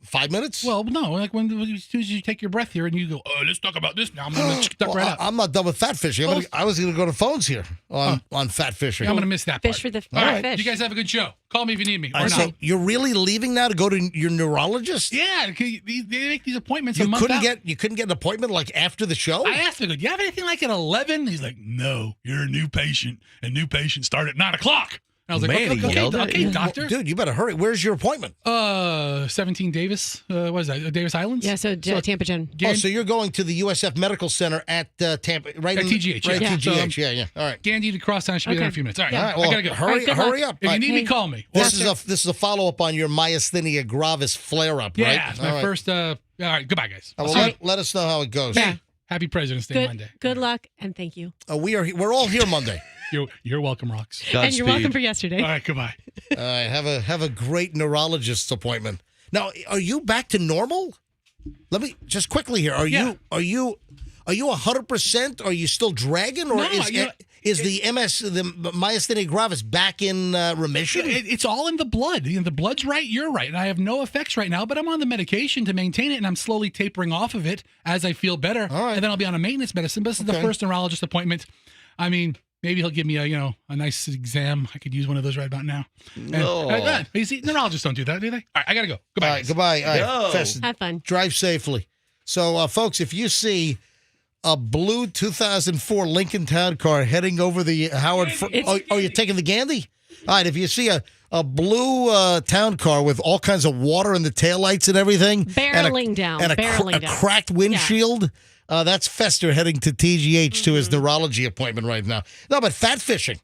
5 minutes? Well, no, like when as soon as you take your breath here and you go, let's talk about this now. I'm going to duck right out. I'm not done with fat fishing. I was going to go to phones here on fat fishing. I'm going to miss that part. Fish for the All right, fish. you guys have a good show. Call me if you need me. Or So not. you're really leaving now to go to your neurologist? Yeah, they make these appointments a You month couldn't out. get an appointment like after the show? I asked him, do you have anything like at 11? He's like, no, you're a new patient, and new patients start at 9 o'clock. And I was like, Man, he yelled at okay, you. doctor. Dude, you better hurry. Where's your appointment? 17 Davis. What is that? Davis Islands? Yeah, so Tampa Gen. So you're going to the USF Medical Center at Tampa, right? At TGH. Right, yeah. TGH. So, Yeah. All right. Gandy to Crosstown should be there in a few minutes. All right, All right. I Well, gotta go. hurry up. If you need me, call me. This is a follow up on your myasthenia gravis flare up, right? Yeah, it's my first. All right, goodbye, guys. Let us know how it goes. Hey, happy President's Day Monday. Good luck and thank you. We're all here Monday. You're welcome, Rox. And you're welcome for yesterday. All right, goodbye. All right, have a great neurologist's appointment. Now, are you back to normal? Let me just quickly here. Are you 100%? Are you still dragging, or is the myasthenia gravis back in remission? It's all in the blood. The blood's right, you're right. And I have no effects right now, but I'm on the medication to maintain it, and I'm slowly tapering off of it as I feel better. All right. And then I'll be on a maintenance medicine. But this is the first neurologist appointment. I mean, maybe he'll give me a nice exam. I could use one of those right about now. No. You see, neurologists don't do that, do they? All right, I got to go. Goodbye. All right, goodbye. All right, Festus, have fun. Drive safely. So, folks, if you see a blue 2004 Lincoln Town Car heading over the Howard... you're taking the Gandy? All right, if you see a blue town car with all kinds of water in the taillights and everything... Barreling down. And a cracked windshield... that's Fester heading to TGH to his neurology appointment right now. No, but fat fishing.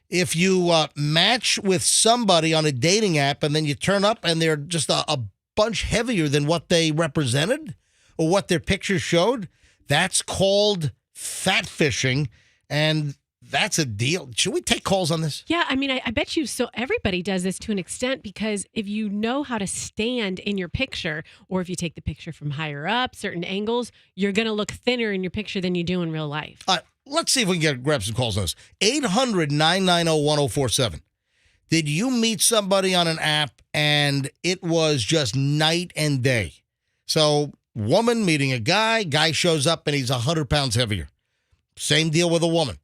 If you match with somebody on a dating app and then you turn up and they're just a bunch heavier than what they represented or what their picture showed, that's called fat fishing, and that's a deal. Should we take calls on this? Yeah, I mean, I bet you so everybody does this to an extent because if you know how to stand in your picture, or if you take the picture from higher up, certain angles, you're going to look thinner in your picture than you do in real life. Let's see if we can grab some calls on this. 800-990-1047. Did you meet somebody on an app and it was just night and day? So Woman meeting a guy. Guy shows up and he's 100 pounds heavier. Same deal with a woman.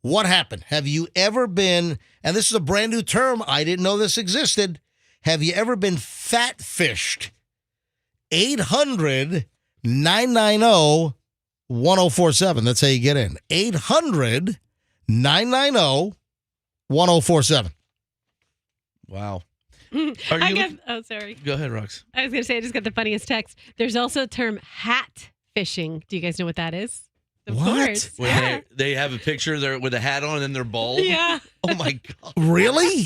What happened? Have you ever been, and this is a brand new term, I didn't know this existed. Have you ever been fat fished? 800-990-1047. That's how you get in. 800-990-1047. Wow. Sorry. Go ahead, Rox. I was going to say, I just got the funniest text. There's also a term hat fishing. Do you guys know what that is? Of course. When they have a picture there with a hat on and they're bald? Yeah. Oh, my God. Really?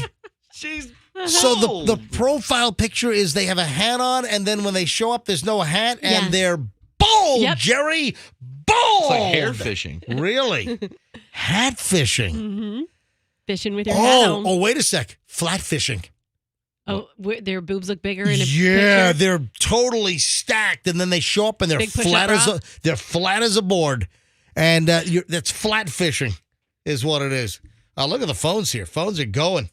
She's So the profile picture is they have a hat on, and then when they show up, there's no hat, and they're bald, Jerry. Bald! It's like hair fishing. Really? Hat fishing. Mm-hmm. Fishing with your hat on. Oh, wait a sec. Flat fishing. Oh, their boobs look bigger in a Yeah, picture? they're totally stacked, and then they show up and they're Big push-up flat bra? they're flat as a board, and that's flat fishing, is what it is. Look at the phones here. Phones are going.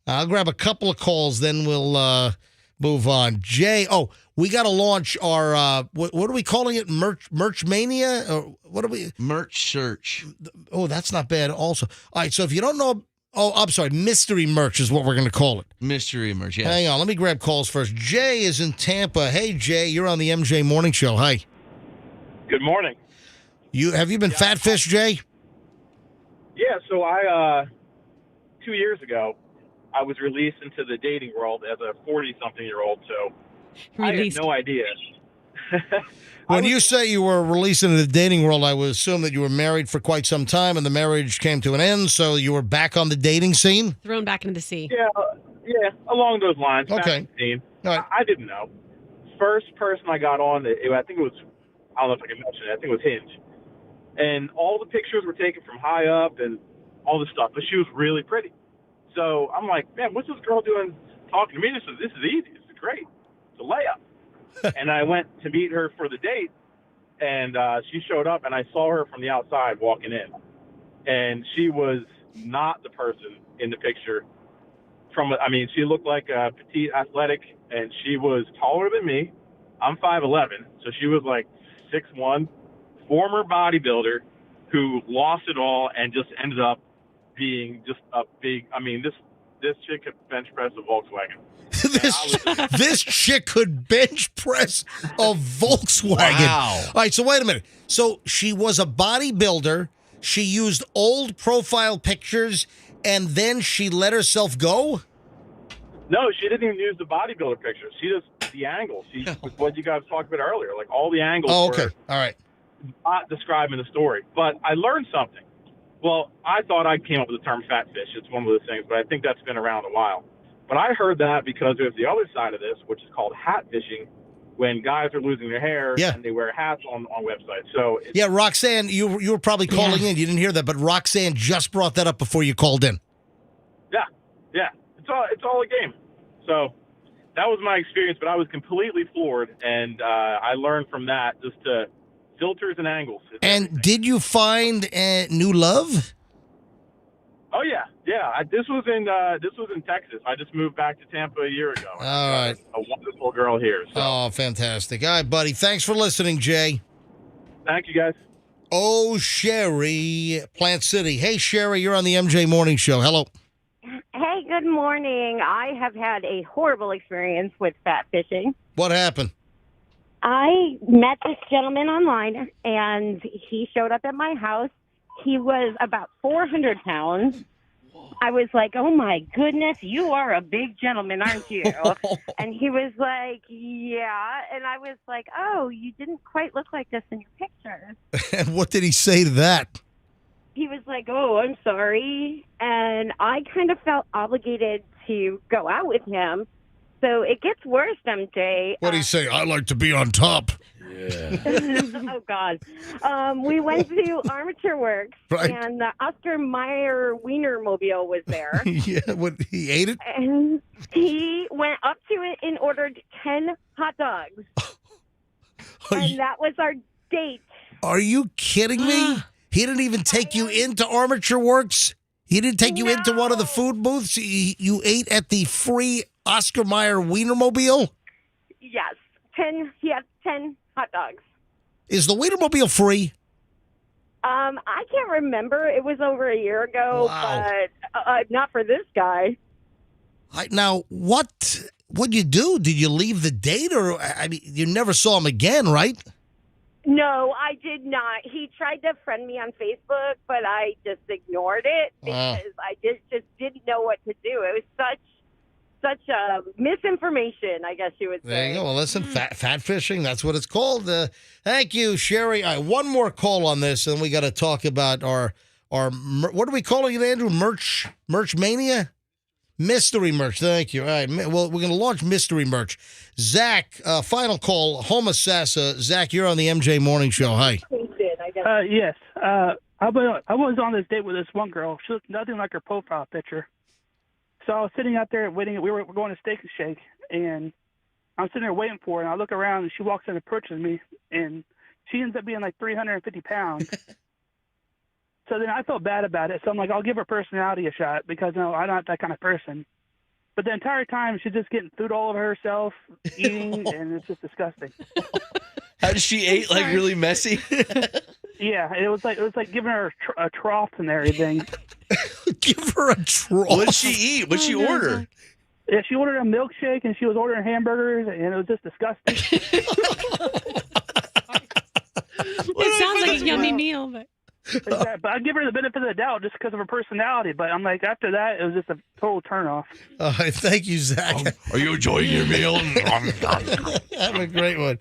I'll grab a couple of calls, then we'll move on. Jay, we got to launch our what are we calling it? Merch mania, or what are we? Merch search. Oh, that's not bad. Also, all right. So if you don't know. Oh, I'm sorry. Mystery merch is what we're going to call it. Mystery merch, yes. Hang on. Let me grab calls first. Jay is in Tampa. Hey, Jay, you're on the MJ Morning Show. Hi. Good morning. Have you been fat fished, Jay? Yeah, so I 2 years ago, I was released into the dating world as a 40-something-year-old, so I had no idea. When you say you were released into the dating world, I would assume that you were married for quite some time and the marriage came to an end, so you were back on the dating scene? Thrown back into the sea. Yeah, along those lines. Okay. Back in the scene. All right. I didn't know. First person I got on, I think it was, I don't know if I can mention it, I think it was Hinge. And all the pictures were taken from high up and all this stuff, but she was really pretty. So I'm like, man, what's this girl doing talking to me? This is easy. This is great. It's a layup. And I went to meet her for the date, and she showed up, and I saw her from the outside walking in. And she was not the person in the picture. She looked like a petite athletic, and she was taller than me. I'm 5'11", so she was like 6'1", former bodybuilder who lost it all and just ended up being just a big, this chick could bench press a Volkswagen. This chick could bench press a Volkswagen. Wow. All right, so wait a minute. So she was a bodybuilder. She used old profile pictures, and then she let herself go? No, she didn't even use the bodybuilder pictures. She just, the angles. She was what you guys talked about earlier. Like all the angles okay. were All right. not describing the story. But I learned something. Well, I thought I came up with the term fat fish. It's one of those things, but I think that's been around a while. But I heard that because there's the other side of this, which is called hat fishing, when guys are losing their hair and they wear hats on websites. So yeah, Roxanne, you were probably calling in. You didn't hear that, but Roxanne just brought that up before you called in. Yeah. It's all a game. So that was my experience, but I was completely floored, and I learned from that just to filters and angles. And did you find new love? Oh yeah. This was in Texas. I just moved back to Tampa a year ago. All right. A wonderful girl here. So. Oh, fantastic. All right, buddy. Thanks for listening, Jay. Thank you, guys. Oh, Sherry, Plant City. Hey, Sherry, you're on the MJ Morning Show. Hello. Hey, good morning. I have had a horrible experience with fat fishing. What happened? I met this gentleman online, and he showed up at my house. He was about 400 pounds. I was like, oh, my goodness, you are a big gentleman, aren't you? And he was like, yeah. And I was like, oh, you didn't quite look like this in your pictures. And what did he say to that? He was like, oh, I'm sorry. And I kind of felt obligated to go out with him. So it gets worse, MJ. What did he say? I like to be on top. Yeah. Oh, God. We went to Armature Works, Right. and the Oscar Mayer Wienermobile was there. Yeah, what, he ate it? And he went up to it and ordered 10 hot dogs. And that was our date. Are you kidding me? He didn't even take you into Armature Works? He didn't take you into one of the food booths? You ate at the free Oscar Mayer Wienermobile? Yes. He had 10 hot dogs. Is the Wienermobile free? I can't remember. It was over a year ago, Wow. but not for this guy. Now, what'd you do? Did you leave the date, or I mean, you never saw him again, right? No, I did not. He tried to friend me on Facebook, but I just ignored it Wow. because I just didn't know what to do. It was such misinformation, I guess you would say. There you go. Well, listen, fat fishing, that's what it's called. Thank you, Sherry. All right, one more call on this, and we got to talk about our what are we calling it, Andrew? Merch mania? Mystery merch. Thank you. All right. Well, we're going to launch mystery merch. Zach, final call. Home Assassa. Zach, you're on the MJ Morning Show. Hi. Yes. I was on this date with this one girl. She looked nothing like her profile picture. So I was sitting out there waiting. We're going to Steak and Shake, and I'm sitting there waiting for her. And I look around, and she walks in and approaches me, and she ends up being like 350 pounds. So then I felt bad about it. So I'm like, I'll give her personality a shot because no, I'm not that kind of person. But the entire time, she's just getting food all over herself, eating, and it's just disgusting. How does she eat? Like really messy? Yeah, it was like giving her a trough and everything. Give her a trough. What did she eat? What'd she order? Yeah, she ordered a milkshake and she was ordering hamburgers, and it was just disgusting. It sounds like a yummy meal, but. Exactly. But I give her the benefit of the doubt just because of her personality. But I'm like, after that, it was just a total turnoff. Thank you, Zach. Are you enjoying your meal? Have a great one.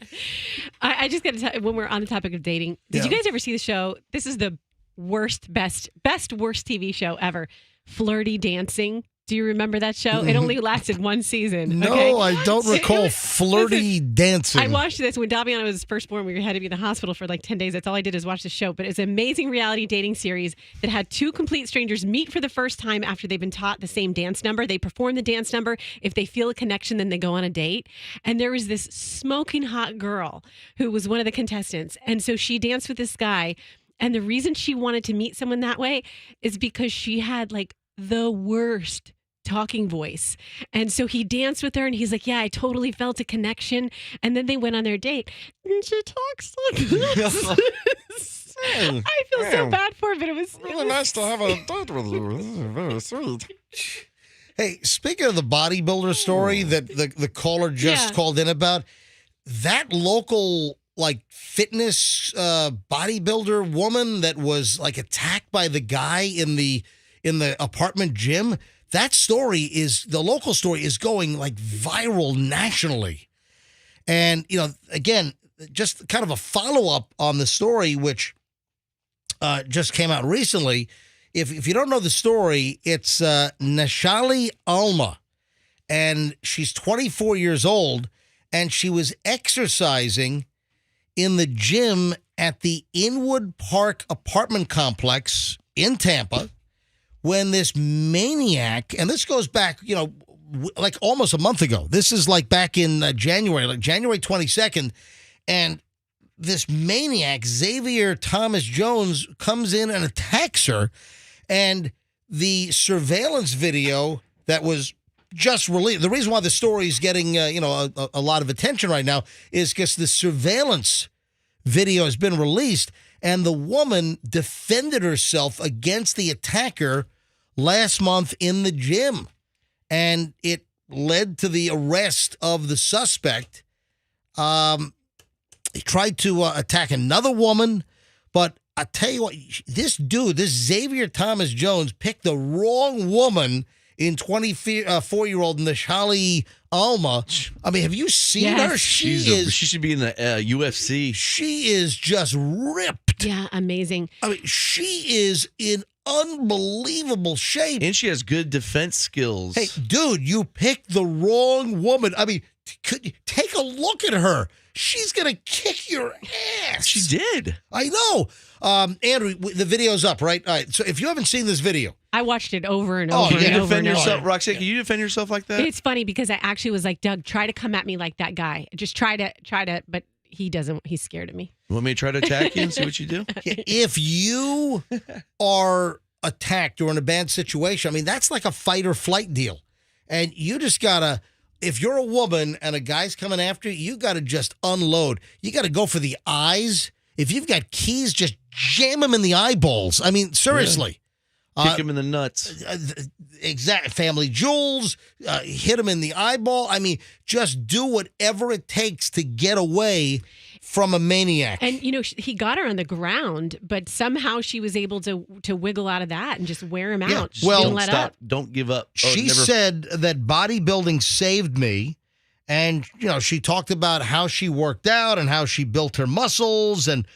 I just got to tell you, when we're on the topic of dating, did you guys ever see the show? This is the worst TV show ever. Flirty Dancing. Do you remember that show? It only lasted one season. No, okay? I don't recall Flirty Dancing. I watched this when Daviana was first born. We had to be in the hospital for like 10 days. That's all I did is watch the show. But it's an amazing reality dating series that had two complete strangers meet for the first time after they've been taught the same dance number. They perform the dance number. If they feel a connection, then they go on a date. And there was this smoking hot girl who was one of the contestants. And so she danced with this guy. And the reason she wanted to meet someone that way is because she had like the worst talking voice. And so he danced with her and he's like, yeah, I totally felt a connection. And then they went on their date and she talks like this. I feel so bad for her, but it was really nice to have a date with you. This is very sweet. Hey, speaking of the bodybuilder story that the caller just called in about, that local like fitness bodybuilder woman that was like attacked by the guy in the apartment gym. That the local story is going like viral nationally. And, again, just kind of a follow-up on the story, which just came out recently. If you don't know the story, it's Nashali Alma, and she's 24 years old, and she was exercising in the gym at the Inwood Park apartment complex in Tampa when this maniac, and this goes back, like almost a month ago. This is like back in January, like January 22nd, and this maniac, Xavier Thomas Jones, comes in and attacks her, and the surveillance video that was just released. The reason why the story is getting a lot of attention right now is because the surveillance video has been released, and the woman defended herself against the attacker last month in the gym, and it led to the arrest of the suspect. He tried to attack another woman, but I tell you what, this Xavier Thomas Jones, picked the wrong woman in 24-year-old Nashali Alma. I mean, have you seen her? She should be in the UFC. She is just ripped. Yeah, amazing. I mean, she is in unbelievable shape. And she has good defense skills. Hey, dude, you picked the wrong woman. I mean, could you take a look at her? She's going to kick your ass. She did. I know. Andrew, the video's up, right? All right. So if you haven't seen this video. I watched it over and over. Can you and over defend and yourself, over. Roxanne? Can you defend yourself like that? It's funny because I actually was like, Doug, try to come at me like that guy. Just try to, but he doesn't. He's scared of me. You want me to try to attack you and see what you do? If you are attacked or in a bad situation, I mean, that's like a fight or flight deal. And you just got to, if you're a woman and a guy's coming after you, you got to just unload. You got to go for the eyes. If you've got keys, just jam them in the eyeballs. I mean, seriously. Kick him in the nuts. Exact family jewels, hit him in the eyeball. I mean, just do whatever it takes to get away from a maniac. And, he got her on the ground, but somehow she was able to wiggle out of that and just wear him out. She didn't let up. Don't give up. She said that bodybuilding saved me. And, she talked about how she worked out and how she built her muscles. And,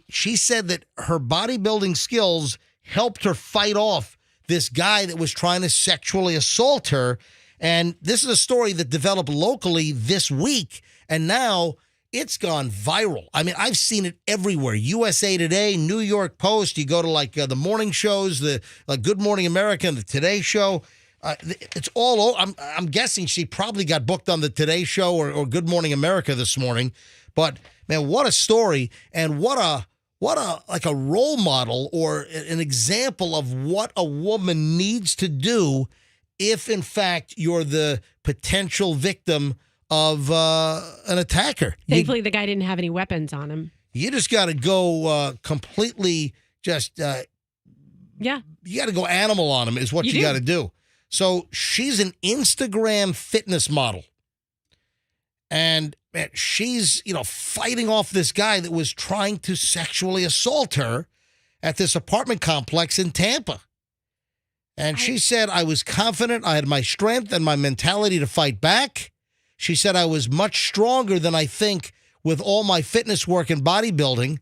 she said that her bodybuilding skills helped her fight off this guy that was trying to sexually assault her. And this is a story that developed locally this week. And now it's gone viral. I mean, I've seen it everywhere. USA Today, New York Post. You go to the morning shows, the Good Morning America and the Today Show. It's all over. I'm guessing she probably got booked on the Today Show or Good Morning America this morning. But man, what a story, and what a role model or an example of what a woman needs to do if, in fact, you're the potential victim of an attacker. Thankfully, the guy didn't have any weapons on him. You just got to go completely just, yeah. You got to go animal on him is what you got to do. So she's an Instagram fitness model. And man, she's, fighting off this guy that was trying to sexually assault her at this apartment complex in Tampa. And she said, I was confident, I had my strength and my mentality to fight back. She said, I was much stronger than I think with all my fitness work and bodybuilding.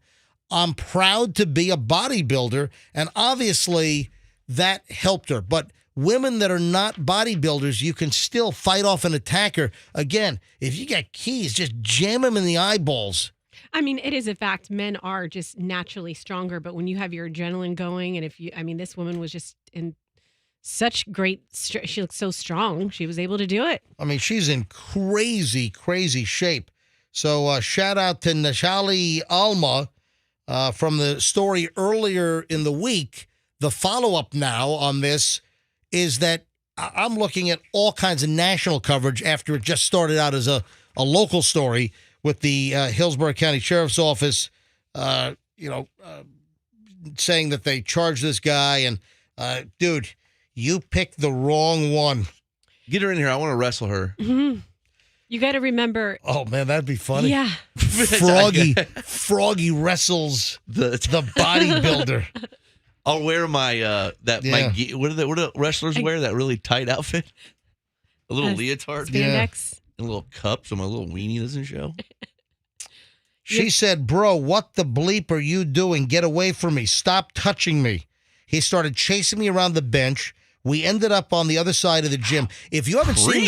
I'm proud to be a bodybuilder. And obviously that helped her. But women that are not bodybuilders, you can still fight off an attacker. Again, if you got keys, just jam them in the eyeballs. I mean, it is a fact. Men are just naturally stronger. But when you have your adrenaline going, and this woman was just in such she looks so strong. She was able to do it. I mean, she's in crazy, crazy shape. So shout out to Nashali Alma from the story earlier in the week. The follow-up now on this is that I'm looking at all kinds of national coverage after it just started out as a local story with the Hillsborough County Sheriff's Office, saying that they charged this guy. And, dude, you picked the wrong one. Get her in here. I want to wrestle her. Mm-hmm. You got to remember. Oh, man, that'd be funny. Yeah. Froggy wrestles the bodybuilder. I'll wear my what do wrestlers wear? That really tight outfit, a little leotard, spandex, and a little cup, so my little weenie doesn't show. She said, "Bro, what the bleep are you doing? Get away from me! Stop touching me!" He started chasing me around the bench. We ended up on the other side of the gym. If you haven't seen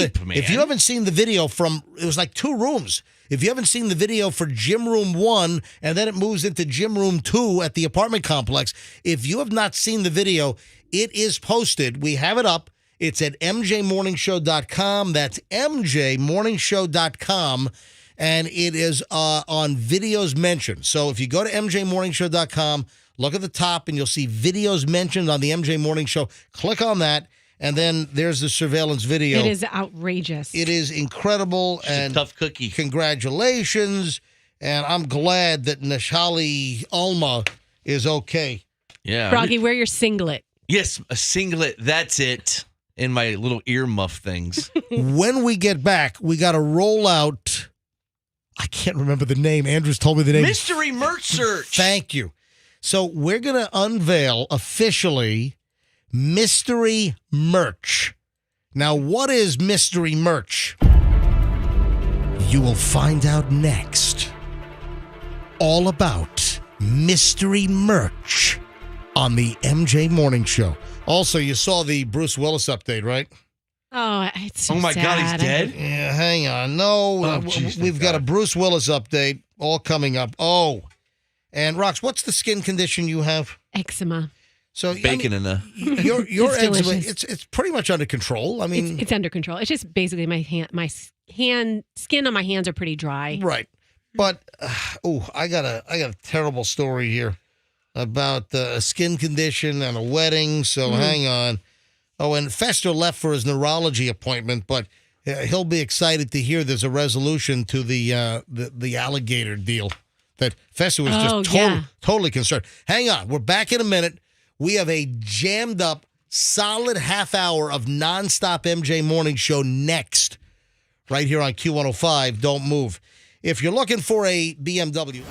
the video from, it was like 2 rooms. If you haven't seen the video for Gym Room 1, and then it moves into Gym Room 2 at the apartment complex, if you have not seen the video, it is posted. We have it up. It's at mjmorningshow.com. That's mjmorningshow.com, and it is on videos mentioned. So if you go to mjmorningshow.com, look at the top, and you'll see videos mentioned on the MJ Morning Show. Click on that. And then there's the surveillance video. It is outrageous. It is incredible. She's a tough cookie. Congratulations. And I'm glad that Nashali Alma is okay. Yeah. Froggy, wear your singlet. Yes, a singlet. That's it. And my little earmuff things. When we get back, we got to roll out. I can't remember the name. Andrew's told me the name. Mystery merch search. Thank you. So we're going to unveil officially mystery merch. Now, what is mystery merch? You will find out next. All about mystery merch on the MJ Morning Show. Also, you saw the Bruce Willis update, right? Oh, it's so oh my sad. God, he's dead? Yeah, hang on. No, we've got a Bruce Willis update all coming up. Oh, and Rox, what's the skin condition you have? Eczema. So bacon in the your It's eczema, delicious. it's pretty much under control. I mean, it's under control. It's just basically my skin on my hands are pretty dry. Right. But I got a terrible story here about a skin condition and a wedding. So hang on. Oh, and Fester left for his neurology appointment, but he'll be excited to hear there's a resolution to the alligator deal. That Festa was just totally concerned. Hang on. We're back in a minute. We have a jammed up, solid half hour of nonstop MJ Morning Show next, right here on Q105. Don't move. If you're looking for a BMW...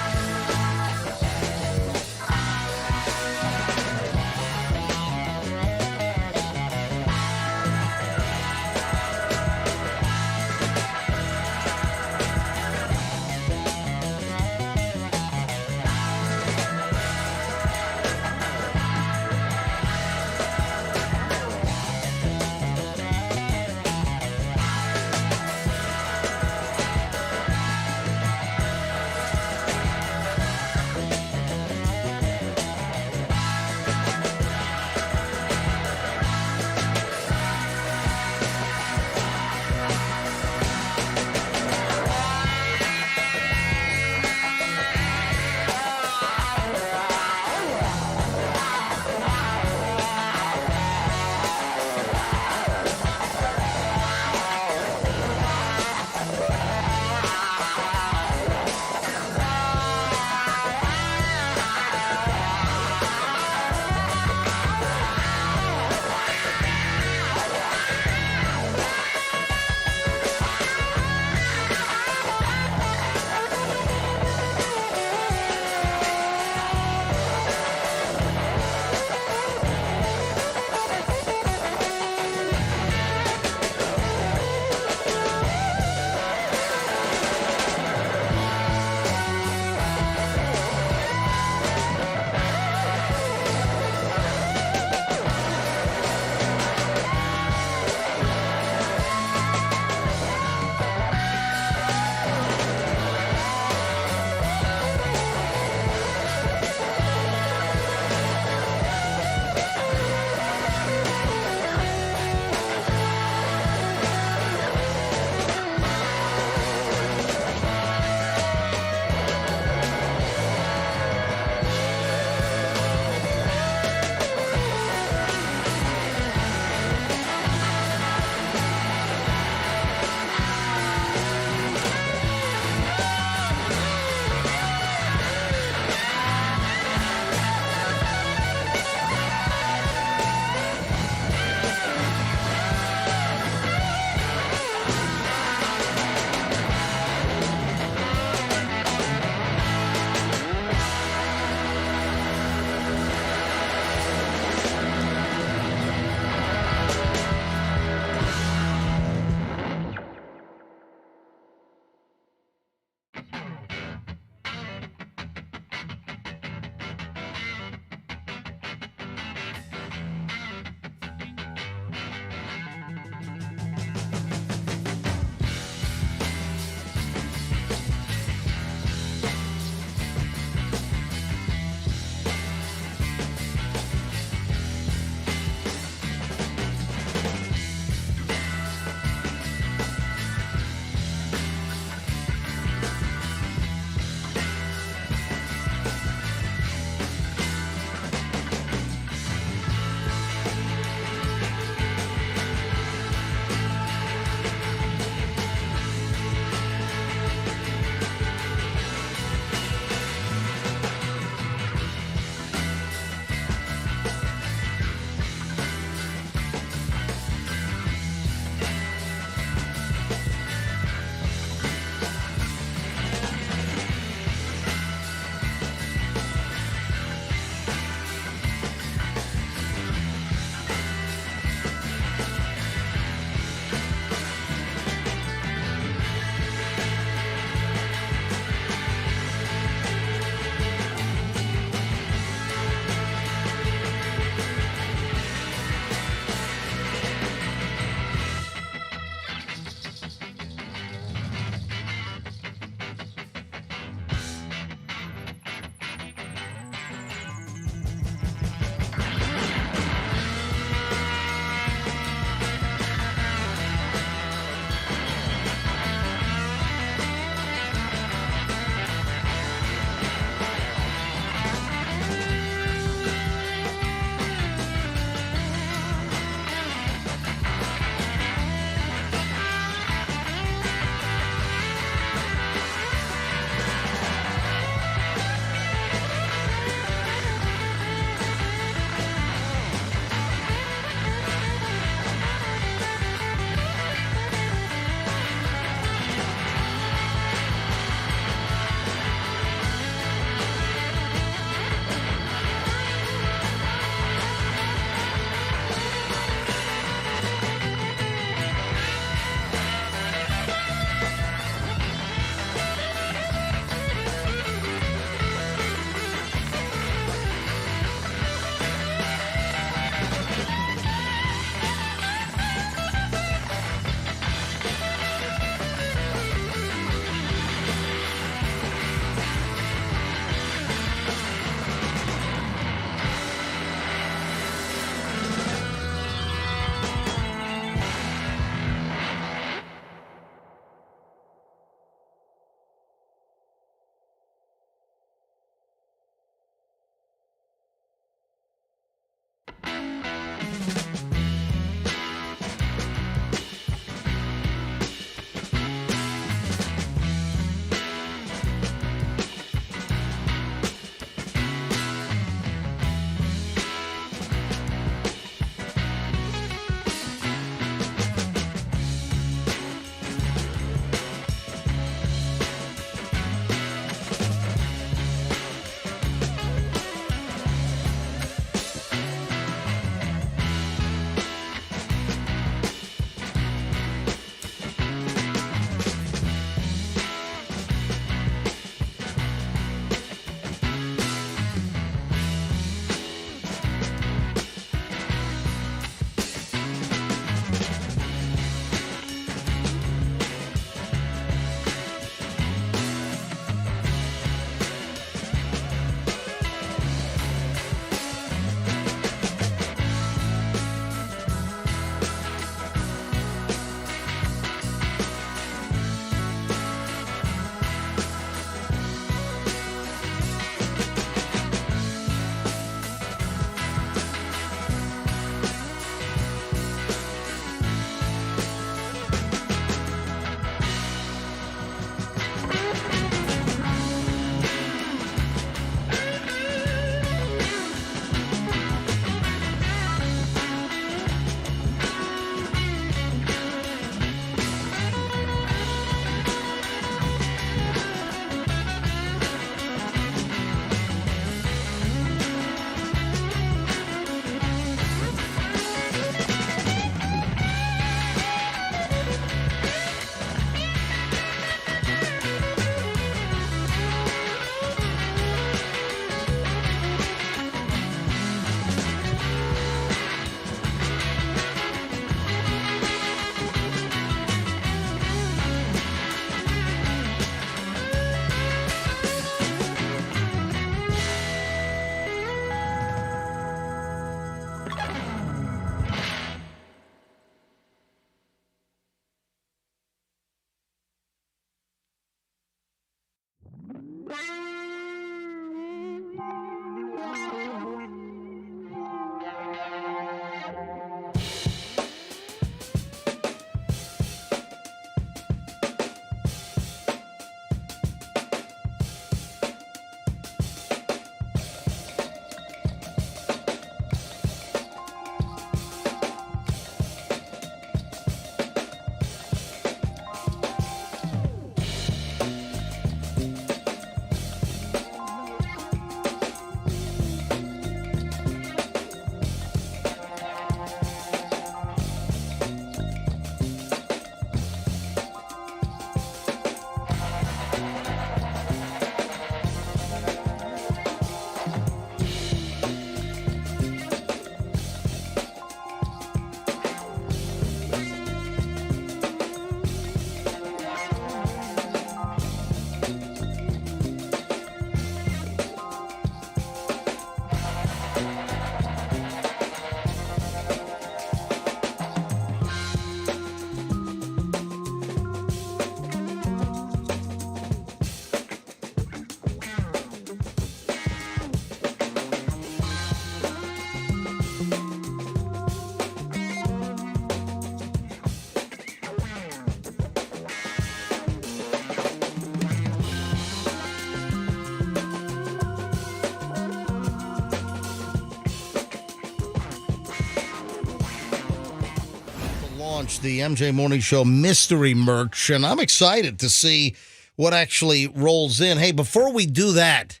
merch, the MJ Morning Show mystery merch, and I'm excited to see what actually rolls in. Hey, before we do that,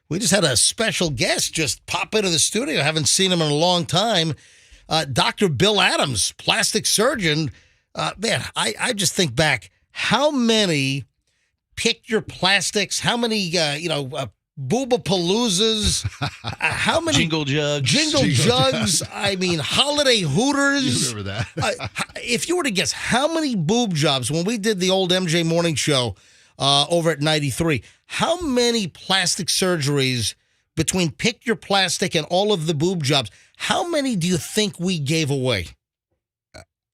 we just had a special guest just pop into the studio. I haven't seen him in a long time. Dr. Bill Adams, plastic surgeon. Man, I just think back, how many pick your plastics, how many, Boobapaloozas, how many jingle jugs, I mean, holiday hooters. You remember that? If you were to guess how many boob jobs, when we did the old MJ Morning Show over at 93, how many plastic surgeries between pick your plastic and all of the boob jobs, how many do you think we gave away?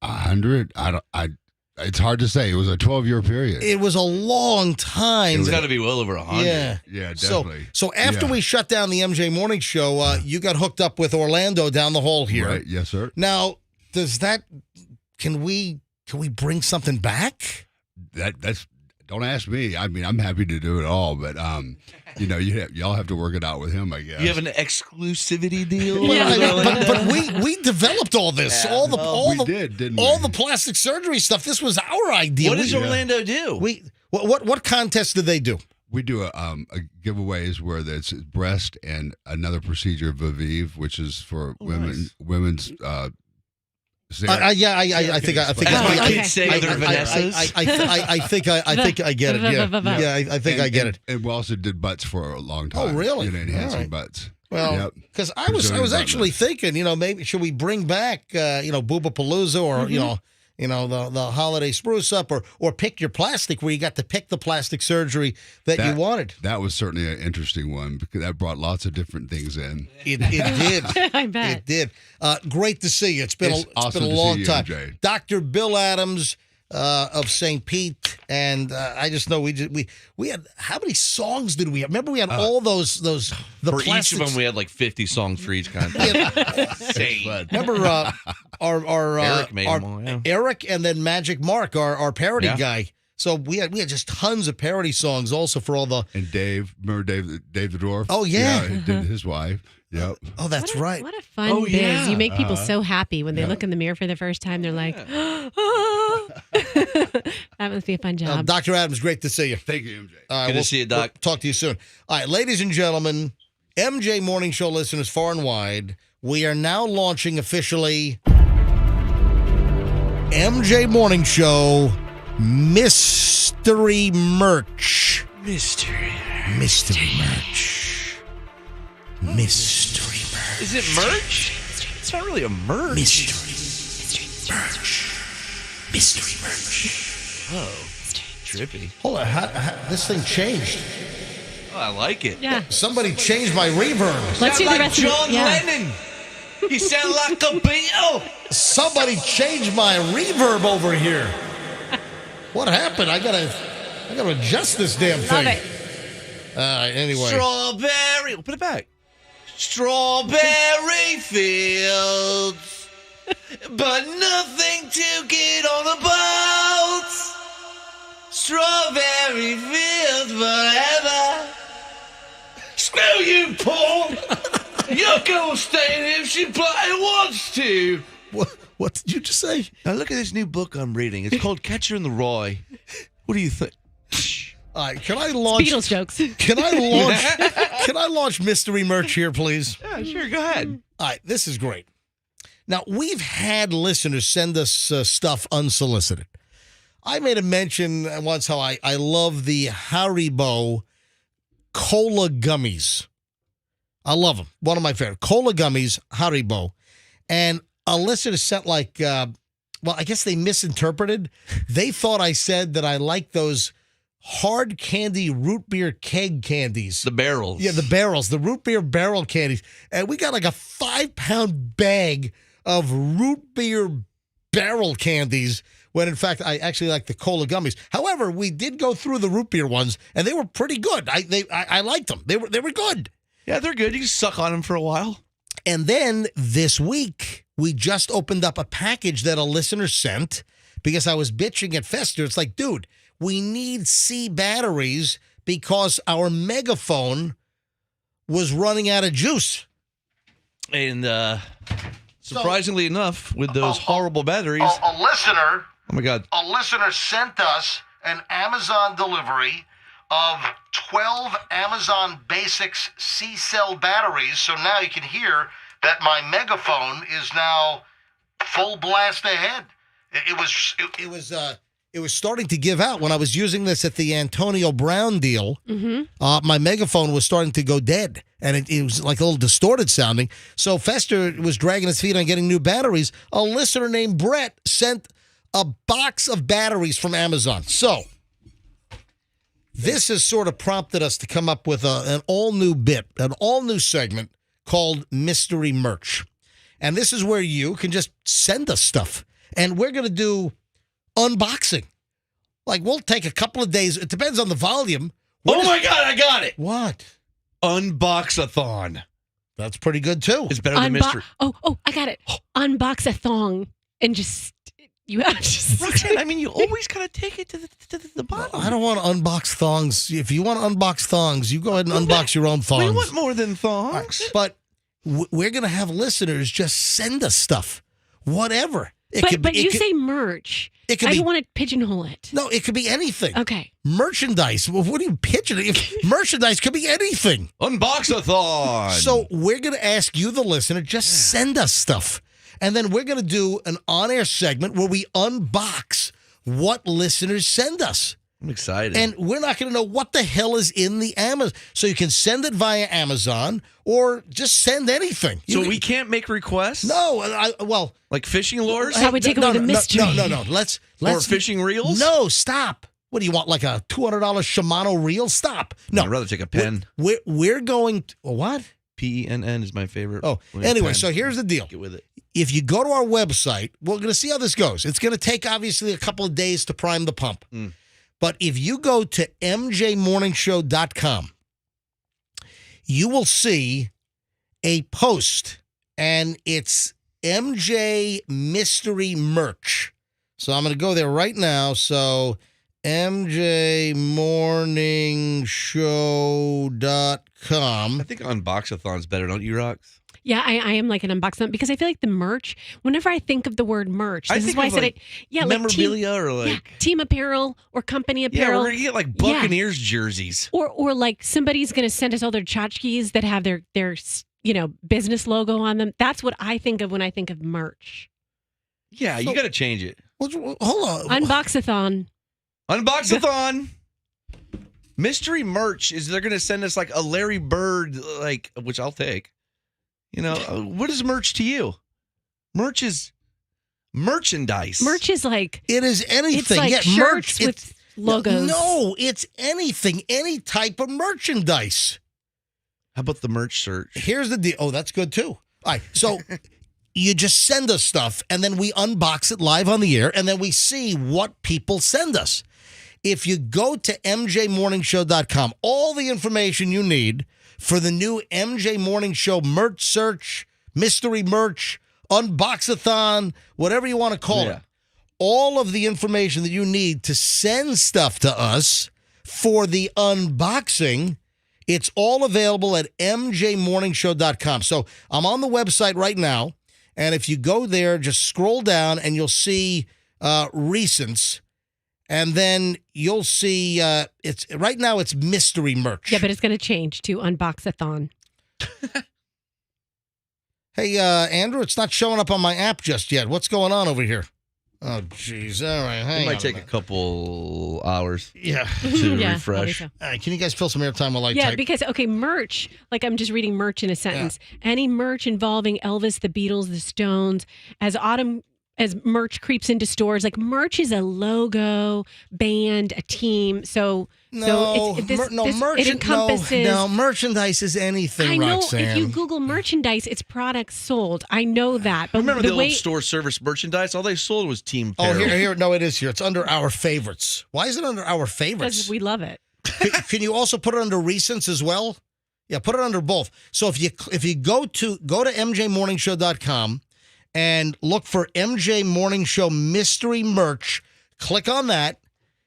100? It's hard to say. It was a 12-year period. It was a long time. It's got to be well over 100. Yeah, definitely. So after we shut down the MJ Morning Show, you got hooked up with Orlando down the hall here. Right. Yes, sir. Now, can we bring something back? That's don't ask me. I mean, I'm happy to do it all, but y'all have to work it out with him, I guess. You have an exclusivity deal? But we developed all this. Yeah. We did, didn't we? All the plastic surgery stuff. This was our idea. What does Orlando do? What contests did they do? We do a giveaways where it's breast and another procedure, Viviv, which is for women's. I think I get it. Yeah, I think I get it. And we also did butts for a long time. Oh, really? Enhancing butts. Well, because I was actually thinking, maybe should we bring back, Boobapalooza or the holiday spruce up or pick your plastic, where you got to pick the plastic surgery that you wanted. That was certainly an interesting one because that brought lots of different things in. It did. I bet it did. Great to see you. It's been awesome a long time. MJ. Dr. Bill Adams of St. Pete, and I just know we had, how many songs did we have? Remember we had all those for each of them we had like 50 songs for each kind. Remember our Eric made them all, yeah. Eric and then Magic Mark, our parody guy. So we had just tons of parody songs also for all the. And Dave, remember Dave the Dwarf? Oh yeah, he did his wife. Yep. Oh, that's right. What a fun biz. You make people so happy when they look in the mirror for the first time. They're like, oh. That must be a fun job. Dr. Adams, great to see you. Thank you, MJ. Good to see you, Doc. We'll talk to you soon. All right, ladies and gentlemen, MJ Morning Show listeners far and wide, we are now launching officially MJ Morning Show mystery merch. Mystery merch. Mystery merch. Is it merch? It's not really a merch. Mystery merch. Oh, trippy. Hold on, this thing changed. Oh, I like it. Yeah. Somebody changed my reverb. Let's do the rest of it. John Lennon. You sound like a Beatle. Somebody changed my reverb over here. What happened? I gotta adjust this damn thing. Love it. Anyway. Strawberry. Put it back. Strawberry fields, but nothing to get on the boat. Strawberry fields forever. Screw you, Paul. Your girl staying if she wants to. What did you just say? Now look at this new book I'm reading. It's called Catcher in the Rye. What do you think? All right, can I launch Beatles jokes? Can I launch mystery merch here, please? Yeah, sure. Go ahead. All right, this is great. Now, we've had listeners send us stuff unsolicited. I made a mention once how I love the Haribo cola gummies. I love them. One of my favorite. Cola gummies, Haribo. And a listener sent I guess they misinterpreted. They thought I said that I like those hard candy root beer keg candies. The barrels. Yeah, the barrels. The root beer barrel candies. And we got like a 5-pound bag of root beer barrel candies when, in fact, I actually like the cola gummies. However, we did go through the root beer ones, and they were pretty good. I liked them. They were good. Yeah, they're good. You can suck on them for a while. And then this week, we just opened up a package that a listener sent because I was bitching at Fester. It's like, dude, we need C batteries because our megaphone was running out of juice. And Surprisingly enough, with those horrible batteries. A listener. Oh my God. A listener sent us an Amazon delivery of 12 Amazon Basics C-cell batteries. So now you can hear that my megaphone is now full blast ahead. It was starting to give out when I was using this at the Antonio Brown deal. Mm-hmm. My megaphone was starting to go dead, and it was like a little distorted sounding. So Fester was dragging his feet on getting new batteries. A listener named Brett sent a box of batteries from Amazon. So this has sort of prompted us to come up with an all-new bit, an all-new segment called Mystery Merch. And this is where you can just send us stuff. And we're going to do unboxing. Like, we'll take a couple of days. It depends on the volume. Oh my God, I got it. What? Unbox-a-thon. That's pretty good, too. It's better than mystery. Oh, I got it. Unbox a thong and just... You have to Roxanne, I mean, you always gotta take it to the bottom. I don't want to unbox thongs. If you want to unbox thongs, you go ahead and unbox your own thongs. We want more than thongs. But we're going to have listeners just send us stuff. Whatever. But you say merch. It could I be, don't want to pigeonhole it. No, it could be anything. Okay. Merchandise. Well, what are you pigeoning? Merchandise could be anything. Unbox-a-thon. So we're going to ask you, the listener, just send us stuff. And then we're going to do an on-air segment where we unbox what listeners send us. I'm excited. And we're not going to know what the hell is in the Amazon. So you can send it via Amazon or just send anything. So we can't make requests? No. Well. Like fishing lures? That would take away the mystery. No. Let's or fishing reels? No, stop. What do you want, like a $200 Shimano reel? Stop. No. I'd rather take a pen. We're going to, what? PENN is my favorite. Oh, anyway, so here's the deal. Get with it. If you go to our website, we're going to see how this goes. It's going to take, obviously, a couple of days to prime the pump. But if you go to mjmorningshow.com, you will see a post, and it's MJ Mystery Merch. So I'm going to go there right now. So mjmorningshow.com. I think Unbox-a-thon's better, don't you, Rox? Yeah, I am like an unboxing because I feel like the merch, whenever I think of the word merch, this is why I said it. Yeah, memorabilia like or like team apparel or company apparel. Yeah, we're gonna get like Buccaneers jerseys. Or like somebody's gonna send us all their tchotchkes that have their business logo on them. That's what I think of when I think of merch. Yeah, you got to change it. Hold on. Unbox-a-thon. Unbox-a-thon. Mystery merch is they're gonna send us like a Larry Bird, like, which I'll take. You know, what is merch to you? Merch is merchandise. Merch is like... It is anything. It's like shirts with logos. No, it's anything. Any type of merchandise. How about the merch search? Here's the deal. Oh, that's good too. All right. So you just send us stuff, and then we unbox it live on the air, and then we see what people send us. If you go to mjmorningshow.com, all the information you need for the new MJ Morning Show merch search, mystery merch, unbox-a-thon, whatever you want to call it. All of the information that you need to send stuff to us for the unboxing, it's all available at mjmorningshow.com. So I'm on the website right now, and if you go there, just scroll down and you'll see recents. And then you'll see it's right now it's mystery merch. Yeah, but it's going to change to unbox-a-thon. Hey, Andrew, it's not showing up on my app just yet. What's going on over here? Oh, jeez. All right, hang on. It might take a couple hours. Yeah. To Yeah, refresh. so. All right, can you guys fill some airtime while I Yeah, type? because, okay, merch, like I'm just reading merch in a sentence. Any merch involving Elvis, the Beatles, the Stones, as merch creeps into stores, like merch is a logo, band, a team. So it encompasses. No, merchandise is anything. I know Roxanne. if you Google merchandise, it's products sold. I know that. But Remember the old store service merchandise? All they sold was team apparel. Oh, here. No, it is here. It's under our favorites. Why is it under our favorites? Because we love it. Can you also put it under recents as well? Yeah, put it under both. So if you go to mjmorningshow.com. and look for MJ Morning Show Mystery Merch. Click on that.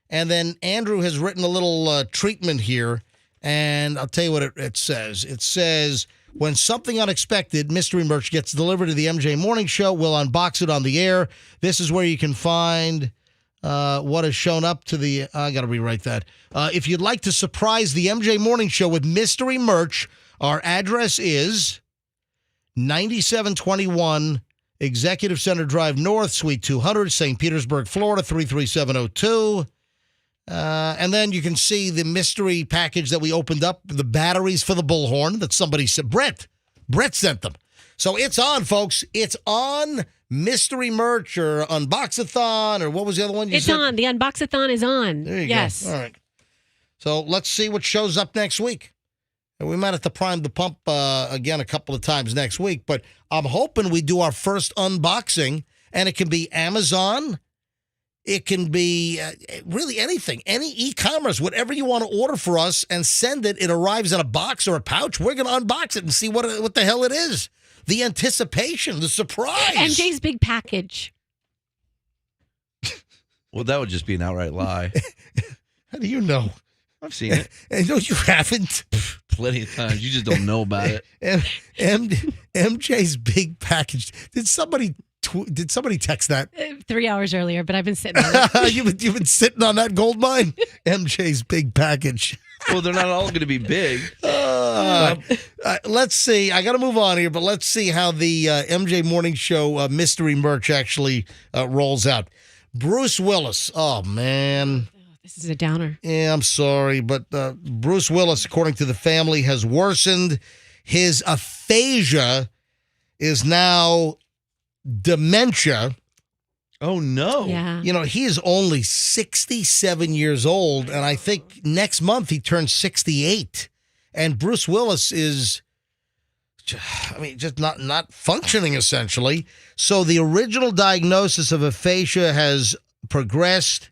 And then Andrew has written a little treatment here. And I'll tell you what it says. It says, when something unexpected, mystery merch, gets delivered to the MJ Morning Show, we'll unbox it on the air. This is where you can find what has shown up to the... I got to rewrite that. If you'd like to surprise the MJ Morning Show with mystery merch, our address is 9721 Executive Center Drive North, Suite 200, St. Petersburg, Florida, 33702. And then you can see the mystery package that we opened up, the batteries for the bullhorn that somebody said. Brett sent them. So it's on, folks. It's on. Mystery merch or unboxathon, or what was the other one you said? It's on. The unboxathon is on. There you yes. go. All right. So let's see what shows up next week. And we might have to prime the pump again a couple of times next week, but I'm hoping we do our first unboxing, and it can be Amazon. It can be really anything, any e-commerce, whatever you want to order for us and send it. It arrives in a box or a pouch. We're going to unbox it and see what the hell it is. The anticipation, the surprise. MJ's big package. Well, that would just be an outright lie. How do you know? I've seen it. No, you haven't. Plenty of times. You just don't know about it. MJ's big package. Did somebody text that? 3 hours earlier, but I've been sitting on it. You've been sitting on that gold mine? MJ's big package. Well, they're not all going to be big. Let's see. I got to move on here, but let's see how the MJ Morning Show mystery merch actually rolls out. Bruce Willis. Oh, man. This is a downer. Yeah, I'm sorry, but Bruce Willis, according to the family, has worsened. His aphasia is now dementia. Oh, no. Yeah. You know, he is only 67 years old, and I think next month he turns 68. And Bruce Willis is, just not functioning, essentially. So the original diagnosis of aphasia has progressed.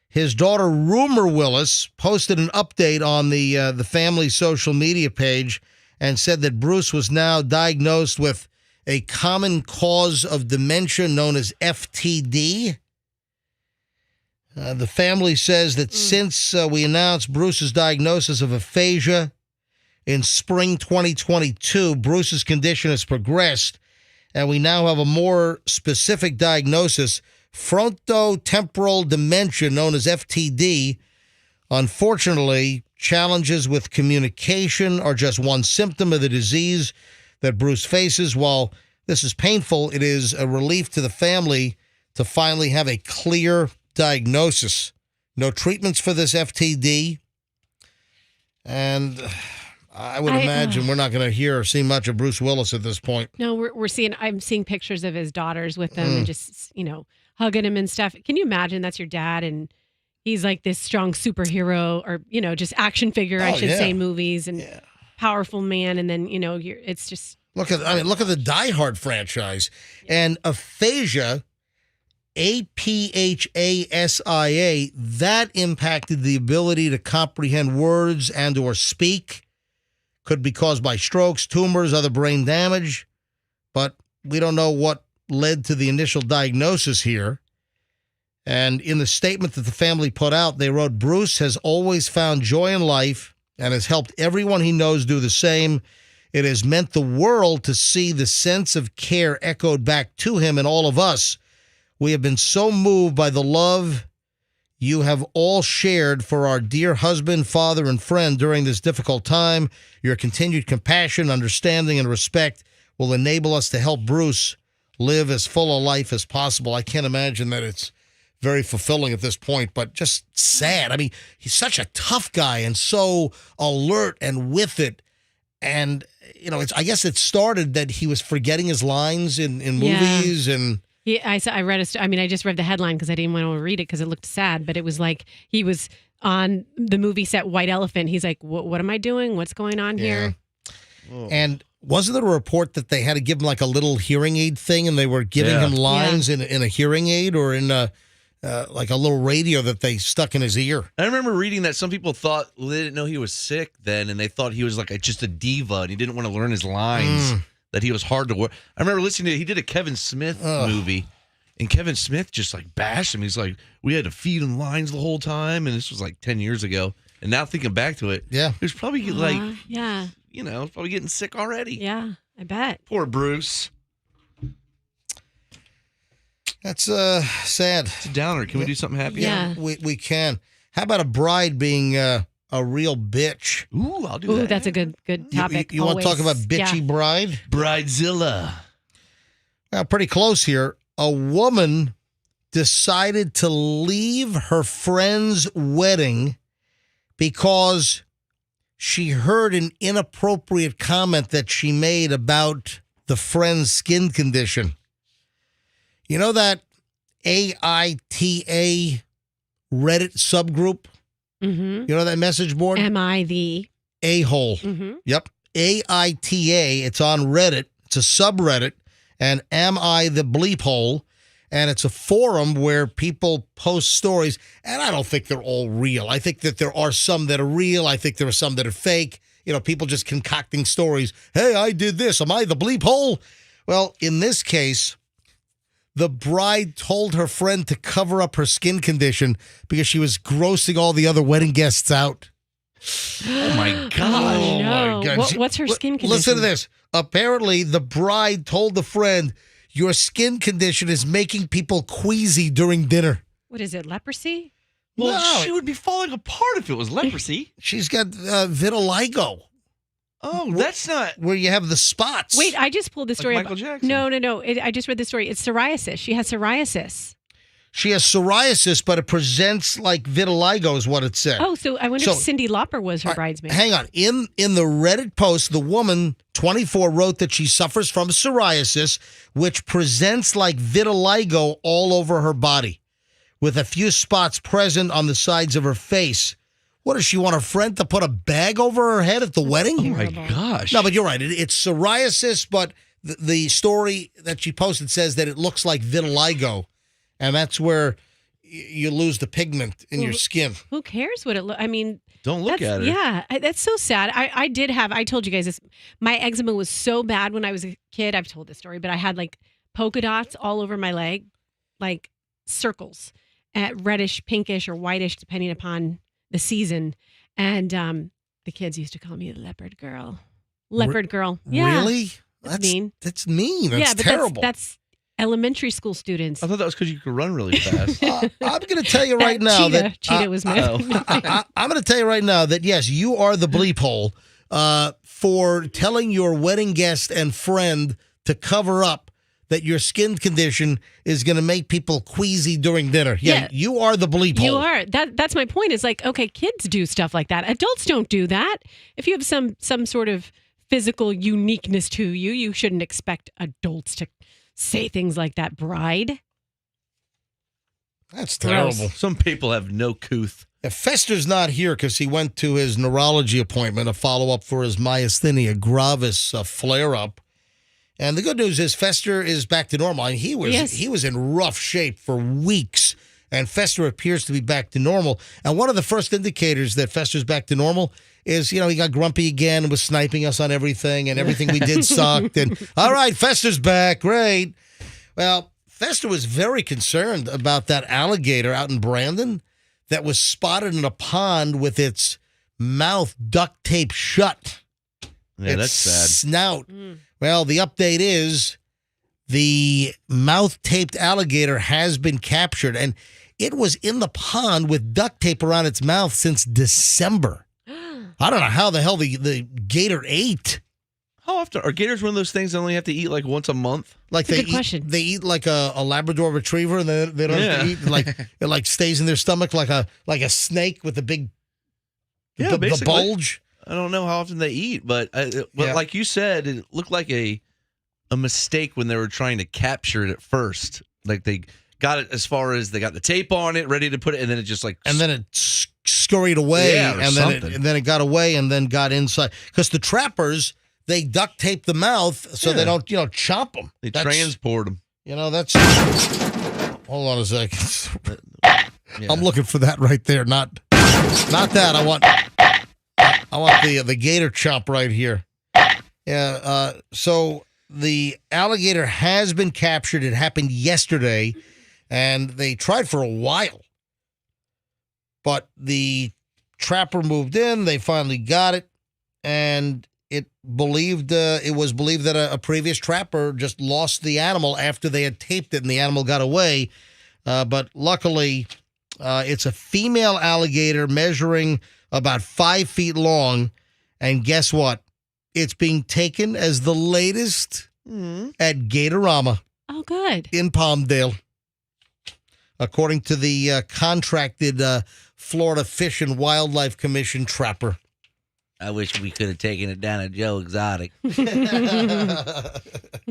His daughter, Rumor Willis, posted an update on the family's social media page and said that Bruce was now diagnosed with a common cause of dementia known as FTD. The family says that since we announced Bruce's diagnosis of aphasia in spring 2022, Bruce's condition has progressed, and we now have a more specific diagnosis, frontotemporal dementia, known as FTD. Unfortunately, challenges with communication are just one symptom of the disease that Bruce faces. While this is painful, it is a relief to the family to finally have a clear diagnosis. No treatments for this FTD. And I would imagine we're not going to hear or see much of Bruce Willis at this point. No, I'm seeing pictures of his daughters with them and just, hugging him and stuff. Can you imagine that's your dad and he's like this strong superhero or, just action figure, I should say, in movies and powerful man. And then, it's just. Look at the Die Hard franchise. And aphasia, APHASIA, that impacted the ability to comprehend words and or speak. Could be caused by strokes, tumors, other brain damage. But we don't know what led to the initial diagnosis here. And in the statement that the family put out, they wrote, Bruce has always found joy in life and has helped everyone he knows do the same. It has meant the world to see the sense of care echoed back to him and all of us. We have been so moved by the love you have all shared for our dear husband, father, and friend during this difficult time. Your continued compassion, understanding, and respect will enable us to help Bruce live as full a life as possible. I can't imagine that it's very fulfilling at this point, but just sad. I mean, he's such a tough guy and so alert and with it. And, I guess it started that he was forgetting his lines in movies and... Yeah, I just read the headline because I didn't want to read it because it looked sad, but it was like he was on the movie set White Elephant. He's like, what am I doing? What's going on here? And wasn't there a report that they had to give him like a little hearing aid thing and they were giving him lines in a hearing aid or in like a little radio that they stuck in his ear? I remember reading that some people thought they didn't know he was sick then, and they thought he was like just a diva and he didn't want to learn his lines. That he was hard to work. I remember listening to he did a Kevin Smith movie, and Kevin Smith just like bashed him. He's like, we had to feed him lines the whole time, and this was like 10 years ago. And now thinking back to it, yeah, he was probably yeah, probably getting sick already. Yeah, I bet. Poor Bruce. That's sad. It's a downer. Can we do something happy? Yeah. We can. How about a bride being a real bitch? Ooh, I'll do Ooh, that. that's a good topic. You want to talk about bitchy bride? Bridezilla. Well, pretty close here. A woman decided to leave her friend's wedding because she heard an inappropriate comment that she made about the friend's skin condition. You know that AITA Reddit subgroup? Mm-hmm. You know that message board? Am I the a-hole? Mm-hmm. Yep. AITA. It's on Reddit. It's a subreddit. And Am I the Bleep Hole? And it's a forum where people post stories. And I don't think they're all real. I think that there are some that are real. I think there are some that are fake. People just concocting stories. Hey, I did this. Am I the Bleep Hole? Well, in this case, the bride told her friend to cover up her skin condition because she was grossing all the other wedding guests out. Oh, my God. Oh, no. my God. What's her skin condition? Listen to this. Apparently, the bride told the friend, your skin condition is making people queasy during dinner. What is it, leprosy? Well, No. she would be falling apart if it was leprosy. She's got vitiligo. Oh, that's not... Where you have the spots. Wait, I just pulled the story. Michael Jackson. No. I just read the story. It's psoriasis. She has psoriasis. She has psoriasis, but it presents like vitiligo is what it said. Oh, so I wonder if Cyndi Lauper was her bridesmaid. Hang on. In the Reddit post, the woman, 24, wrote that she suffers from psoriasis, which presents like vitiligo all over her body, with a few spots present on the sides of her face. What, does she want her friend to put a bag over her head at the wedding? Oh, my gosh. No, but you're right. It's psoriasis, but the story that she posted says that it looks like vitiligo, and that's where you lose the pigment in your skin. Who cares what it looks? I mean, don't look at it. Yeah, that's so sad. I told you guys this. My eczema was so bad when I was a kid. I've told this story, but I had like polka dots all over my leg, like circles, reddish, pinkish, or whitish, depending upon the season. And the kids used to call me the leopard girl. Leopard girl. Yeah. Really? That's mean. That's mean. That's yeah, but terrible. That's elementary school students. I thought that was because you could run really fast. I'm going to tell you right now Cheetah was my. I'm going to tell you right now that, yes, you are the bleep hole for telling your wedding guest and friend to cover up that your skin condition is going to make people queasy during dinner. Yeah, you are the bleep hole. You are. That's my point. Is like, okay, kids do stuff like that. Adults don't do that. If you have some sort of physical uniqueness to you, you shouldn't expect adults to say things like that, bride. That's terrible. Gross. Some people have no couth. If Fester's not here because he went to his neurology appointment, a follow-up for his myasthenia gravis flare-up. And the good news is Fester is back to normal. And he was in rough shape for weeks, and Fester appears to be back to normal. And one of the first indicators that Fester's back to normal is, he got grumpy again and was sniping us on everything, and everything we did sucked. And all right, Fester's back. Great. Well, Fester was very concerned about that alligator out in Brandon that was spotted in a pond with its mouth duct taped shut. Yeah, that's sad. Snout. Well, the update is the mouth-taped alligator has been captured, and it was in the pond with duct tape around its mouth since December. I don't know how the hell the gator ate. How often? Are gators one of those things that only have to eat like once a month? Like That's a good question. They eat like a Labrador Retriever, and they don't have to eat. Like it like stays in their stomach like a snake with the big the bulge. I don't know how often they eat, but like you said, it looked like a mistake when they were trying to capture it at first. Like they got it as far as they got the tape on it, ready to put it, and then it just and then it scurried away, and then it got away, and then got inside because the trappers they duct tape the mouth so they don't chomp them. They transport them. That's. Hold on a second. I'm looking for that right there. Not that. I want the gator chomp right here. Yeah. So the alligator has been captured. It happened yesterday, and they tried for a while, but the trapper moved in. They finally got it, and it was believed that a previous trapper just lost the animal after they had taped it, and the animal got away. But luckily, it's a female alligator measuring about 5 feet long, and guess what? It's being taken as the latest at Gatorama. Oh, good. In Palmdale. According to the contracted Florida Fish and Wildlife Commission trapper. I wish we could have taken it down at Joe Exotic. We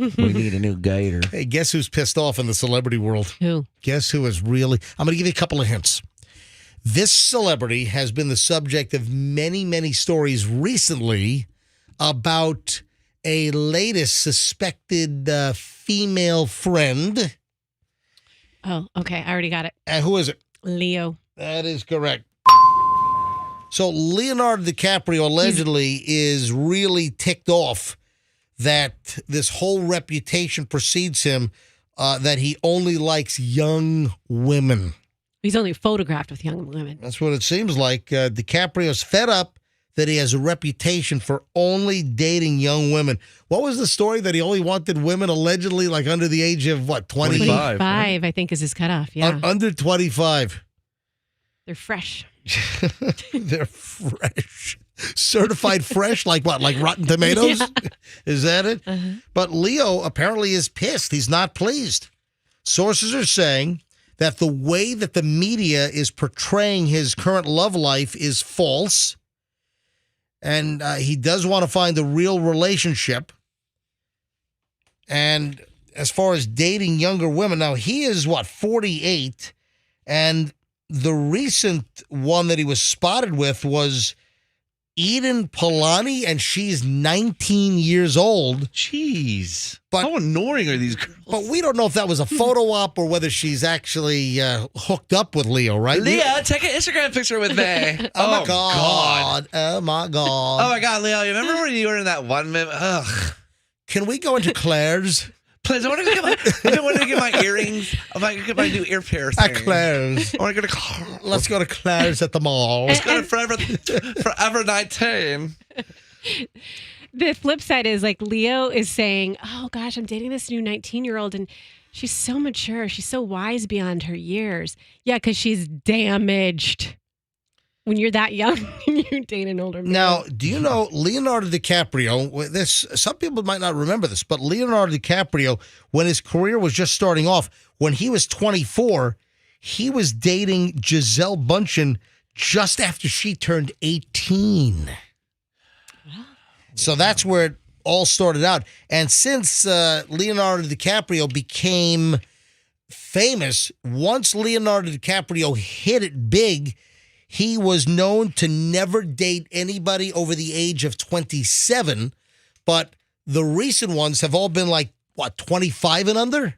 need a new gator. Hey, guess who's pissed off in the celebrity world? Who? Guess who is really... I'm going to give you a couple of hints. This celebrity has been the subject of many, many stories recently about a latest suspected female friend. Oh, okay. I already got it. Who is it? Leo. That is correct. So Leonardo DiCaprio allegedly is really ticked off that this whole reputation precedes him, that he only likes young women. He's only photographed with young women. That's what it seems like. DiCaprio's fed up that he has a reputation for only dating young women. What was the story that he only wanted women allegedly like under the age of, what, 20? 25, right? I think is his cutoff, yeah. Under 25. They're fresh. They're fresh. Certified fresh? Like what? Like Rotten Tomatoes? Yeah. Is that it? Uh-huh. But Leo apparently is pissed. He's not pleased. Sources are saying that the way that the media is portraying his current love life is false. And he does want to find a real relationship. And as far as dating younger women, now he is, 48? And the recent one that he was spotted with was Eden Polani, and she's 19 years old. Jeez. But, how annoying are these girls? But we don't know if that was a photo op or whether she's actually hooked up with Leo, right? Leah, take an Instagram picture with me. Oh, my God. Oh, my God. Oh, my God, Leo. You remember when you were in that one minute? Ugh. Can we go into Claire's? Please, I want to get my earrings. I want to get my new ear piercing. At Claire's. I want to go to Let's go to Claire's at the mall. Let's go to Forever 19. The flip side is like Leo is saying, oh, gosh, I'm dating this new 19-year-old and she's so mature. She's so wise beyond her years. Yeah, because she's damaged. When you're that young and you date an older man. Now, do you know Leonardo DiCaprio, some people might not remember this, but Leonardo DiCaprio, when his career was just starting off, when he was 24, he was dating Gisele Bündchen just after she turned 18. So that's where it all started out. And since Leonardo DiCaprio became famous, once Leonardo DiCaprio hit it big, he was known to never date anybody over the age of 27, but the recent ones have all been 25 and under?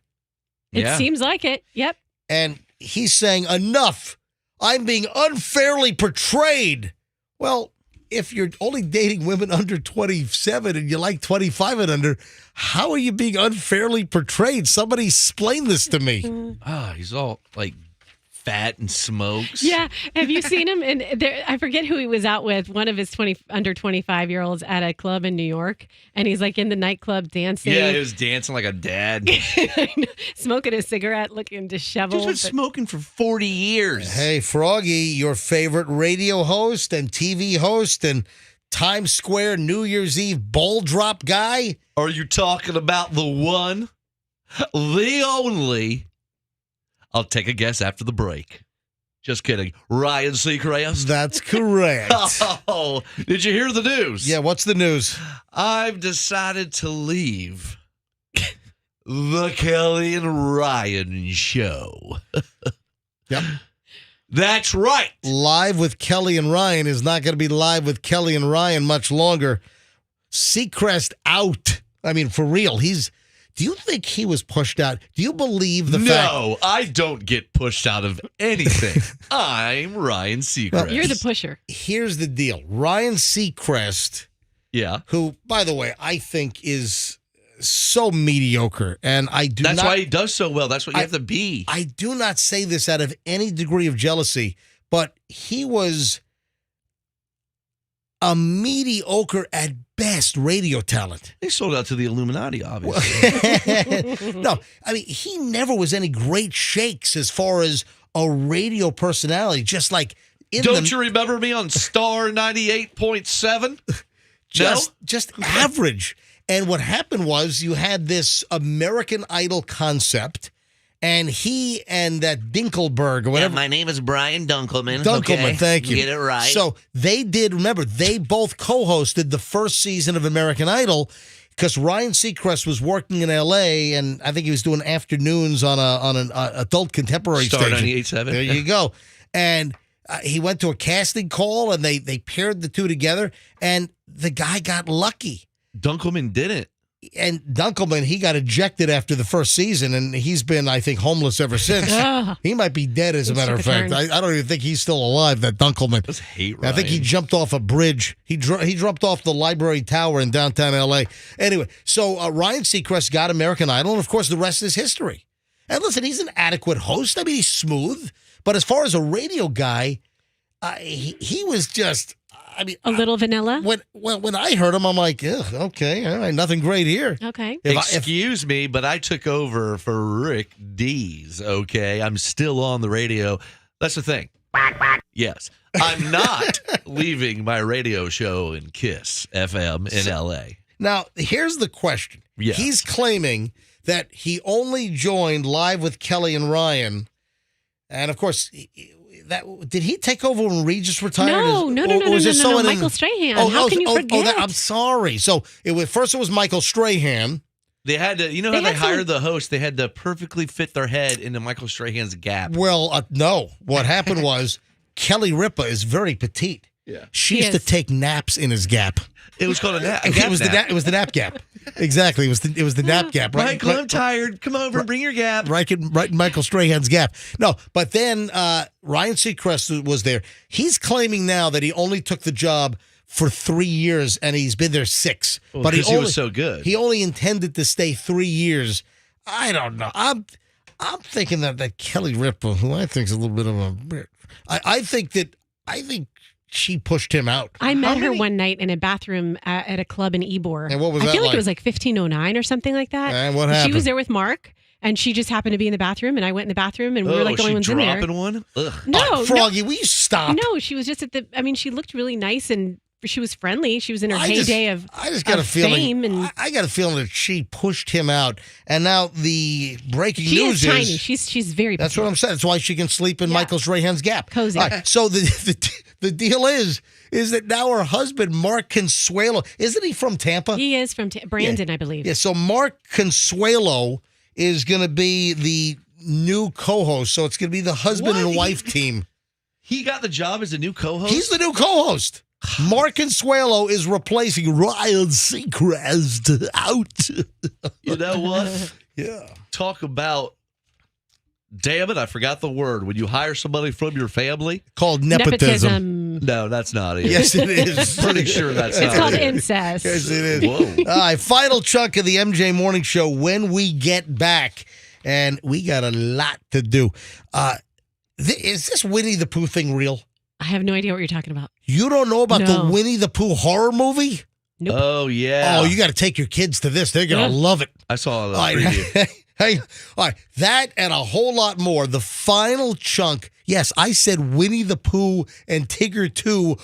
It seems like it, yep. And he's saying, enough, I'm being unfairly portrayed. Well, if you're only dating women under 27 and you like 25 and under, how are you being unfairly portrayed? Somebody explain this to me. He's all fat and smokes. Yeah. Have you seen him? And I forget who he was out with, one of his under 25-year-olds at a club in New York. And he's in the nightclub dancing. Yeah, he was dancing like a dad. Smoking a cigarette, looking disheveled. He's been smoking for 40 years. Hey, Froggy, your favorite radio host and TV host and Times Square New Year's Eve ball drop guy? Are you talking about the one, the only... I'll take a guess after the break. Just kidding. Ryan Seacrest? That's correct. Oh, did you hear the news? Yeah, what's the news? I've decided to leave the Kelly and Ryan show. Yep. That's right. Live with Kelly and Ryan is not going to be live with Kelly and Ryan much longer. Seacrest out. I mean, for real. Do you think he was pushed out? Do you believe the fact? No, I don't get pushed out of anything. I'm Ryan Seacrest. Well, you're the pusher. Here's the deal. Ryan Seacrest, who, by the way, I think is so mediocre, and That's why he does so well. That's what you have to be. I do not say this out of any degree of jealousy, but he was a mediocre at best radio talent. They sold out to the Illuminati, obviously. No, I mean, he never was any great shakes as far as a radio personality, just like Don't you remember me on Star 98.7? Just average. And what happened was you had this American Idol concept, and he and that Dinkelberg or whatever. Yeah, my name is Brian Dunkelman. Dunkelman, okay? thank you. Get it right. So they both co-hosted the first season of American Idol because Ryan Seacrest was working in L.A. and I think he was doing afternoons on an adult contemporary Star station. 98.7. There you go. And he went to a casting call, and they paired the two together, and the guy got lucky. Dunkelman didn't. And Dunkelman, he got ejected after the first season, and he's been, I think, homeless ever since. He might be dead, as a matter of fact. I don't even think he's still alive, that Dunkelman. Let's hate I think he jumped off a bridge. He jumped off the Library Tower in downtown L.A. Anyway, so Ryan Seacrest got American Idol, and, of course, the rest is history. And listen, he's an adequate host. I mean, he's smooth. But as far as a radio guy, he was just... I mean, a little vanilla. When I heard him, I'm like, okay, all right, nothing great here. Okay. Excuse me, but I took over for Rick Dees, okay? I'm still on the radio. That's the thing. Yes. I'm not leaving my radio show in KISS FM in L.A. Now, here's the question. Yes. He's claiming that he only joined Live with Kelly and Ryan. And, of course... did he take over when Regis retired? No. Michael Strahan. How can you forget? I'm sorry. So it was Michael Strahan. They had to, how they hired the host? They had to perfectly fit their head into Michael Strahan's gap. Well, no. What happened was Kelly Ripa is very petite. Yeah. She used to take naps in his gap. It was called a nap. It was the nap gap. Exactly. It was the nap gap. Right? Michael, I'm tired. Come over and bring your gap. Right in Michael Strahan's gap. No, but then Ryan Seacrest was there. He's claiming now that he only took the job for 3 years and he's been there 6. Well, but he was so good. He only intended to stay 3 years. I don't know. I'm thinking that Kelly Ripa, who I think is a little bit of a, I think she pushed him out. I met her one night in a bathroom at a club in Ybor. And what was that I feel like like? it was like 1509 or something like that. And what happened? She was there with Mark, and she just happened to be in the bathroom, and I went in the bathroom, and we were like the only ones in there. dropping one? Ugh. No, Froggy, will you stop? No, she was just she looked really nice, and she was friendly. She was in her heyday of I just got a feeling. I got a feeling that she pushed him out, and now the breaking she news is tiny. She's very. That's what I'm saying. That's why she can sleep in Michael Strahan's gap. Cozy. All right, so the deal is that now her husband Mark Consuelo, isn't he from Tampa? He is from Brandon, I believe. Yeah. So Mark Consuelo is going to be the new co-host. So it's going to be the husband and wife team. He got the job as a new co-host? He's the new co-host. Mark Consuelo is replacing Ryan Seacrest out. You know what? Yeah. Talk about, damn it, I forgot the word. When you hire somebody from your family. Called nepotism. No, that's not it. Yes, it is. Pretty sure that's not it. It's called incest. Yes, it is. Whoa. All right, final chunk of the MJ Morning Show when we get back. And we got a lot to do. Is this Winnie the Pooh thing real? I have no idea what you're talking about. You don't know about the Winnie the Pooh horror movie? Nope. Oh, yeah. Oh, you got to take your kids to this. They're going to love it. I saw the All right. preview. Hey, all right, that and a whole lot more. The final chunk. Yes, I said Winnie the Pooh and Tigger 2,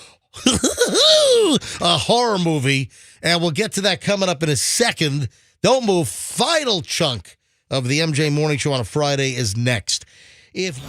a horror movie, and we'll get to that coming up in a second. Don't move. Final chunk of the MJ Morning Show on a Friday is next. If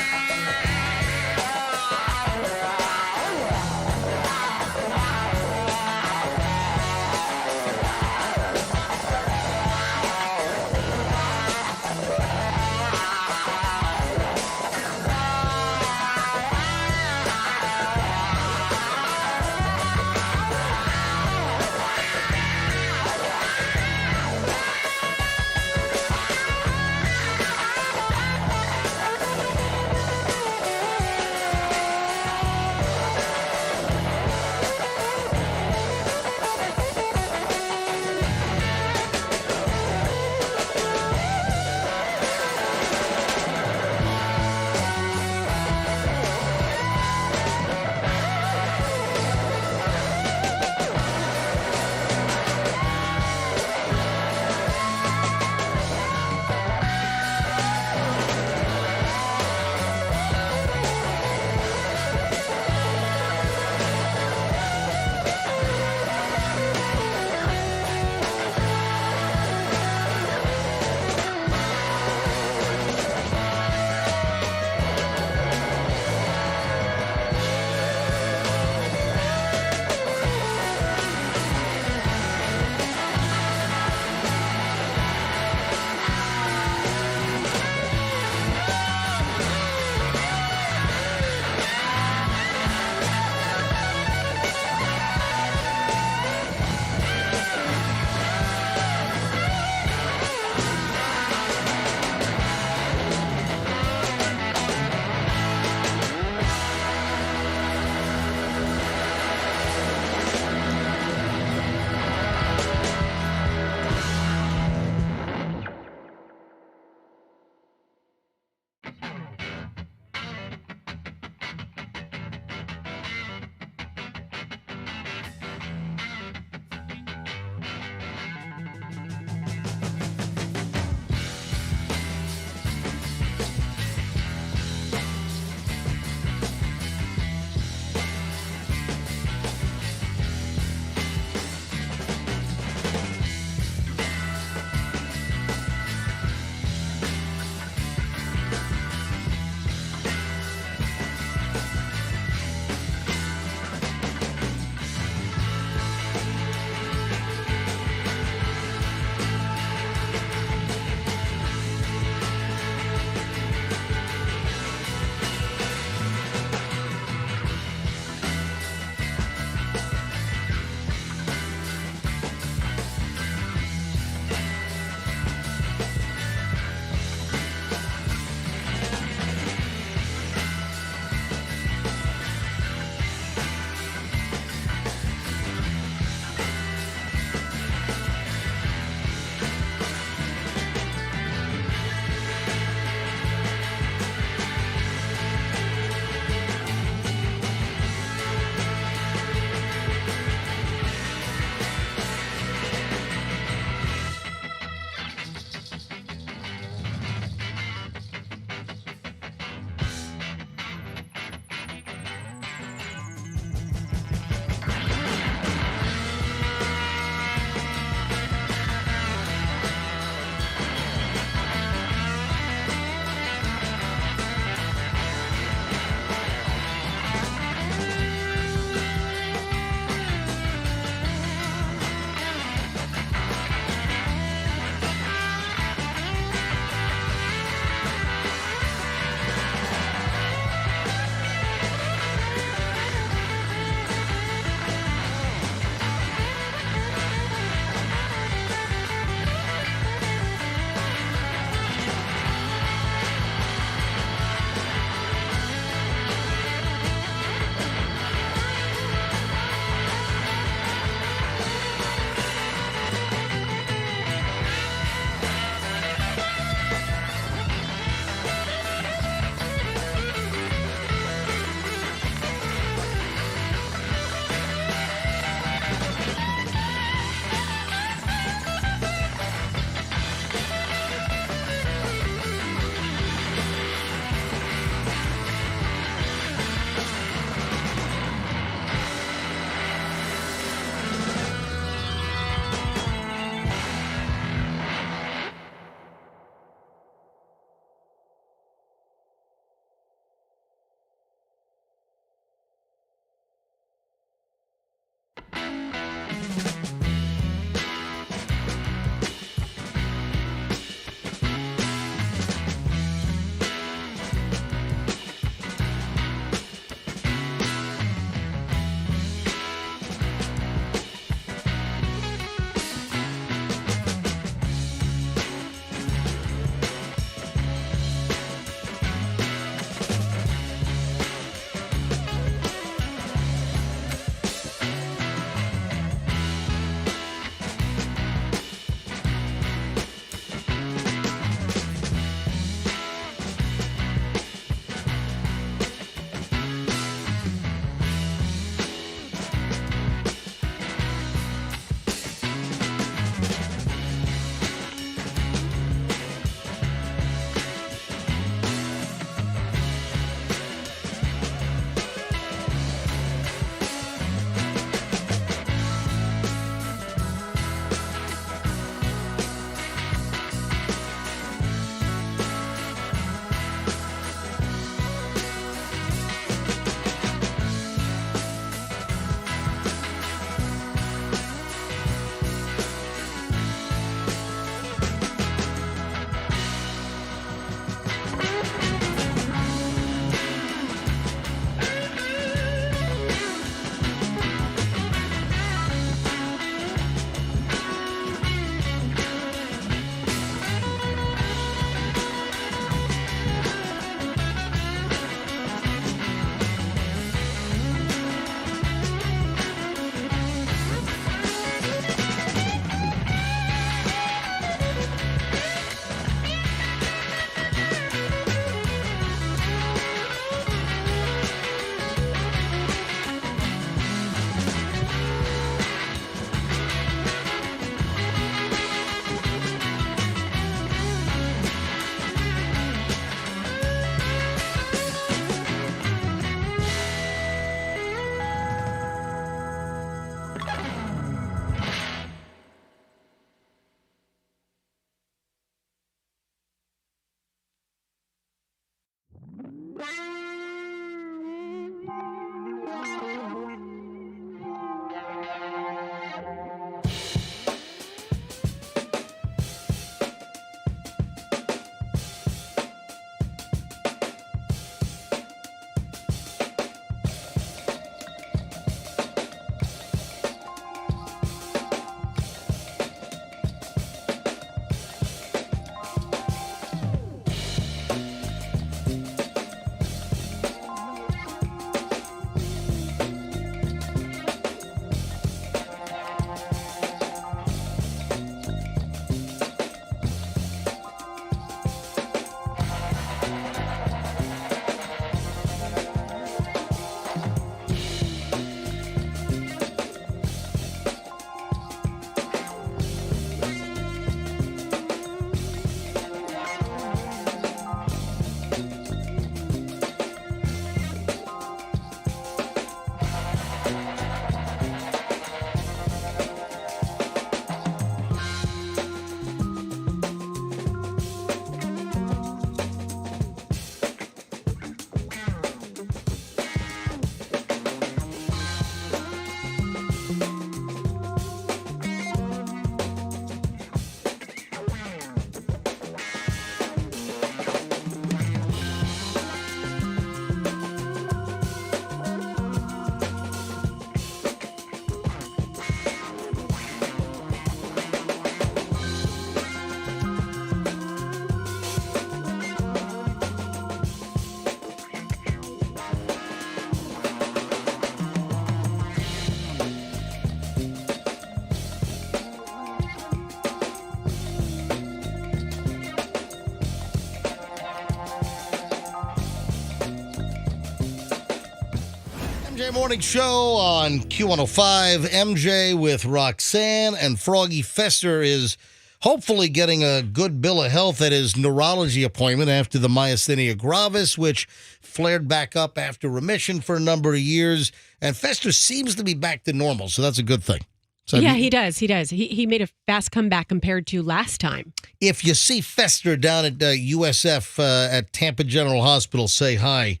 Weekday morning show on Q105. MJ with Roxanne and Froggy. Fester is hopefully getting a good bill of health at his neurology appointment after the myasthenia gravis, which flared back up after remission for a number of years. And Fester seems to be back to normal, so that's a good thing. So yeah, he does. He made a fast comeback compared to last time. If you see Fester down at USF at Tampa General Hospital, say hi.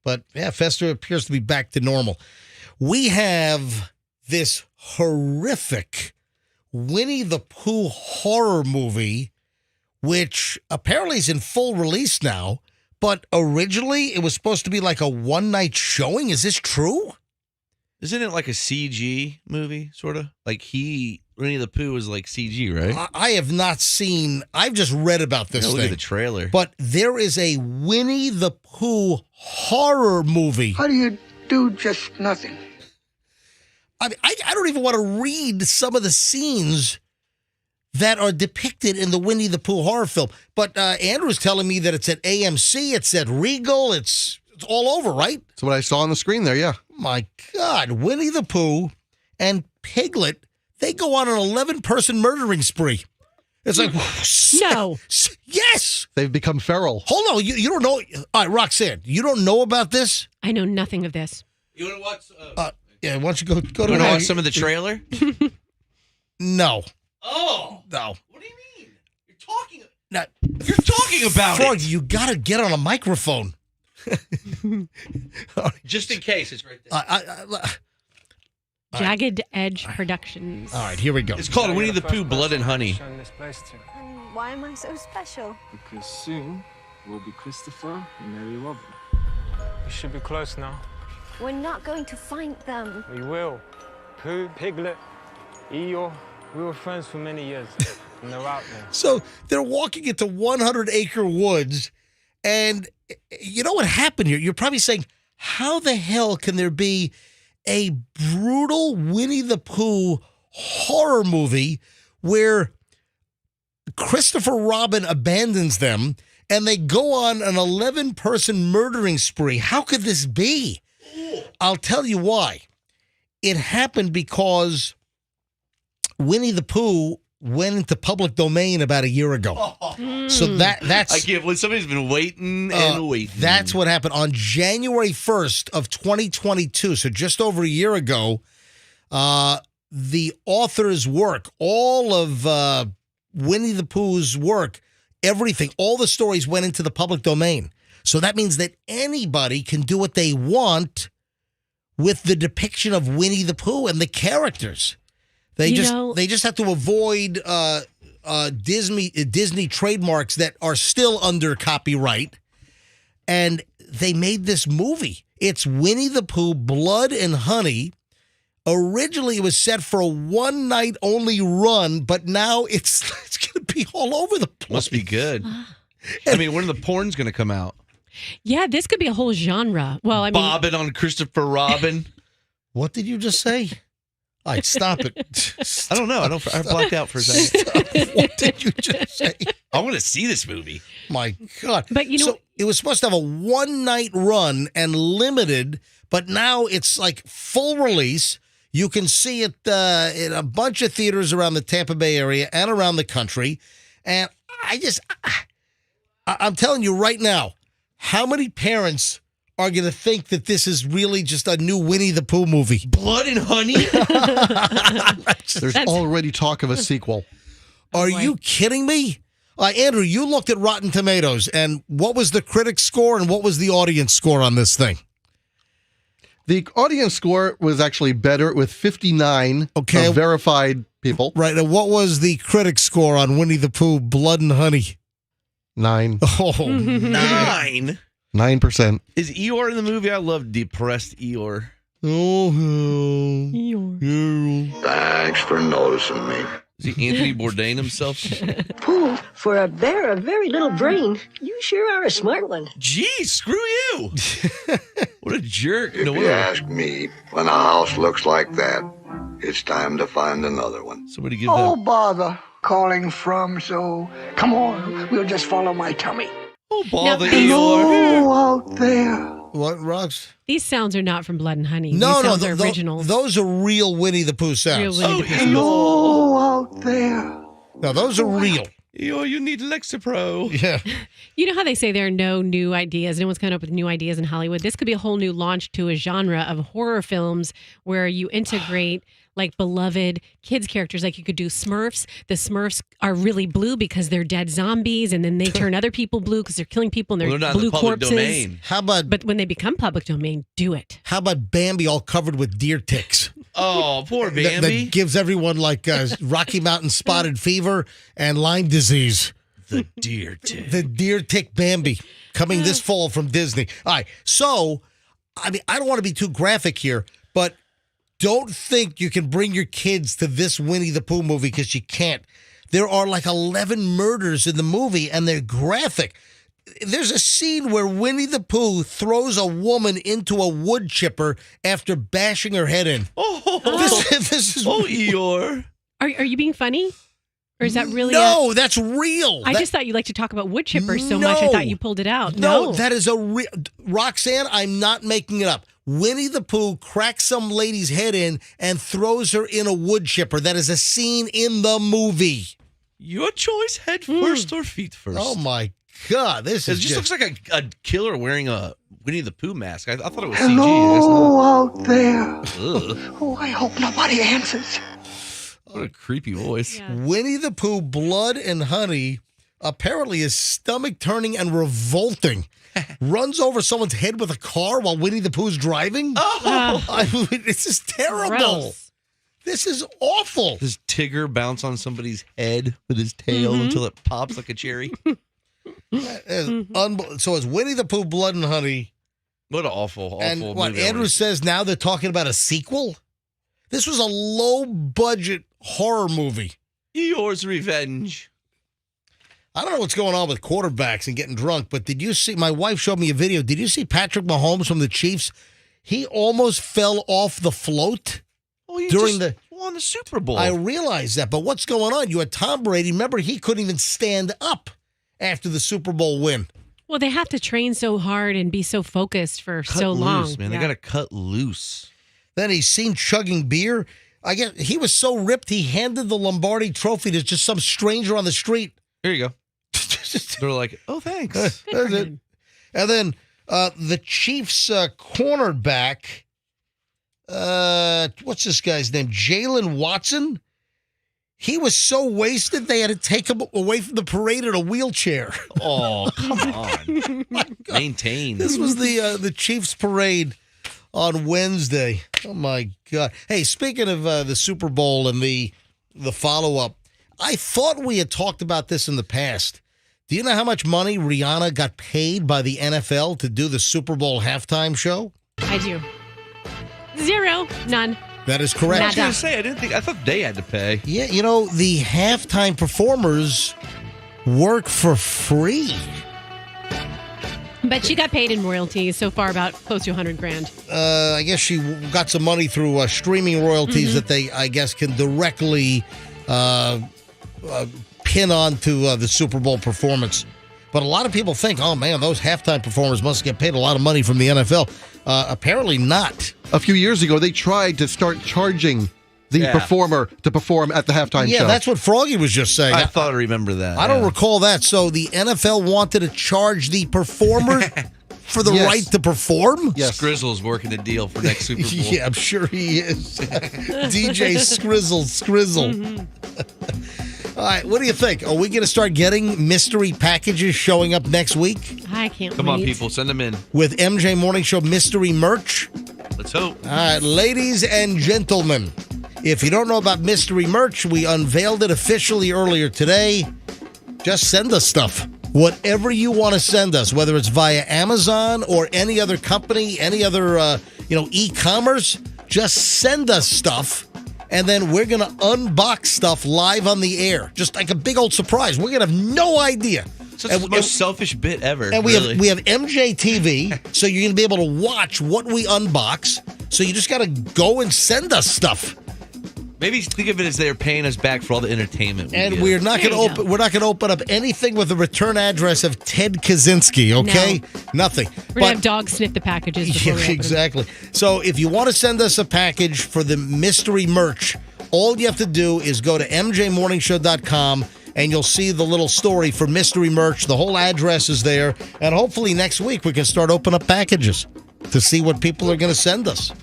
But, yeah, Fester appears to be back to normal. We have this horrific Winnie the Pooh horror movie, which apparently is in full release now, but originally it was supposed to be like a one-night showing. Is this true? Isn't it like a CG movie, sort of? Like Winnie the Pooh was like CG, right? I have not seen, I've just read about this thing. Look at the trailer. But there is a Winnie the Pooh horror movie. How do you do just nothing? I mean, I don't even want to read some of the scenes that are depicted in the Winnie the Pooh horror film. But Andrew's telling me that it's at AMC, it's at Regal, it's all over, right? That's what I saw on the screen there, yeah. My God, Winnie the Pooh and Piglet, they go on an 11-person murdering spree. It's like, no. Yes. They've become feral. Hold on, you don't know. All right, Roxanne, you don't know about this? I know nothing of this. You want to watch? Yeah, why don't you go to you want to watch some of the trailer? No. Oh. No. What do you mean? You're talking. Now, You're talking about Frog, it. you got to get on a microphone. Just in case, it's right there. Jagged Edge Productions. All right, here we go. It's called Winnie the Pooh, Blood and Honey. And why am I so special? Because soon we'll be Christopher and Mary Robin. We should be close now. We're not going to find them. We will. Pooh, Piglet, Eeyore, we were friends for many years, and they're out there. So they're walking into 100-acre woods, and you know what happened here? You're probably saying, how the hell can there be a brutal Winnie the Pooh horror movie where Christopher Robin abandons them and they go on an 11-person murdering spree? How could this be? I'll tell you why. It happened because Winnie the Pooh went into public domain about a year ago. So that's... I can't believe somebody's been waiting and waiting. That's what happened. On January 1st of 2022, so just over a year ago, the author's work, all of Winnie the Pooh's work, everything, all the stories went into the public domain. So that means that anybody can do what they want with the depiction of Winnie the Pooh and the characters. They just have to avoid Disney trademarks that are still under copyright. And they made this movie. It's Winnie the Pooh, Blood and Honey. Originally, it was set for a one-night only run, but now it's going to be all over the place. Must be good. I mean, when are the porn's going to come out? Yeah, this could be a whole genre. Well, I mean, Bobbing on Christopher Robin. What did you just say? All right, stop it. I don't know. I blacked out for a second. What did you just say? I want to see this movie. My God. But you know, so it was supposed to have a one-night run and limited, but now it's like full release. You can see it in a bunch of theaters around the Tampa Bay area and around the country. And I'm telling you right now, how many parents are going to think that this is really just a new Winnie the Pooh movie? Blood and Honey? There's already talk of a sequel. Are you kidding me? Andrew, you looked at Rotten Tomatoes, and what was the critic score and what was the audience score on this thing? The audience score was actually better with 59 verified people. Right, and what was the critic score on Winnie the Pooh, Blood and Honey? 9. Oh, 9? 9%. Is Eeyore in the movie? I love depressed Eeyore. Oh, Eeyore. Thanks for noticing me. Is he Anthony Bourdain himself? Pooh, for a bear of very little brain, you sure are a smart one. Gee, screw you. What a jerk. If you ask me, when a house looks like that, it's time to find another one. Somebody give Oh, that. bother. Calling from, so come on, we'll just follow my tummy. Oh, bother, Hello Eeyore. out there. What, Rox? These sounds are not from Blood and Honey. No, These sounds no, are originals. those are real Winnie the Pooh sounds. Real Winnie the Pooh sounds. Hello out there. No, those are real. You need Lexapro. Yeah. You know how they say there are no new ideas? No one's coming up with new ideas in Hollywood. This could be a whole new launch to a genre of horror films where you integrate like beloved kids characters. Like you could do Smurfs. The Smurfs are really blue because they're dead zombies, and then they turn other people blue because they're killing people and they're Well, they're not blue in the public corpses. domain. How about But when they become public domain, do it. How about Bambi all covered with deer ticks? Oh, poor That Bambi. gives everyone like Rocky Mountain spotted fever and Lyme disease. The deer tick. The deer tick Bambi coming this fall from Disney. All right. So, I mean, I don't want to be too graphic here, but don't think you can bring your kids to this Winnie the Pooh movie because you can't. There are like 11 murders in the movie, and they're graphic. There's a scene where Winnie the Pooh throws a woman into a wood chipper after bashing her head in. This is Eeyore. Are you being funny? Or is that really No, that's real. I just thought you like to talk about wood chippers so much. I thought you pulled it out. No, that is a real... Roxanne, I'm not making it up. Winnie the Pooh cracks some lady's head in and throws her in a wood chipper. That is a scene in the movie. Your choice, head first or feet first. Oh, my God. This It is just looks like a killer wearing a Winnie the Pooh mask. I thought it was Hello out there. CG. Ugh. Oh, I hope nobody answers. What a creepy voice. Winnie the Pooh, Blood and Honey, apparently is stomach turning and revolting. Runs over someone's head with a car while Winnie the Pooh's driving. Oh, I mean, this is terrible. Gross. This is awful. Does Tigger bounce on somebody's head with his tail until it pops like a cherry? So it's Winnie the Pooh, Blood and Honey. What an awful And what movie. Andrew says now they're talking about a sequel? This was a low-budget horror movie. Eeyore's Revenge. I don't know what's going on with quarterbacks and getting drunk, but did you see, my wife showed me a video, did you see Patrick Mahomes from the Chiefs? He almost fell off the float during the won the Super Bowl. I realize that, but what's going on? You had Tom Brady. Remember, he couldn't even stand up after the Super Bowl win. Well, they have to train so hard and be so focused for Cut so loose, long. man. They got to cut loose. Then he's seen chugging beer. I guess he was so ripped, he handed the Lombardi trophy to just some stranger on the street. Here you go. They're like, oh, thanks. That's it. And then the Chiefs cornerback, what's this guy's name? Jalen Watson. He was so wasted they had to take him away from the parade in a wheelchair. Oh, come on. Maintain. This was the Chiefs parade on Wednesday. Oh, my God. Hey, speaking of the Super Bowl and the follow-up, I thought we had talked about this in the past. Do you know how much money Rihanna got paid by the NFL to do the Super Bowl halftime show? I do. Zero. None. That is correct. I was going to say, I thought they had to pay. Yeah, you know, the halftime performers work for free. But she got paid in royalties so far, about close to $100,000. I guess she got some money through streaming royalties that they, I guess, can directly pin on to the Super Bowl performance. But a lot of people think, oh, man, those halftime performers must get paid a lot of money from the NFL. Apparently not. A few years ago, they tried to start charging the performer to perform at the halftime show. Yeah, that's what Froggy was just saying. I thought I remember that. I don't recall that. So the NFL wanted to charge the performer for the right to perform? Yes. Skrizzle's working the deal for next Super Bowl. Yeah, I'm sure he is. DJ Skrizzle. All right, what do you think? Are we going to start getting mystery packages showing up next week? I can't Come on, people, send them in. With MJ Morning Show mystery merch? Let's hope. All right, ladies and gentlemen, if you don't know about mystery merch, we unveiled it officially earlier today. Just send us stuff. Whatever you want to send us, whether it's via Amazon or any other company, any other e-commerce, just send us stuff. And then we're going to unbox stuff live on the air. Just like a big old surprise. We're going to have no idea. So it's the most selfish bit ever. And we have MJ TV, so you're going to be able to watch what we unbox. So you just got to go and send us stuff. Maybe think of it as they're paying us back for all the entertainment. And we're not going to open. We're not going to open up anything with the return address of Ted Kaczynski. Okay, nothing. We're gonna have dogs sniff the packages. Before we open them. Exactly. So if you want to send us a package for the mystery merch, all you have to do is go to mjmorningshow.com. And you'll see the little story for mystery merch. The whole address is there. And hopefully next week we can start opening up packages to see what people are going to send us.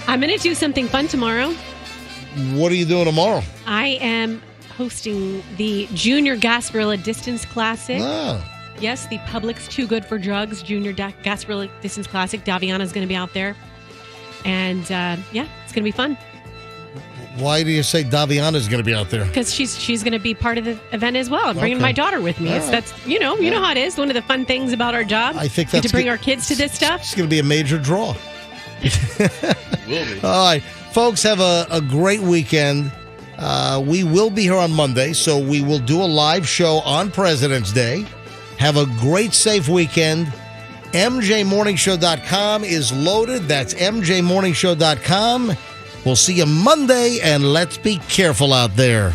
I'm going to do something fun tomorrow. What are you doing tomorrow? I am hosting the Junior Gasparilla Distance Classic. Oh. Yes, the Publix Too Good for Drugs Junior Gasparilla Distance Classic. Daviana's going to be out there. And, it's going to be fun. Why do you say Daviana's going to be out there? Because she's going to be part of the event as well. I'm bringing my daughter with me. That's you know how it is. One of the fun things about our job. I think that's to bring our kids to this stuff. It's going to be a major draw. Will be. All right, folks, have a great weekend. We will be here on Monday, so we will do a live show on President's Day. Have a great, safe weekend. MJMorningshow.com is loaded. That's MJMorningshow.com. We'll see you Monday, and let's be careful out there.